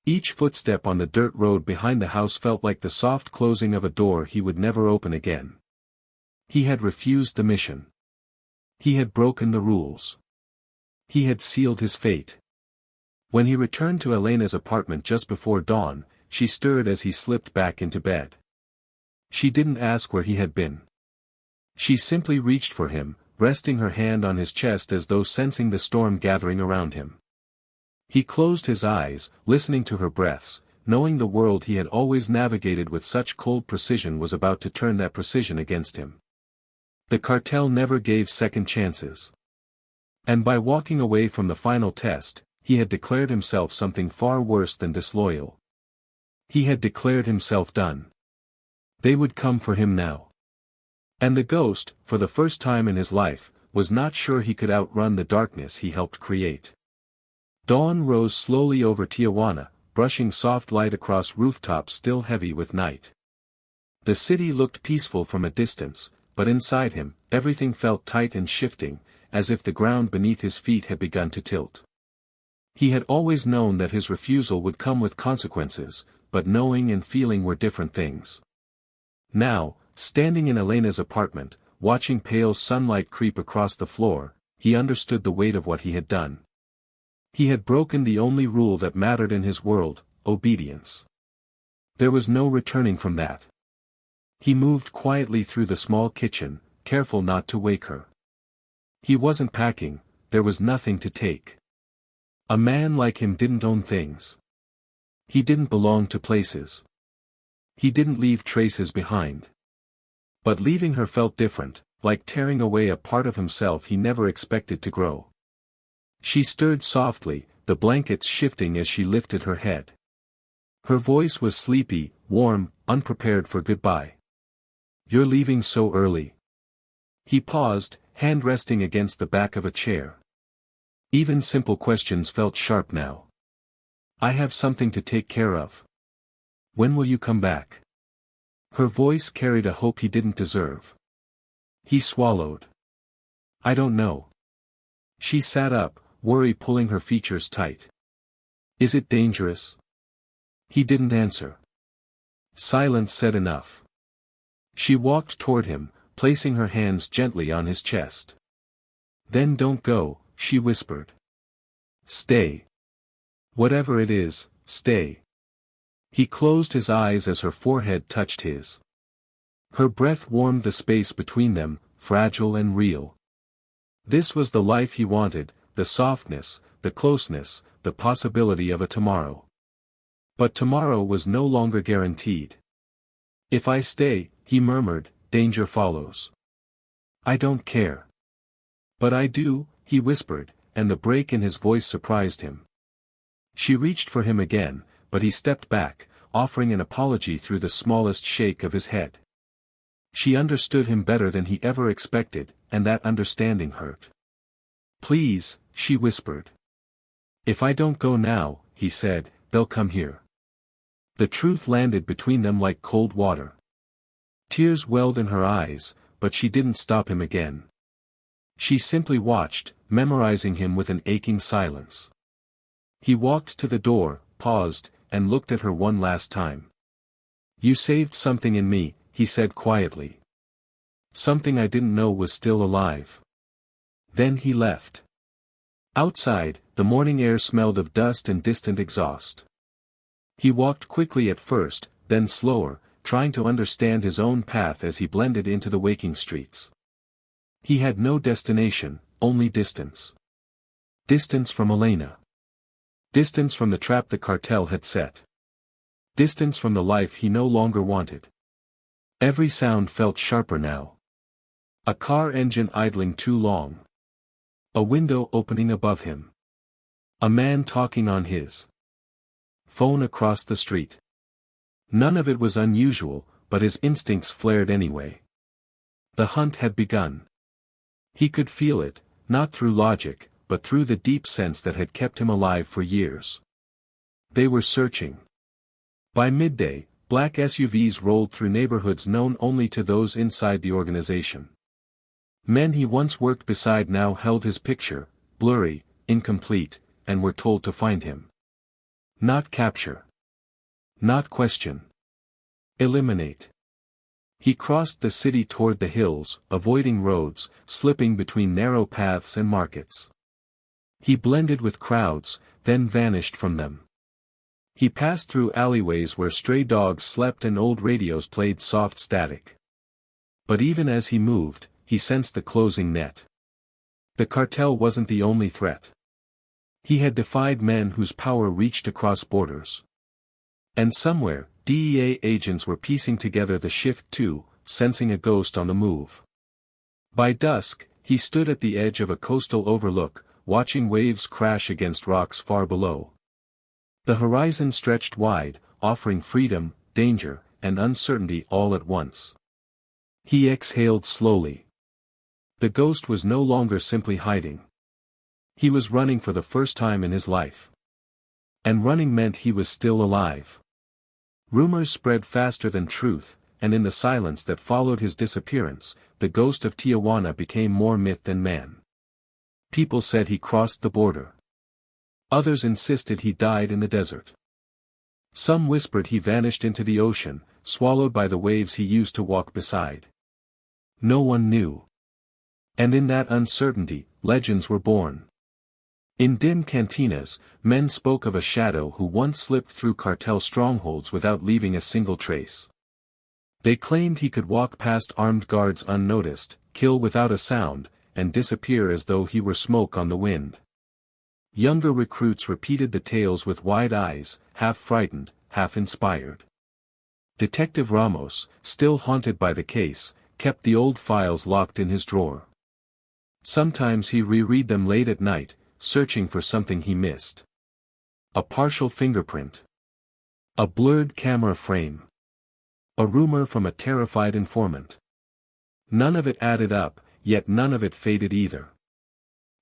Each footstep on the dirt road behind the house felt like the soft closing of a door he would never open again. He had refused the mission. He had broken the rules. He had sealed his fate. When he returned to Elena's apartment just before dawn, she stirred as he slipped back into bed. She didn't ask where he had been. She simply reached for him, resting her hand on his chest as though sensing the storm gathering around him. He closed his eyes, listening to her breaths, knowing the world he had always navigated with such cold precision was about to turn that precision against him. The cartel never gave second chances. And by walking away from the final test, he had declared himself something far worse than disloyal. He had declared himself done. They would come for him now. And the ghost, for the first time in his life, was not sure he could outrun the darkness he helped create. Dawn rose slowly over Tijuana, brushing soft light across rooftops still heavy with night. The city looked peaceful from a distance, but inside him, everything felt tight and shifting, as if the ground beneath his feet had begun to tilt. He had always known that his refusal would come with consequences, but knowing and feeling were different things. Now, standing in Elena's apartment, watching pale sunlight creep across the floor, he understood the weight of what he had done. He had broken the only rule that mattered in his world, obedience. There was no returning from that. He moved quietly through the small kitchen, careful not to wake her. He wasn't packing, there was nothing to take. A man like him didn't own things. He didn't belong to places. He didn't leave traces behind. But leaving her felt different, like tearing away a part of himself he never expected to grow. She stirred softly, the blankets shifting as she lifted her head. Her voice was sleepy, warm, unprepared for goodbye. "You're leaving so early." He paused, hand resting against the back of a chair. Even simple questions felt sharp now. "I have something to take care of." "When will you come back?" Her voice carried a hope he didn't deserve. He swallowed. "I don't know." She sat up, worry pulling her features tight. "Is it dangerous?" He didn't answer. Silence said enough. She walked toward him, placing her hands gently on his chest. "Then don't go," she whispered. "Stay. Whatever it is, stay." He closed his eyes as her forehead touched his. Her breath warmed the space between them, fragile and real. This was the life he wanted, the softness, the closeness, the possibility of a tomorrow. But tomorrow was no longer guaranteed. "If I stay," he murmured, "danger follows." "I don't care." "But I do," he whispered, and the break in his voice surprised him. She reached for him again, but he stepped back, offering an apology through the smallest shake of his head. She understood him better than he ever expected, and that understanding hurt. "Please," she whispered. "If I don't go now," he said, "they'll come here." The truth landed between them like cold water. Tears welled in her eyes, but she didn't stop him again. She simply watched, memorizing him with an aching silence. He walked to the door, paused, and looked at her one last time. "You saved something in me," he said quietly. "Something I didn't know was still alive." Then he left. Outside, the morning air smelled of dust and distant exhaust. He walked quickly at first, then slower, trying to understand his own path as he blended into the waking streets. He had no destination, only distance. Distance from Elena. Distance from the trap the cartel had set. Distance from the life he no longer wanted. Every sound felt sharper now. A car engine idling too long. A window opening above him. A man talking on his phone across the street. None of it was unusual, but his instincts flared anyway. The hunt had begun. He could feel it, not through logic, but through the deep sense that had kept him alive for years. They were searching. By midday, black SUVs rolled through neighborhoods known only to those inside the organization. Men he once worked beside now held his picture, blurry, incomplete, and were told to find him. Not capture. Not question. Eliminate. He crossed the city toward the hills, avoiding roads, slipping between narrow paths and markets. He blended with crowds, then vanished from them. He passed through alleyways where stray dogs slept and old radios played soft static. But even as he moved, he sensed the closing net. The cartel wasn't the only threat. He had defied men whose power reached across borders. And somewhere, DEA agents were piecing together the shift too, sensing a ghost on the move. By dusk, he stood at the edge of a coastal overlook, watching waves crash against rocks far below. The horizon stretched wide, offering freedom, danger, and uncertainty all at once. He exhaled slowly. The ghost was no longer simply hiding. He was running for the first time in his life. And running meant he was still alive. Rumors spread faster than truth, and in the silence that followed his disappearance, the Ghost of Tijuana became more myth than man. People said he crossed the border. Others insisted he died in the desert. Some whispered he vanished into the ocean, swallowed by the waves he used to walk beside. No one knew. And in that uncertainty, legends were born. In dim cantinas, men spoke of a shadow who once slipped through cartel strongholds without leaving a single trace. They claimed he could walk past armed guards unnoticed, kill without a sound, and disappear as though he were smoke on the wind. Younger recruits repeated the tales with wide eyes, half frightened, half inspired. Detective Ramos, still haunted by the case, kept the old files locked in his drawer. Sometimes he reread them late at night, searching for something he missed. A partial fingerprint. A blurred camera frame. A rumor from a terrified informant. None of it added up, yet none of it faded either.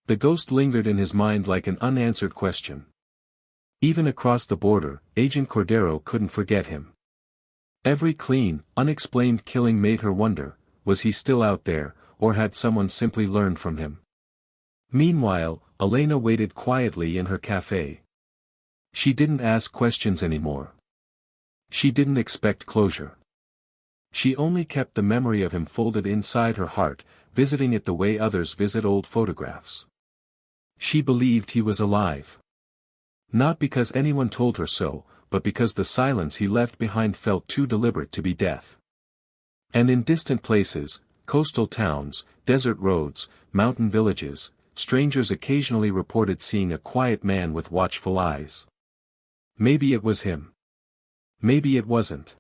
The ghost lingered in his mind like an unanswered question. Even across the border, Agent Cordero couldn't forget him. Every clean, unexplained killing made her wonder, was he still out there, or had someone simply learned from him? Meanwhile, Elena waited quietly in her cafe. She didn't ask questions anymore. She didn't expect closure. She only kept the memory of him folded inside her heart, visiting it the way others visit old photographs. She believed he was alive. Not because anyone told her so, but because the silence he left behind felt too deliberate to be death. And in distant places, coastal towns, desert roads, mountain villages, strangers occasionally reported seeing a quiet man with watchful eyes. Maybe it was him. Maybe it wasn't.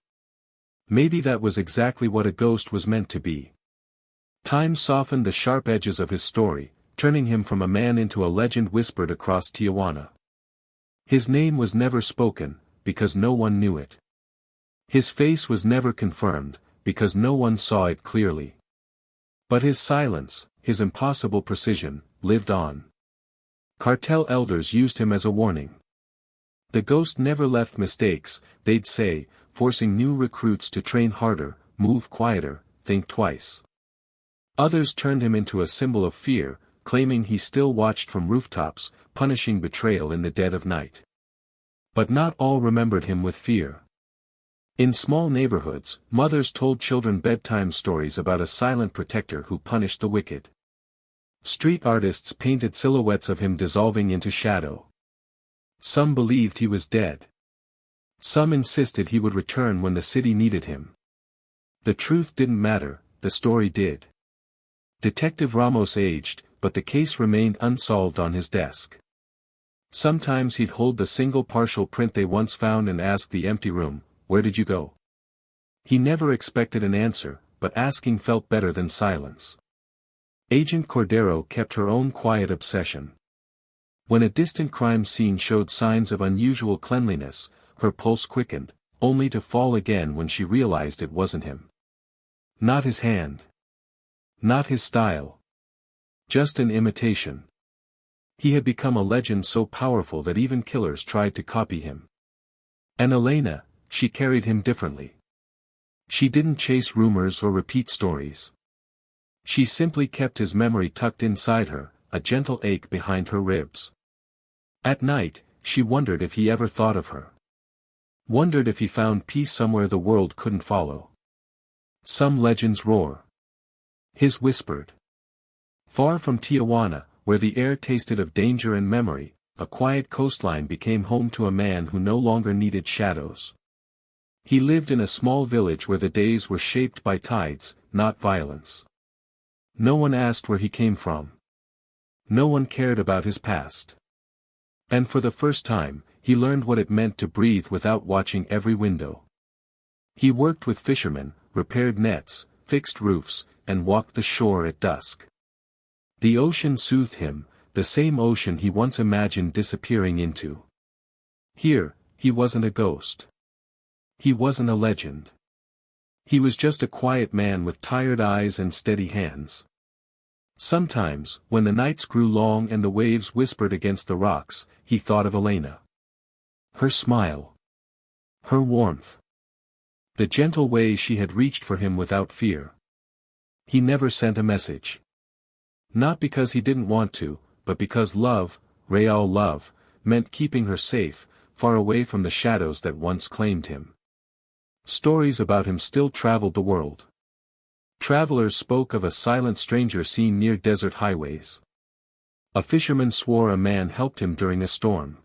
Maybe that was exactly what a ghost was meant to be. Time softened the sharp edges of his story, turning him from a man into a legend whispered across Tijuana. His name was never spoken, because no one knew it. His face was never confirmed, because no one saw it clearly. But his silence, his impossible precision, lived on. Cartel elders used him as a warning. The ghost never left mistakes, they'd say, forcing new recruits to train harder, move quieter, think twice. Others turned him into a symbol of fear, claiming he still watched from rooftops, punishing betrayal in the dead of night. But not all remembered him with fear. In small neighborhoods, mothers told children bedtime stories about a silent protector who punished the wicked. Street artists painted silhouettes of him dissolving into shadow. Some believed he was dead. Some insisted he would return when the city needed him. The truth didn't matter, the story did. Detective Ramos aged, but the case remained unsolved on his desk. Sometimes he'd hold the single partial print they once found and ask the empty room, "Where did you go?" He never expected an answer, but asking felt better than silence. Agent Cordero kept her own quiet obsession. When a distant crime scene showed signs of unusual cleanliness, her pulse quickened, only to fall again when she realized it wasn't him. Not his hand. Not his style. Just an imitation. He had become a legend so powerful that even killers tried to copy him. And Elena, she carried him differently. She didn't chase rumors or repeat stories. She simply kept his memory tucked inside her, a gentle ache behind her ribs. At night, she wondered if he ever thought of her. Wondered if he found peace somewhere the world couldn't follow. Some legends roar. His whispered. Far from Tijuana, where the air tasted of danger and memory, a quiet coastline became home to a man who no longer needed shadows. He lived in a small village where the days were shaped by tides, not violence. No one asked where he came from. No one cared about his past. And for the first time, he learned what it meant to breathe without watching every window. He worked with fishermen, repaired nets, fixed roofs, and walked the shore at dusk. The ocean soothed him, the same ocean he once imagined disappearing into. Here, he wasn't a ghost. He wasn't a legend. He was just a quiet man with tired eyes and steady hands. Sometimes, when the nights grew long and the waves whispered against the rocks, he thought of Elena. Her smile. Her warmth. The gentle way she had reached for him without fear. He never sent a message. Not because he didn't want to, but because love, real love, meant keeping her safe, far away from the shadows that once claimed him. Stories about him still traveled the world. Travelers spoke of a silent stranger seen near desert highways. A fisherman swore a man helped him during a storm.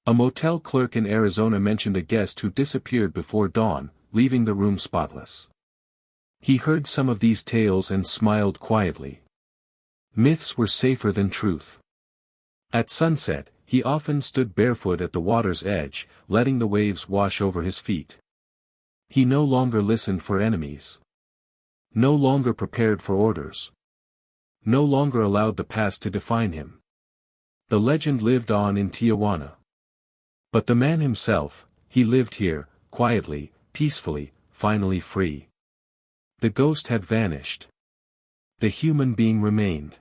A motel clerk in Arizona mentioned a guest who disappeared before dawn, leaving the room spotless. He heard some of these tales and smiled quietly. Myths were safer than truth. At sunset, he often stood barefoot at the water's edge, letting the waves wash over his feet. He no longer listened for enemies. No longer prepared for orders. No longer allowed the past to define him. The legend lived on in Tijuana. But the man himself, he lived here, quietly, peacefully, finally free. The ghost had vanished. The human being remained.